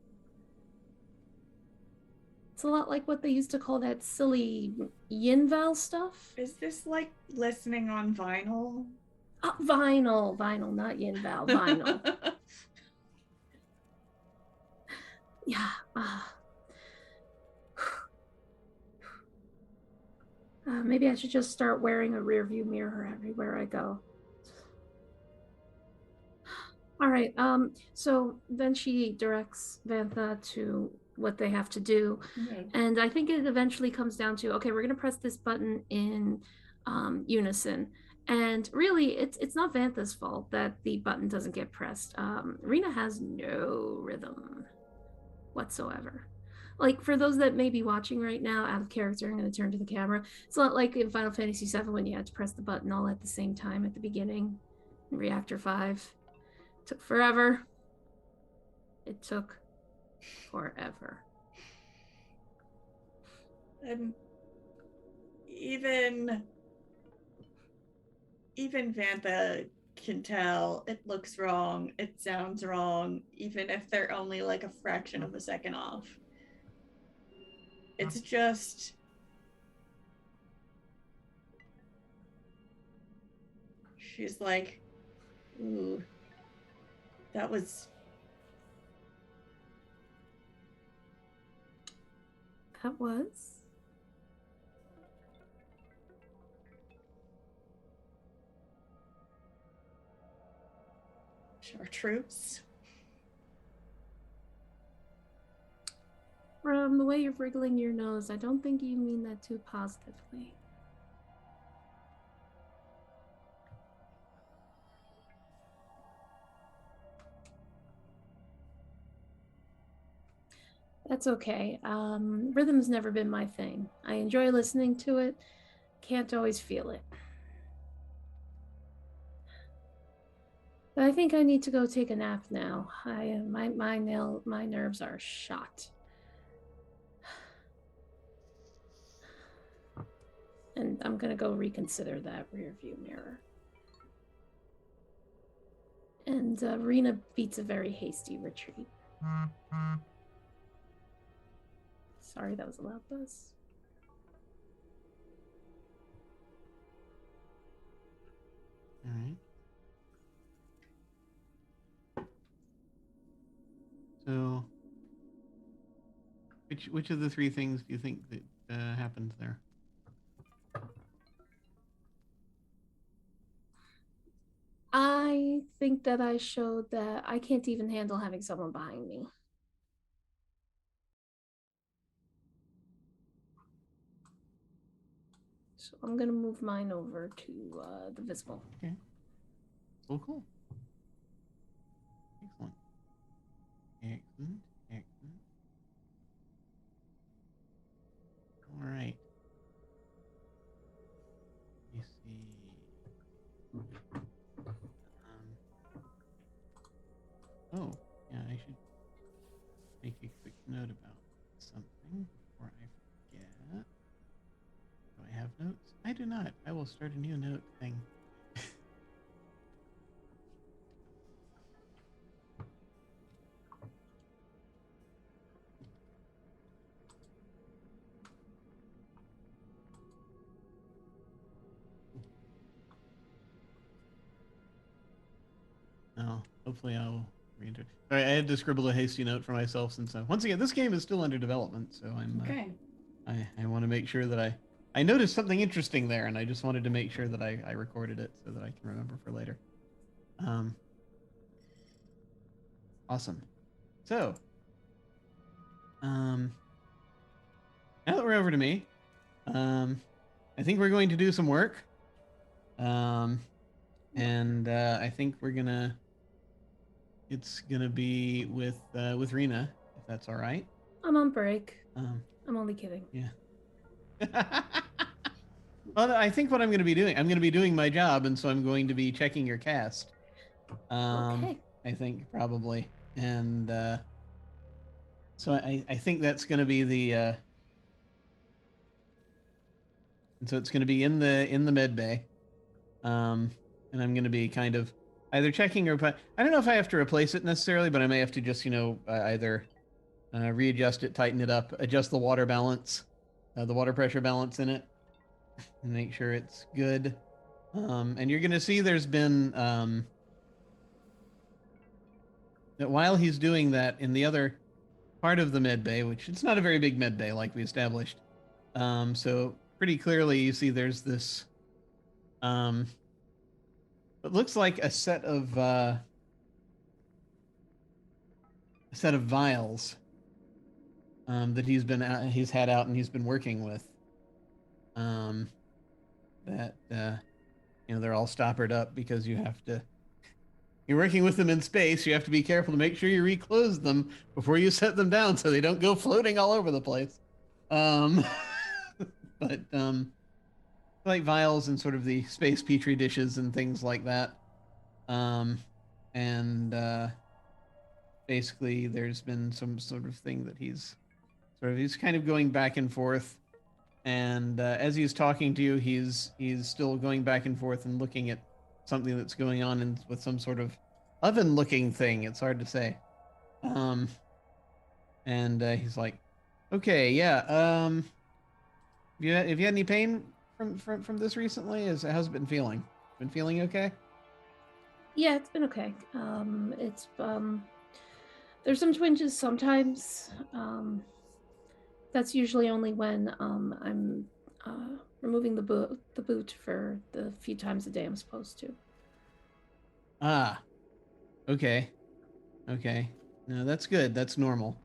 It's a lot like what they used to call that silly Yinval stuff. Is this like listening on vinyl? Vinyl, not Yinval, vinyl. Yeah. Maybe I should just start wearing a rear view mirror everywhere I go. All right. So then she directs Vantha to what they have to do. Mm-hmm. And I think it eventually comes down to, okay, we're going to press this button in unison. And really, it's not Vantha's fault that the button doesn't get pressed. Rena has no rhythm whatsoever. Like, for those that may be watching right now, out of character, I'm going to turn to the camera. It's not like in Final Fantasy VII when you had to press the button all at the same time at the beginning in Reactor 5. It took forever. It took forever. And even Vantha can tell it looks wrong, it sounds wrong, even if they're only like a fraction of a second off. It's just she's like, ooh, that was chartreuse. From the way you're wriggling your nose, I don't think you mean that too positively. That's okay. Rhythm's never been my thing. I enjoy listening to it, can't always feel it. But I think I need to go take a nap now. My nerves are shot. And I'm gonna go reconsider that rear view mirror. And Rena beats a very hasty retreat. Sorry, that was a loud buzz. All right. So, which of the 3 things do you think that happens there? I think that I showed that I can't even handle having someone behind me. So So I'm gonna move mine over to the visible. Okay. Cool. Excellent. Excellent. All right. Let me see. Oh, yeah, I should make a quick note about something before I forget. Do I have notes? I do not. I will start a new note thing. Oh, hopefully I'll read it. Sorry, I had to scribble a hasty note for myself since once again this game is still under development, so I'm Okay. I want to make sure that I noticed something interesting there, and I just wanted to make sure that I recorded it so that I can remember for later. Awesome. So, now that we're over to me, I think we're going to do some work. And I think it's gonna be with Rena, if that's all right. I'm on break. I'm only kidding. Yeah. Well, I think what I'm going to be doing, I'm going to be doing my job, and so I'm going to be checking your cast. Okay. I think probably, and so I think that's going to be the, and so it's going to be in the med bay, and I'm going to be kind of either checking or I don't know if I have to replace it necessarily, but I may have to just either readjust it, tighten it up, adjust the water balance, the water pressure balance in it, and make sure it's good. And you're going to see there's been that while he's doing that in the other part of the med bay, which it's not a very big med bay like we established. So pretty clearly you see there's this it looks like a set of vials that he's had out and he's been working with. That they're all stoppered up because you're working with them in space. You have to be careful to make sure you reclose them before you set them down so they don't go floating all over the place. But like vials and sort of the space petri dishes and things like that. And basically there's been some sort of thing that he's kind of going back and forth. And as he's talking to you, he's still going back and forth and looking at something that's going on with some sort of oven-looking thing. It's hard to say. And he's like, "Okay, yeah. Have you had any pain from this recently? How's it been feeling? Been feeling okay?" Yeah, it's been okay. It's there's some twinges sometimes. That's usually only when I'm removing the boot for the few times a day I'm supposed to. Ah, okay. No, that's good. That's normal.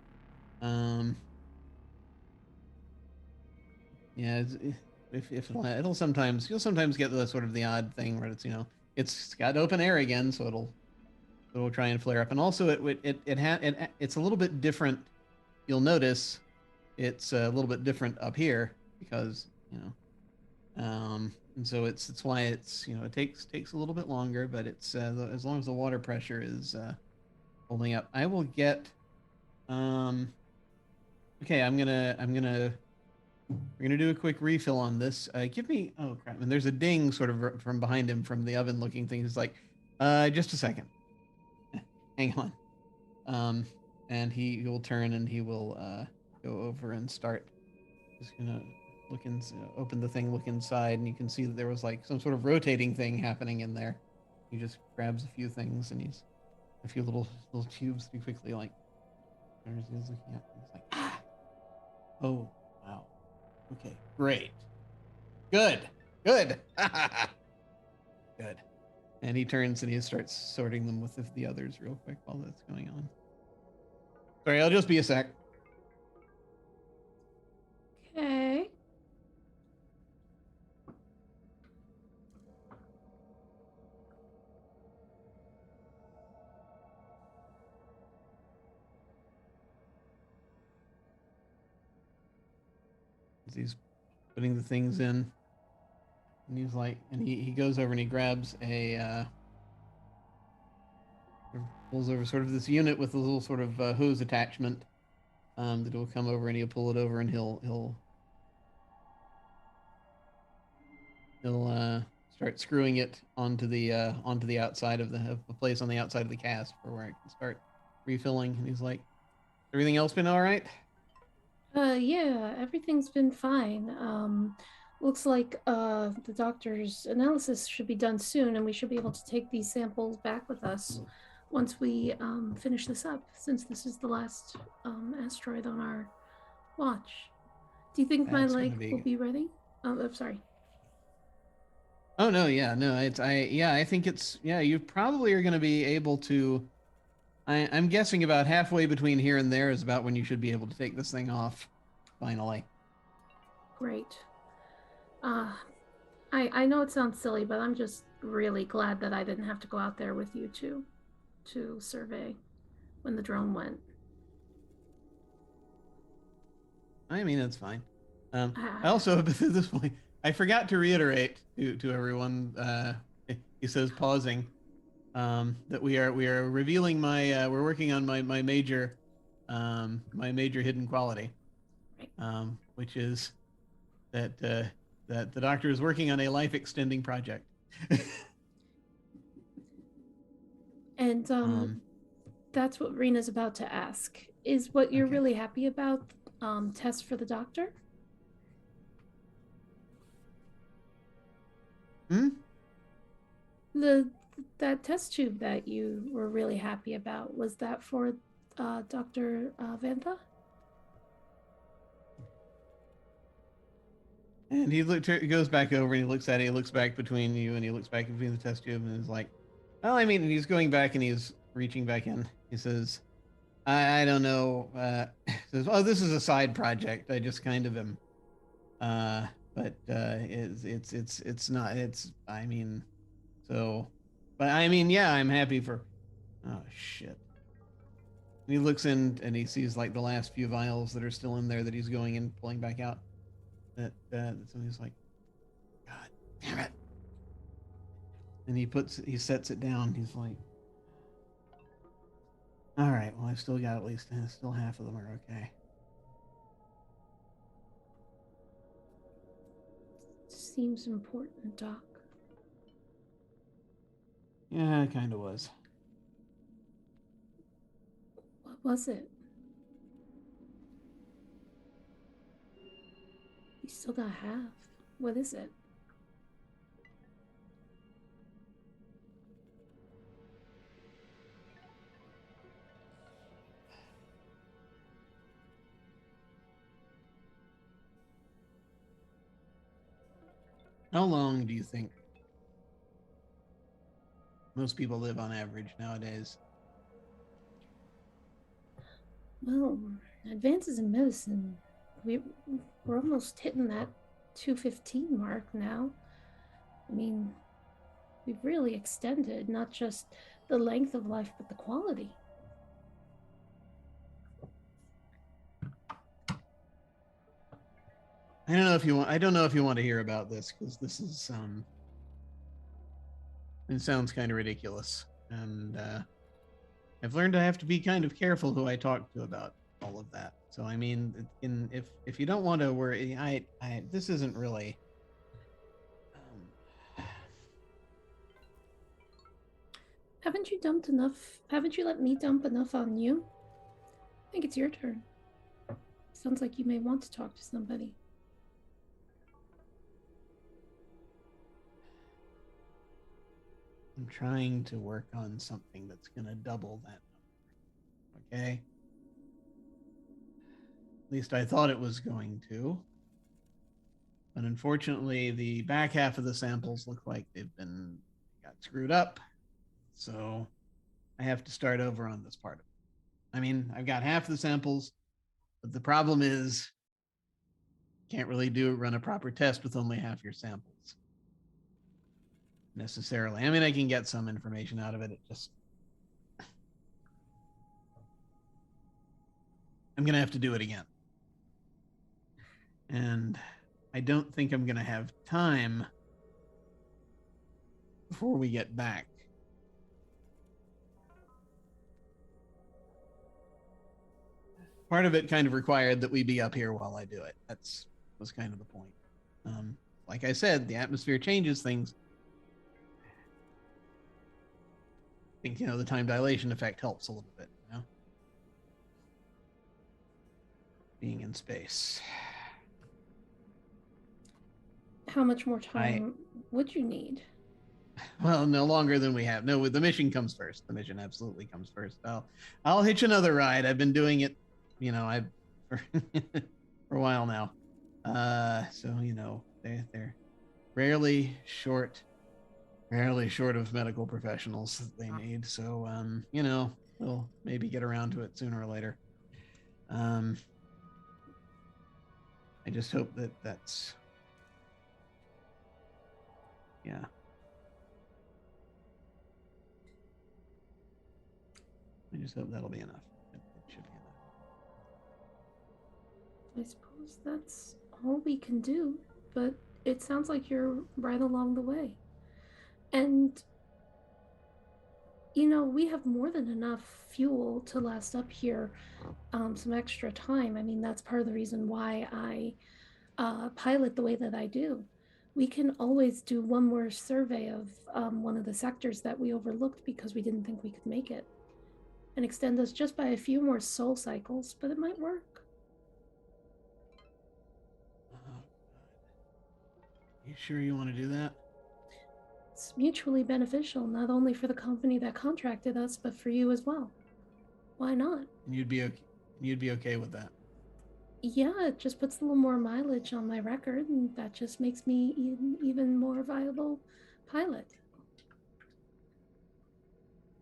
Yeah, if you'll sometimes get the sort of the odd thing where it's got open air again, so it'll try and flare up. And also it's a little bit different. You'll notice it's a little bit different up here because and so it's why it takes a little bit longer, but it's as long as the water pressure is holding up. I will get okay, we're gonna do a quick refill on this. Give me, oh crap, and there's a ding sort of from behind him from the oven looking thing. He's like, just a second. Hang on. And he will turn and he will go over and start. Just gonna open the thing, look inside, and you can see that there was like some sort of rotating thing happening in there. He just grabs a few things and he's a few little tubes that he quickly like. He's looking at. He's like, ah, oh wow, okay, great, good, good. And he turns and he starts sorting them with the others real quick while that's going on. Sorry, I'll just be a sec. Okay. as he's putting the things in. And he's like, and he goes over and he grabs a, pulls over sort of this unit with a little sort of hose attachment that will come over and he'll pull it over and he'll start screwing it onto the outside of the place on the outside of the cask for where it can start refilling. And he's like, everything else been all right? Yeah, everything's been fine. Looks like the doctor's analysis should be done soon, and we should be able to take these samples back with us once we finish this up, since this is the last asteroid on our watch. Do you think my That's gonna leg will be ready? I'm sorry. Oh no, yeah, no, I think it's, yeah, you probably are going to be able to. I'm guessing about halfway between here and there is about when you should be able to take this thing off, finally. Great. I know it sounds silly, but I'm just really glad that I didn't have to go out there with you two to survey when the drone went. I mean, it's fine. I Ah, also, at this point, I forgot to reiterate to everyone. He says, pausing, that we are revealing my we're working on my major hidden quality, right. which is that that the doctor is working on a life extending project. And that's what Rena's about to ask. Is what you're Okay. really happy about tests for the doctor? Hmm? That test tube that you were really happy about, was that for Dr. Vantha? And he goes back over and he looks at it. He looks back between you and he looks back between the test tube and is like, well, I mean, and he's going back and he's reaching back in. He says, I don't know. Says, oh, this is a side project. I just kind of am. But it's not. It's, I mean, so, but I mean, yeah, I'm happy for. Oh shit. And he looks in and he sees like the last few vials that are still in there that he's going and pulling back out. So he's like, God damn it. And he sets it down. He's like, all right, well, I still got at least, still half of them are okay. Seems important, Doc. Yeah, it kind of was. What was it? You still got half. What is it? How long do you think most people live on average nowadays? Well, advances in medicine, we're almost hitting that 215 mark now. I mean, we've really extended not just the length of life, but the quality. I don't know if you want. I don't know if you want to hear about this because this is it sounds kind of ridiculous, and I've learned I have to be kind of careful who I talk to about all of that. So I mean, if you don't want to worry, this isn't really. Haven't you dumped enough? Haven't you let me dump enough on you? I think it's your turn. Sounds like you may want to talk to somebody. I'm trying to work on something that's going to double that number. Okay? At least I thought it was going to. But unfortunately, the back half of the samples look like got screwed up. So I have to start over on this part of it. I mean, I've got half the samples, but the problem is can't really run a proper test with only half your samples. Necessarily. I mean, I can get some information out of it. It just I'm gonna have to do it again. And I don't think I'm going to have time before we get back. Part of it kind of required that we be up here while I do it. Was kind of the point. Like I said, the atmosphere changes things. I think, the time dilation effect helps a little bit, being in space. How much more time would you need? Well, no longer than we have. No, the mission comes first. The mission absolutely comes first. I'll hitch another ride. I've been doing it, for, for a while now. So they're rarely short of medical professionals that they need. So we'll maybe get around to it sooner or later. I just hope that's yeah. I just hope that'll be enough. It should be enough. I suppose that's all we can do, but it sounds like you're right along the way. And, we have more than enough fuel to last up here some extra time. I mean, that's part of the reason why I pilot the way that I do. We can always do one more survey of one of the sectors that we overlooked because we didn't think we could make it, and extend us just by a few more soul cycles, but it might work. You sure you want to do that? It's mutually beneficial, not only for the company that contracted us, but for you as well. Why not? And you'd be okay with that? Yeah, it just puts a little more mileage on my record, and that just makes me even more viable pilot.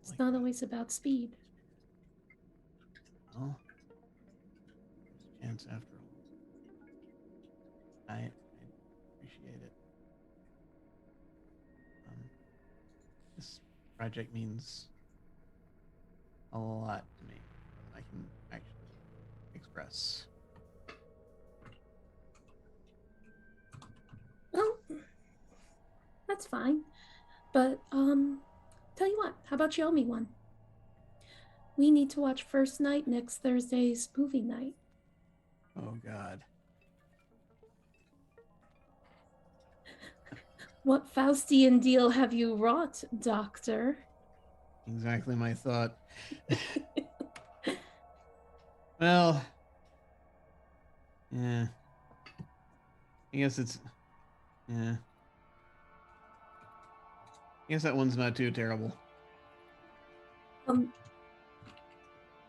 It's not always about speed. Well, there's a chance after all. I appreciate it. This project means a lot to me. I can actually express. Well, that's fine. But, tell you what, how about you owe me one? We need to watch First Night next Thursday's movie night. Oh, God. What Faustian deal have you wrought, Doctor? Exactly my thought. Well, yeah. I guess it's... Yeah. I guess that one's not too terrible.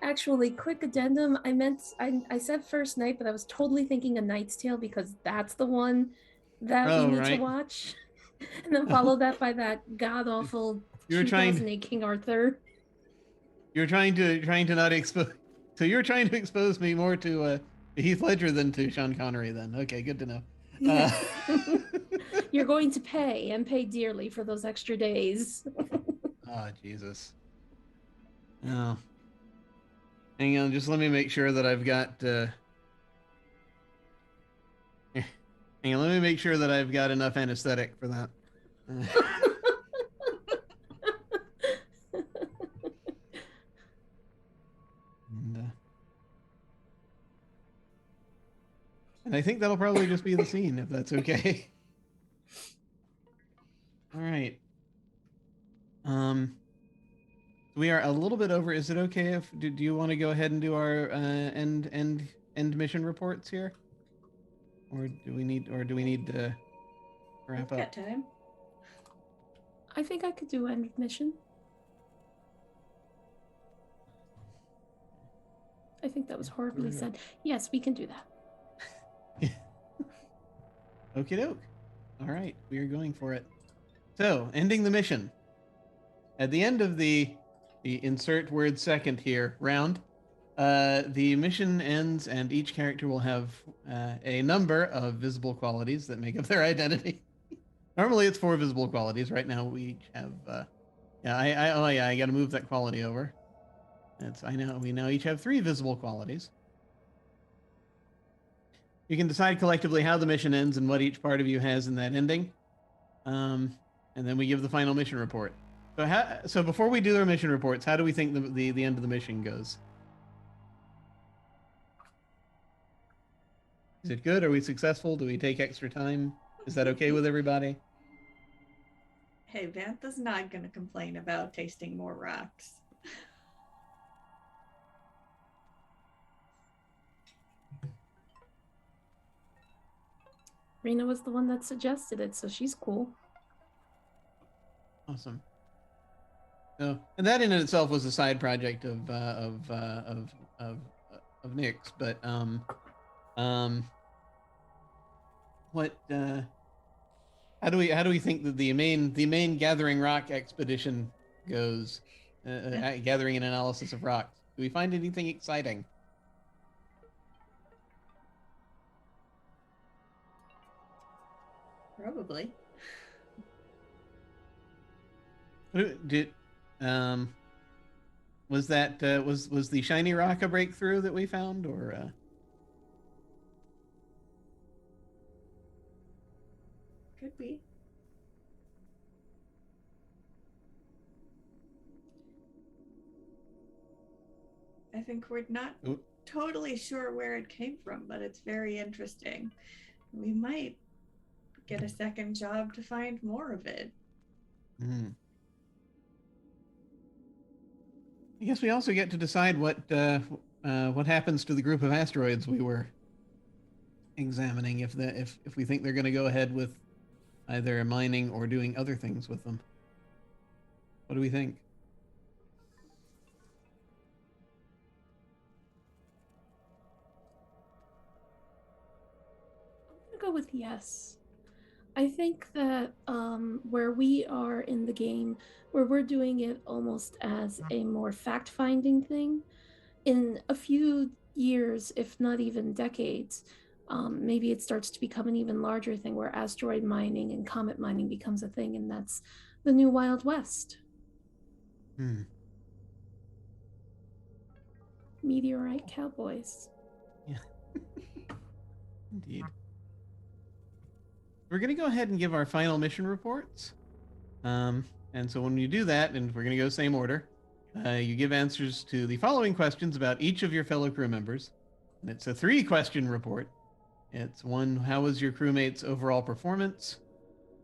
Actually, quick addendum. I said First Night, but I was totally thinking A Knight's Tale because that's the one that we need to watch. And then follow that by that god-awful 2008 King Arthur. You're trying to not expose... So you're trying to expose me more to Heath Ledger than to Sean Connery then. Okay, good to know. Yes. You're going to pay dearly for those extra days. Oh, Jesus. Oh. Hang on, just let me make sure that I've got... Hang on, let me make sure that I've got enough anesthetic for that. And I think that'll probably just be the scene, if that's okay. All right. We are a little bit over. Is it okay if do you want to go ahead and do our end mission reports here, or do we need to wrap up? Got time. I think I could do end mission. I think that was horribly said. Yes, we can do that. Okie doke. All right, we are going for it. So, ending the mission. At the end of the insert word second here round, the mission ends and each character will have a number of visible qualities that make up their identity. Normally it's 4 visible qualities. Right now we each have I got to move that quality over. We now each have 3 visible qualities. decide collectively how the mission ends and what each part of you has in that ending. And then we give the final mission report. So before we do our mission reports, how do we think the end of the mission goes? Is it good? Are we successful? Do we take extra time? Is that okay with everybody? Hey, Vantha's not going to complain about tasting more rocks. Rena was the one that suggested it, so she's cool. Awesome. So, and that in itself was a side project of Nick's, but what how do we think that the main Gathering Rock expedition goes? Gathering and analysis of rocks. Do we find anything exciting? Probably. Did was that was the shiny rock a breakthrough that we found, or Could be. I think we're not totally sure where it came from, but it's very interesting. We might get a second job to find more of it. I guess we also get to decide what happens to the group of asteroids we were examining, if we think they're going to go ahead with either mining or doing other things with them. What do we think? I'm gonna go with yes. I think that where we are in the game, where we're doing it almost as a more fact-finding thing, in a few years, if not even decades, maybe it starts to become an even larger thing where asteroid mining and comet mining becomes a thing, and that's the new Wild West. Meteorite cowboys. Yeah. Indeed. We're going to go ahead and give our final mission reports. And so when you do that, and we're going to go same order, you give answers to the following questions about each of your fellow crew members. And it's a 3-question report. It's 1, how was your crewmate's overall performance?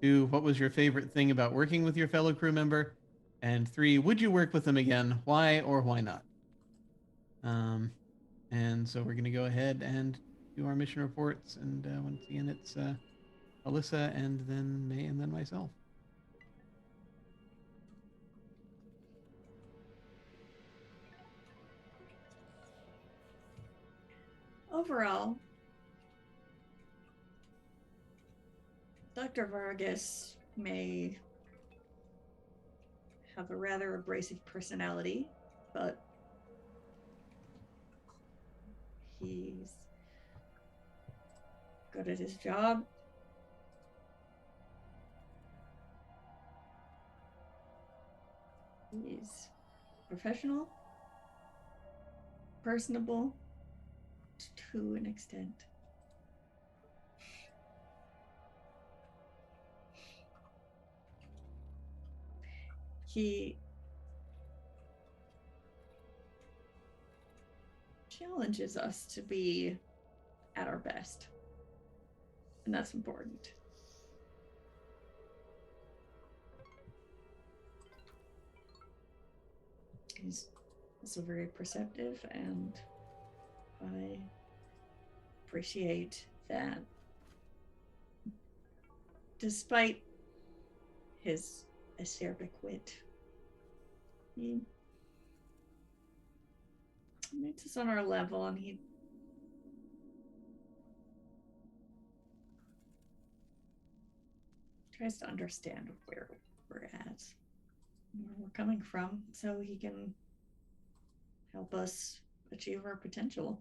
2, what was your favorite thing about working with your fellow crew member? And 3, would you work with them again? Why or why not? And so we're going to go ahead and do our mission reports. And once again, it's Alyssa and then May and then myself. Overall, Dr. Vargas may have a rather abrasive personality, but he's good at his job. He's professional, personable to an extent. He challenges us to be at our best, and that's important. He's also very perceptive, and I appreciate that despite his acerbic wit, he meets us on our level, and he tries to understand where we're at, where we're coming from, so he can help us achieve our potential.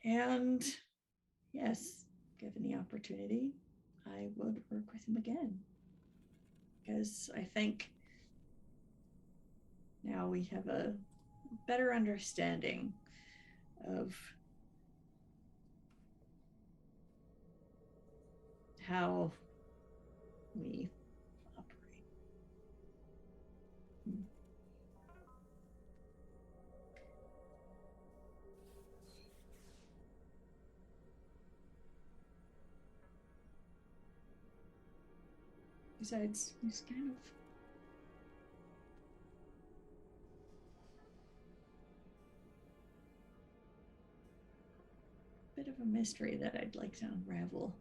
And yes, given the opportunity, I would work with him again, because I think now we have a better understanding of how we operate. Besides, it's kind of a bit of a mystery that I'd like to unravel.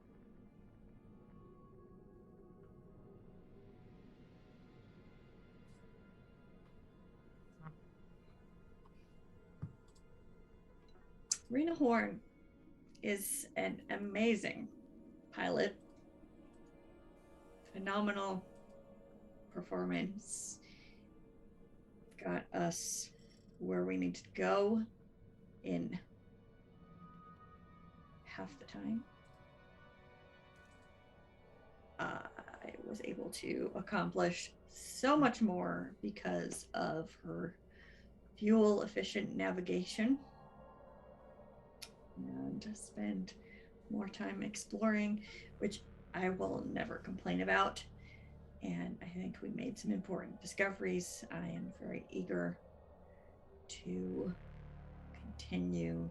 Rena Horn is an amazing pilot. Phenomenal performance. Got us where we need to go in half the time. I was able to accomplish so much more because of her fuel efficient navigation and spend more time exploring, which I will never complain about. And I think we made some important discoveries. I am very eager to continue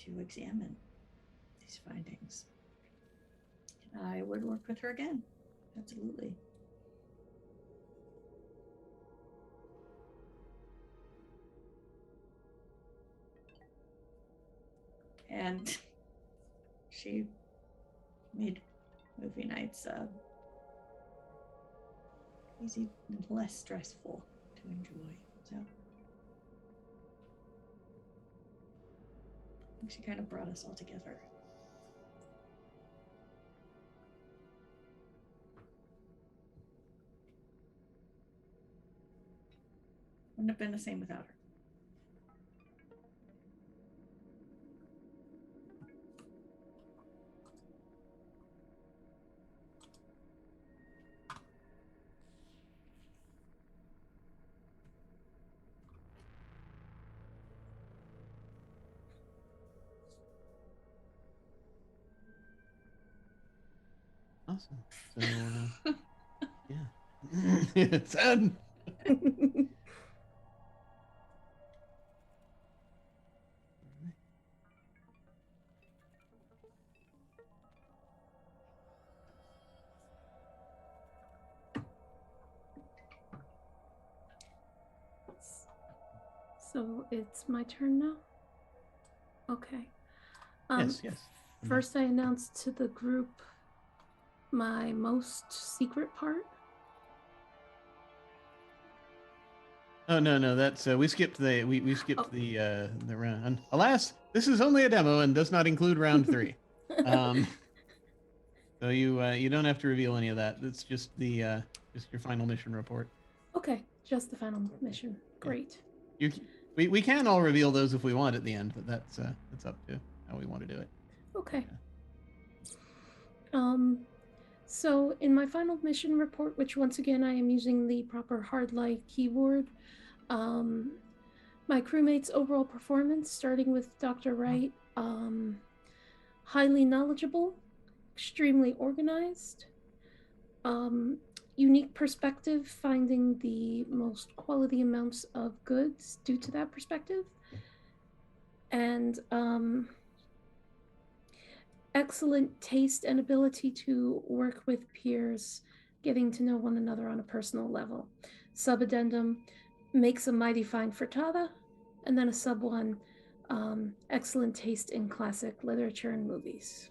to examine these findings. I would work with her again. Absolutely. And she made movie nights easy and less stressful to enjoy. So I think she kind of brought us all together. Wouldn't have been the same without her. Awesome. So, yeah. It's done. So it's my turn now? Okay. Yes. First, I announced to the group my most secret part. Oh no, that's we skipped we skipped the round. Alas, this is only a demo and does not include round 3. So you don't have to reveal any of that. It's just the just your final mission report. Okay, just the final mission. Great. We can all reveal those if we want at the end, but that's up to how we want to do it. Okay. So in my final mission report, which once again I am using the proper hard light keyboard, my crewmates' overall performance, starting with Dr. Wright, highly knowledgeable, extremely organized, unique perspective, finding the most quality amounts of goods due to that perspective, and excellent taste and ability to work with peers, getting to know one another on a personal level. Sub-addendum, makes a mighty fine frittata, and then a sub 1, excellent taste in classic literature and movies.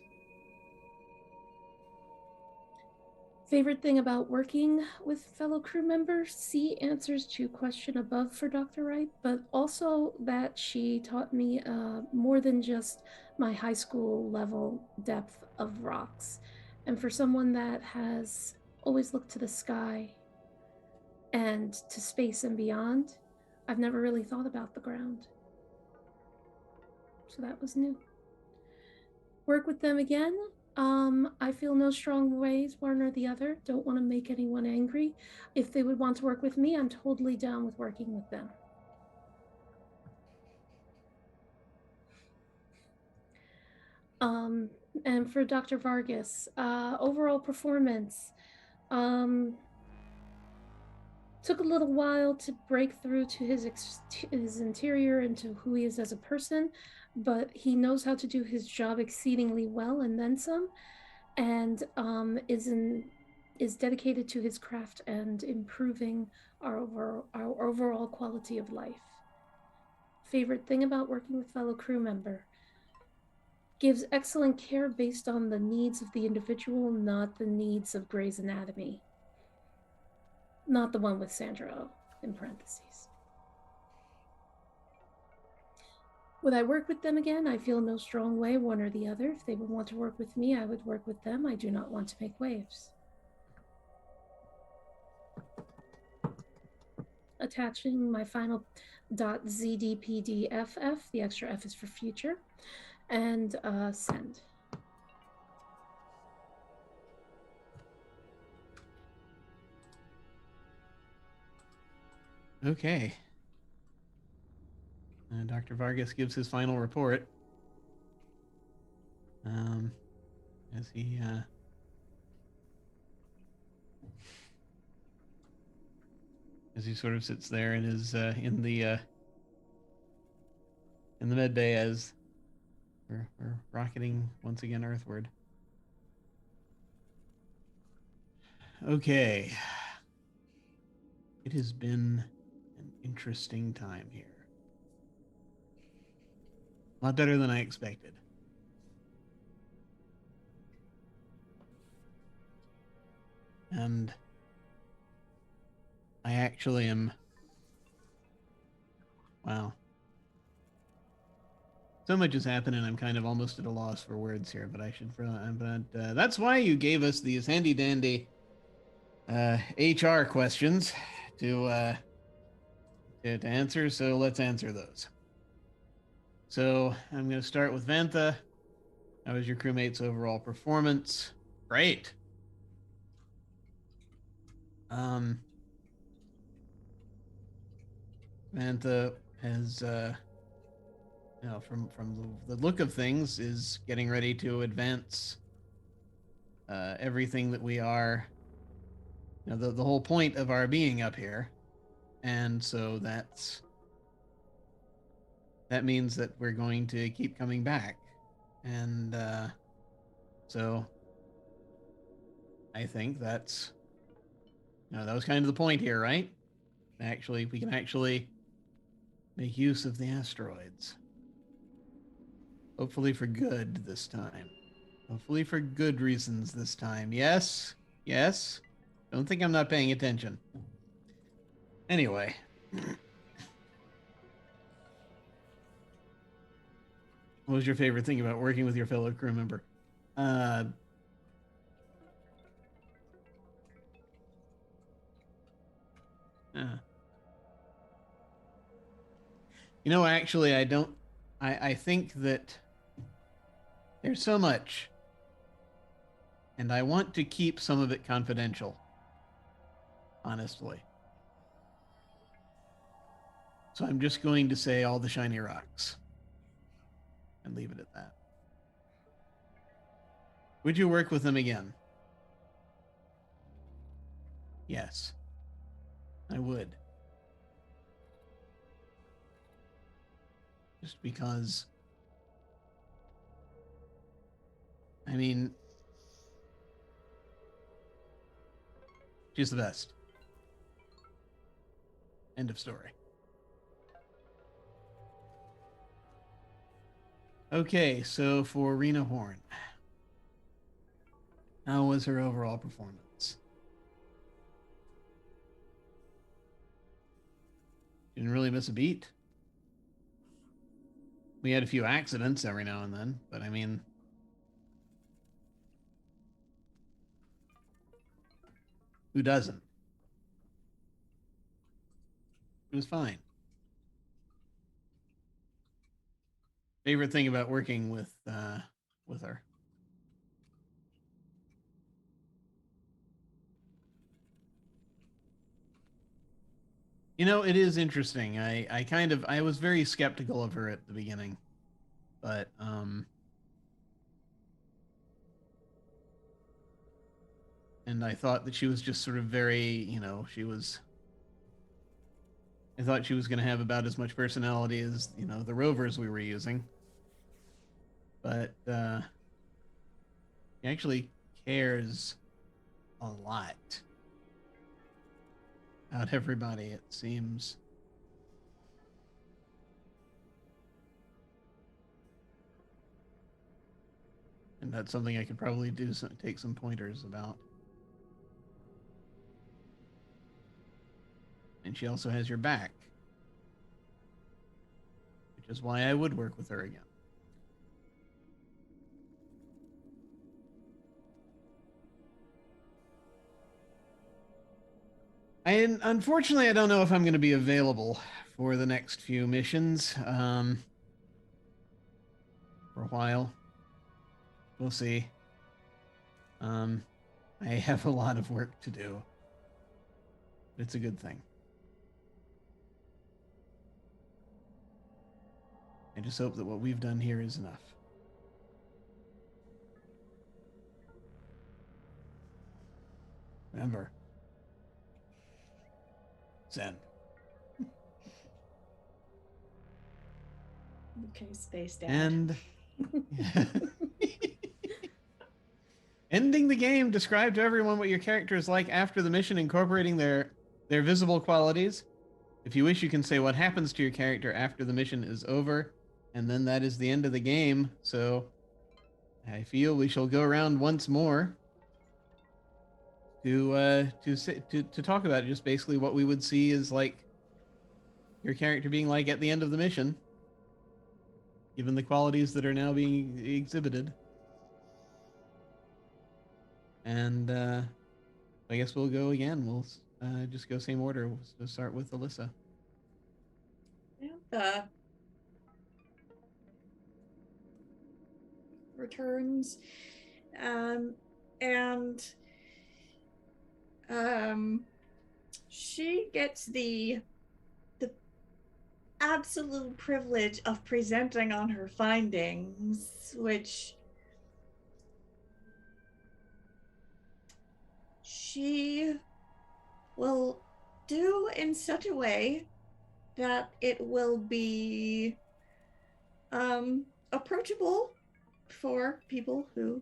Favorite thing about working with fellow crew members? C answers to question above for Dr. Wright, but also that she taught me more than just my high school level depth of rocks. And for someone that has always looked to the sky and to space and beyond, I've never really thought about the ground. So that was new. Work with them again. I feel no strong ways, one or the other. Don't want to make anyone angry. If they would want to work with me, I'm totally down with working with them. And for Dr. Vargas, overall performance. Took a little while to break through to his interior and to who he is as a person, but he knows how to do his job exceedingly well and then some, and is dedicated to his craft and improving our overall quality of life. Favorite thing about working with fellow crew member: gives excellent care based on the needs of the individual, not the needs of Grey's Anatomy. Not the one with Sandra Oh, in parentheses. Would I work with them again? I feel no strong way, one or the other. If they would want to work with me, I would work with them. I do not want to make waves. Attaching my final .zdpdff, the extra F is for future, and send. Okay. Dr. Vargas gives his final report. As he sort of sits there and is in the med bay as we're rocketing once again earthward. Okay. It has been an interesting time here. A lot better than I expected. And I actually am... Wow. So much has happened, and I'm kind of almost at a loss for words here, but I should... But that's why you gave us these handy-dandy HR questions to answer, so let's answer those. So I'm going to start with Vantha. How was your crewmate's overall performance? Great. Vantha has, from the look of things, is getting ready to advance everything that we are. The whole point of our being up here, and so that means that we're going to keep coming back, and so I think that's that was kind of the point here, right? Actually, we can actually make use of the asteroids, hopefully for good this time, hopefully for good reasons this time. Yes, don't think I'm not paying attention. Anyway. What was your favorite thing about working with your fellow crew member? Actually, I don't. I think that there's so much, and I want to keep some of it confidential, honestly. So I'm just going to say all the shiny rocks and leave it at that. Would you work with them again? Yes, I would. Just because, I mean, she's the best. End of story. Okay, so for Rena Horn, how was her overall performance? Didn't really miss a beat. We had a few accidents every now and then, but I mean, who doesn't? It was fine. Favorite thing about working with her? It is interesting. I was very skeptical of her at the beginning, but and I thought that she was just sort of very, she was. I thought she was going to have about as much personality as the rovers we were using, but she actually cares a lot about everybody. It seems. And that's something I could probably take some pointers about. And she also has your back, which is why I would work with her again. Unfortunately, I don't know if I'm going to be available for the next few missions for a while. We'll see. I have a lot of work to do. But it's a good thing. I just hope that what we've done here is enough. Remember, Zen. Okay, Space Dad. And ending the game, describe to everyone what your character is like after the mission, incorporating their visible qualities. If you wish, you can say what happens to your character after the mission is over, and then that is the end of the game. So I feel we shall go around once more to talk about just basically what we would see is like your character being like at the end of the mission, given the qualities that are now being exhibited. And I guess we'll go again. We'll just go same order. We'll start with Alyssa. Yeah, returns, and she gets the absolute privilege of presenting on her findings, which she will do in such a way that it will be approachable for people who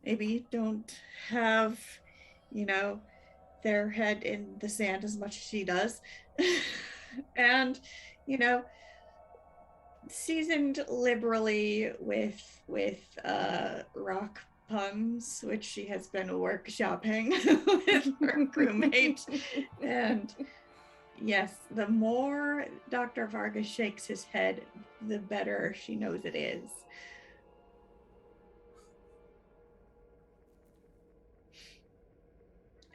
maybe don't have, their head in the sand as much as she does. And, seasoned liberally with rock puns, which she has been workshopping with her crewmate. And yes, the more Dr. Vargas shakes his head, the better she knows it is.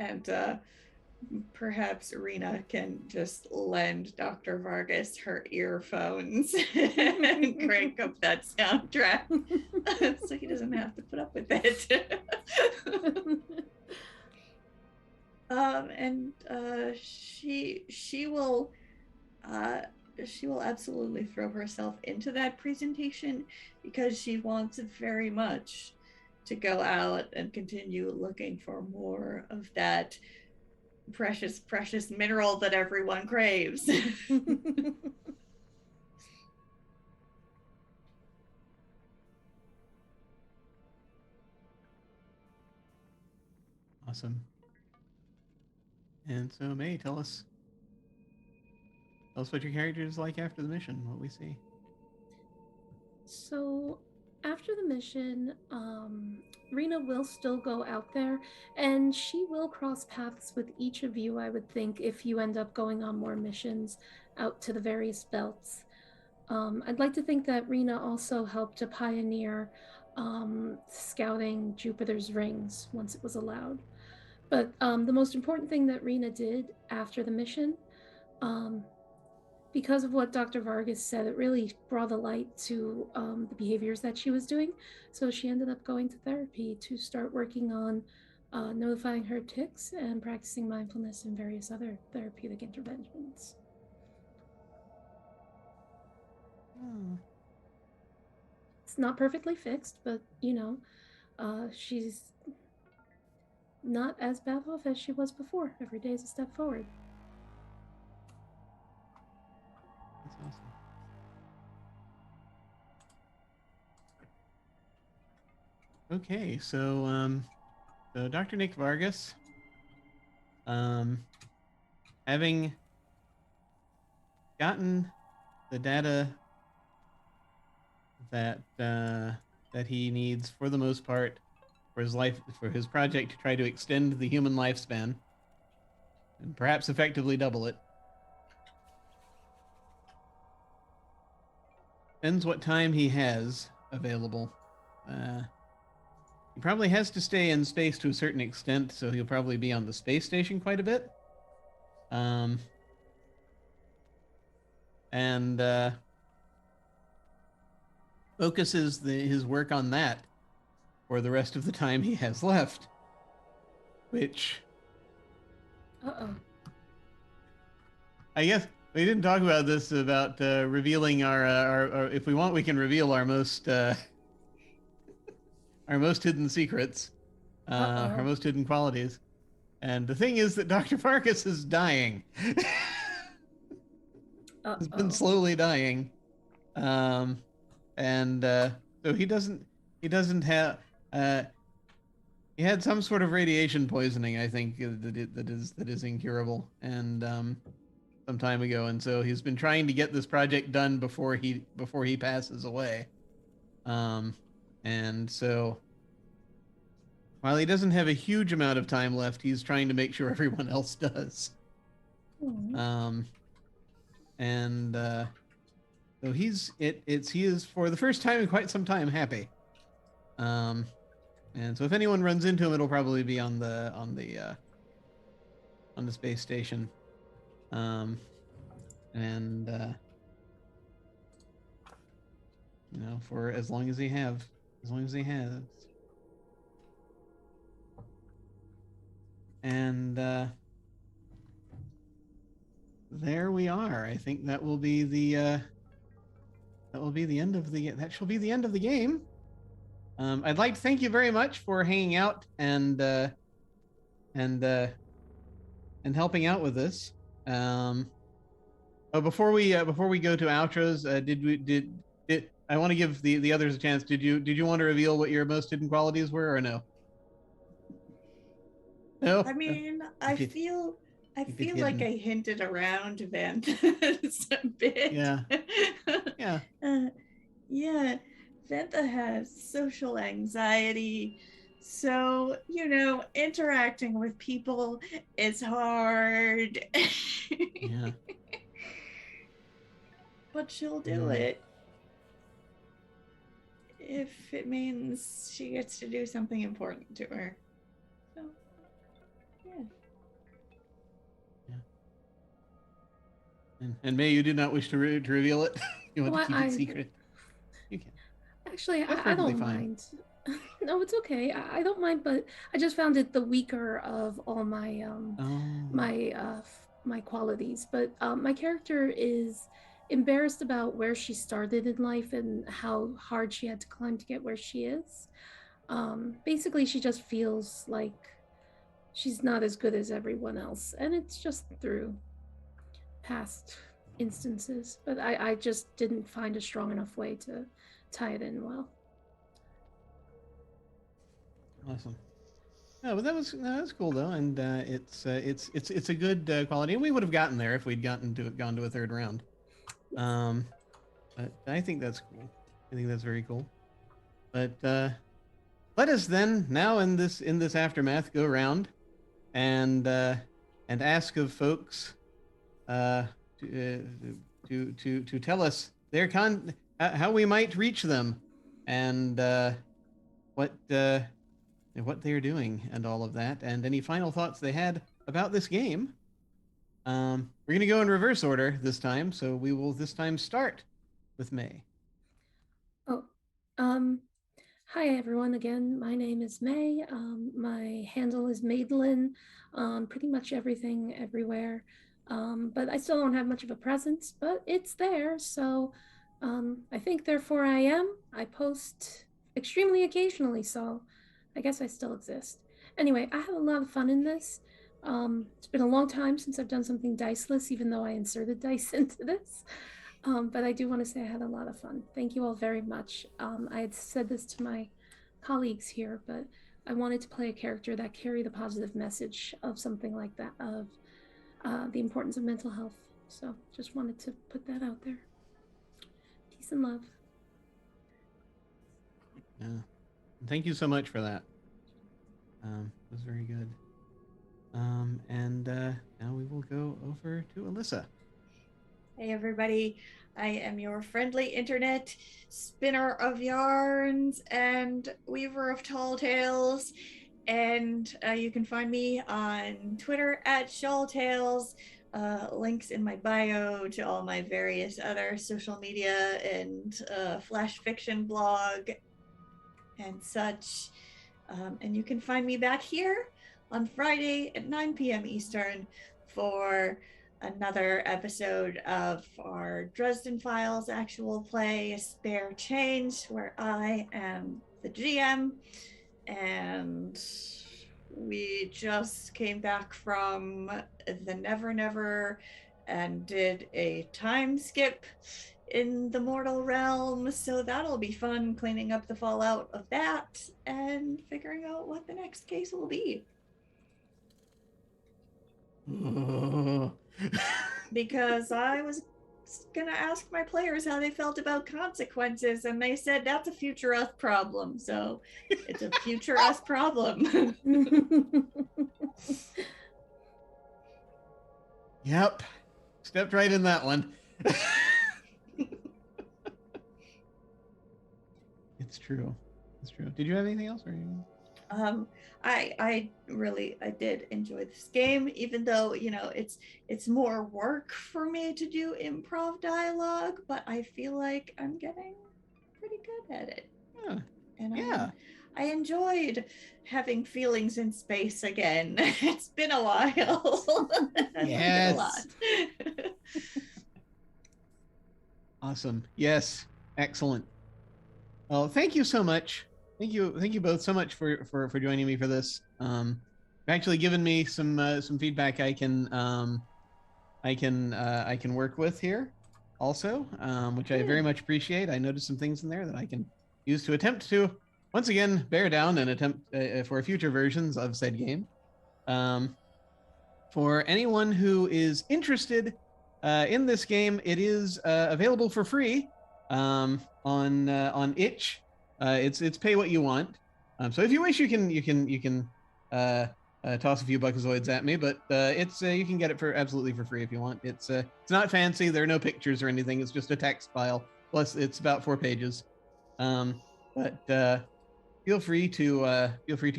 And perhaps Rena can just lend Dr. Vargas her earphones and crank up that soundtrack so he doesn't have to put up with it. And she will absolutely throw herself into that presentation because she wants very much to go out and continue looking for more of that precious mineral that everyone craves. Awesome. And so, May, tell us what your character is like after the mission, what we see. So after the mission, Rena will still go out there, and she will cross paths with each of you, I would think, if you end up going on more missions out to the various belts. I'd like to think that Rena also helped to pioneer scouting Jupiter's rings once it was allowed. But the most important thing that Rena did after the mission, because of what Dr. Vargas said, it really brought a light to the behaviors that she was doing. So she ended up going to therapy to start working on notifying her tics and practicing mindfulness and various other therapeutic interventions. It's not perfectly fixed, but she's not as bad off as she was before. Every day is a step forward. That's awesome. Okay, so Dr. Nick Vargas, having gotten the data that that he needs for the most part for his project to try to extend the human lifespan and perhaps effectively double it. Depends what time he has available. He probably has to stay in space to a certain extent, so he'll probably be on the space station quite a bit. And focuses his work on that for the rest of the time he has left. Which, I guess we didn't talk about this about revealing our. If we want, we can reveal our most hidden secrets, our most hidden qualities. And the thing is that Dr. Farkas is dying. He's been slowly dying, and so he doesn't have. He had some sort of radiation poisoning, I think, that is incurable, and some time ago, and so he's been trying to get this project done before he passes away. And so while he doesn't have a huge amount of time left, he's trying to make sure everyone else does. And so he is for the first time in quite some time happy. And so if anyone runs into him, it'll probably be on the space station. And for as long as he has. And there we are. I think that will be the end of the game. I'd like to thank you very much for hanging out and helping out with this. Before we go to outros, I want to give the others a chance. Did you want to reveal what your most hidden qualities were, or no? No. I mean, I feel like I hinted around Vantha's a bit. Yeah. Yeah. Yeah. Vantha has social anxiety, so interacting with people is hard. Yeah. But she'll do it if it means she gets to do something important to her. So, yeah. And May, you did not wish to reveal it. You want to keep it secret. You can. Actually, I don't mind. No, it's okay. I don't mind, but I just found it the weaker of all my my qualities. But my character is embarrassed about where she started in life and how hard she had to climb to get where she is. Basically, she just feels like she's not as good as everyone else, and it's just through past instances. But I just didn't find a strong enough way to tie it in well. Awesome. No, but that was cool though, and it's a good quality, and we would have gotten there if we'd gone to a third round. But I think that's cool. I think that's very cool. But let us then now in this aftermath go around and ask of folks to tell us their how we might reach them and what they're doing and all of that, and any final thoughts they had about this game. We're going to go in reverse order this time, so we will this time start with May. Hi everyone again. My name is May. My handle is Madeline. Pretty much everything, everywhere. But I still don't have much of a presence, but it's there. So I think therefore I am. I post extremely occasionally, so I guess I still exist. Anyway, I had a lot of fun in this. It's been a long time since I've done something diceless, even though I inserted dice into this. But I do want to say I had a lot of fun. Thank you all very much. I had said this to my colleagues here, but I wanted to play a character that carried the positive message of something like that, of the importance of mental health. So just wanted to put that out there. Peace and love. Yeah. Thank you so much for that. It was very good. And now we will go over to Alyssa. Hey everybody, I am your friendly internet spinner of yarns and weaver of tall tales, and you can find me on Twitter at ShawlTales. Links in my bio to all my various other social media and flash fiction blog and such. And you can find me back here on Friday at 9 p.m. Eastern for another episode of our Dresden Files actual play, Spare Change, where I am the GM. And we just came back from the Never Never and did a time skip in the mortal realm, so that'll be fun, cleaning up the fallout of that and figuring out what the next case will be. Because I was gonna ask my players how they felt about consequences, and they said that's a future us problem, so it's a future us problem. Yep. Stepped right in that one. It's true. It's true. Did you have anything else? Or I did enjoy this game, even though, you know, it's more work for me to do improv dialogue, but I feel like I'm getting pretty good at it. Yeah. And Yeah. I enjoyed having feelings in space again. It's been a while. I like it a lot. Awesome. Yes. Excellent. Well, thank you so much. Thank you both so much for joining me for this. You've actually given me some feedback I can work with here, also, which I very much appreciate. I noticed some things in there that I can use to attempt to once again bear down and attempt for future versions of said game. For anyone who is interested in this game, it is available for free on itch. It's pay what you want. So if you wish, you can toss a few buckazoids at me, but it's you can get it for absolutely for free if you want. It's not fancy. There are no pictures or anything. It's just a text file. Plus, it's about 4 pages. But feel free to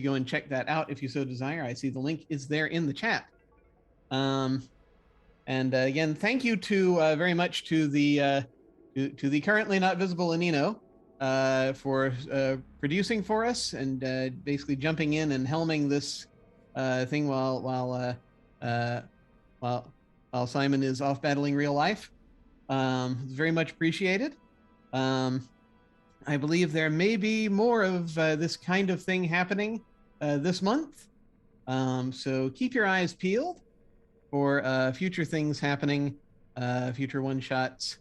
go and check that out if you so desire. I see the link is there in the chat. And again, thank you to very much to the currently not visible Anino for producing for us and basically jumping in and helming this thing while Simon is off battling real life. It's very much appreciated. I believe there may be more of this kind of thing happening this month. So keep your eyes peeled for future things happening, future one-shots.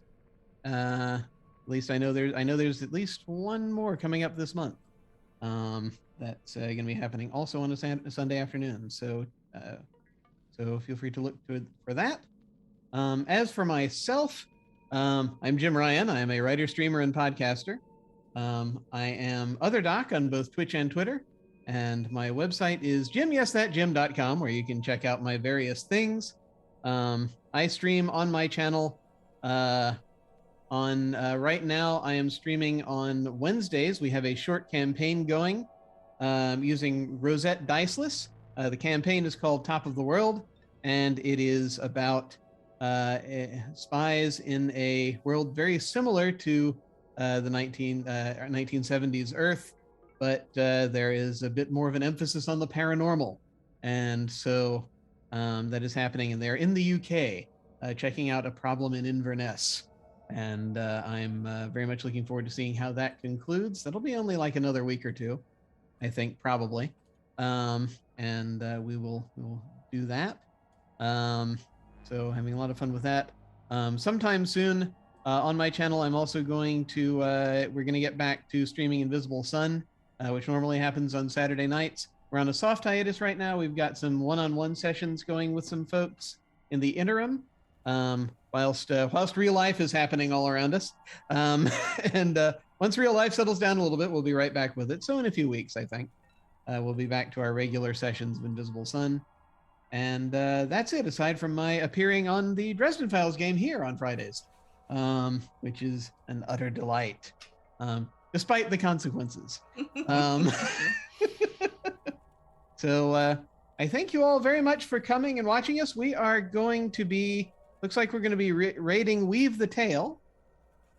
At least I know there's at least one more coming up this month. That's going to be happening also on a Sunday afternoon. So feel free to look to it for that. As for myself, I'm Jim Ryan. I am a writer, streamer, and podcaster. I am OtherDoc on both Twitch and Twitter. And my website is jimyesthatjim.com, where you can check out my various things. I stream on my channel right now. I am streaming on Wednesdays. We have a short campaign going using Rosette Diceless. The campaign is called Top of the World, and it is about spies in a world very similar to the 1970s Earth. But there is a bit more of an emphasis on the paranormal. And so that is happening. And they're in the UK, checking out a problem in Inverness. And I'm very much looking forward to seeing how that concludes. That'll be only like another week or two, I think, probably. and we'll do that. So having a lot of fun with that. Sometime soon on my channel, I'm also going to we're going to get back to streaming Invisible Sun, which normally happens on Saturday nights. We're on a soft hiatus right now. We've got some one-on-one sessions going with some folks in the interim, whilst real life is happening all around us. And once real life settles down a little bit, we'll be right back with it. So in a few weeks, I think, we'll be back to our regular sessions of Invisible Sun. And that's it, aside from my appearing on the Dresden Files game here on Fridays, which is an utter delight, despite the consequences. So I thank you all very much for coming and watching us. We are going to be, looks like we're going to be raiding Weave the Tale.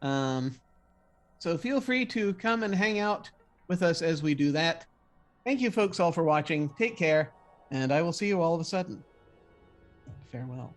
So feel free to come and hang out with us as we do that. Thank you folks all for watching. Take care, and I will see you all of a sudden. Farewell.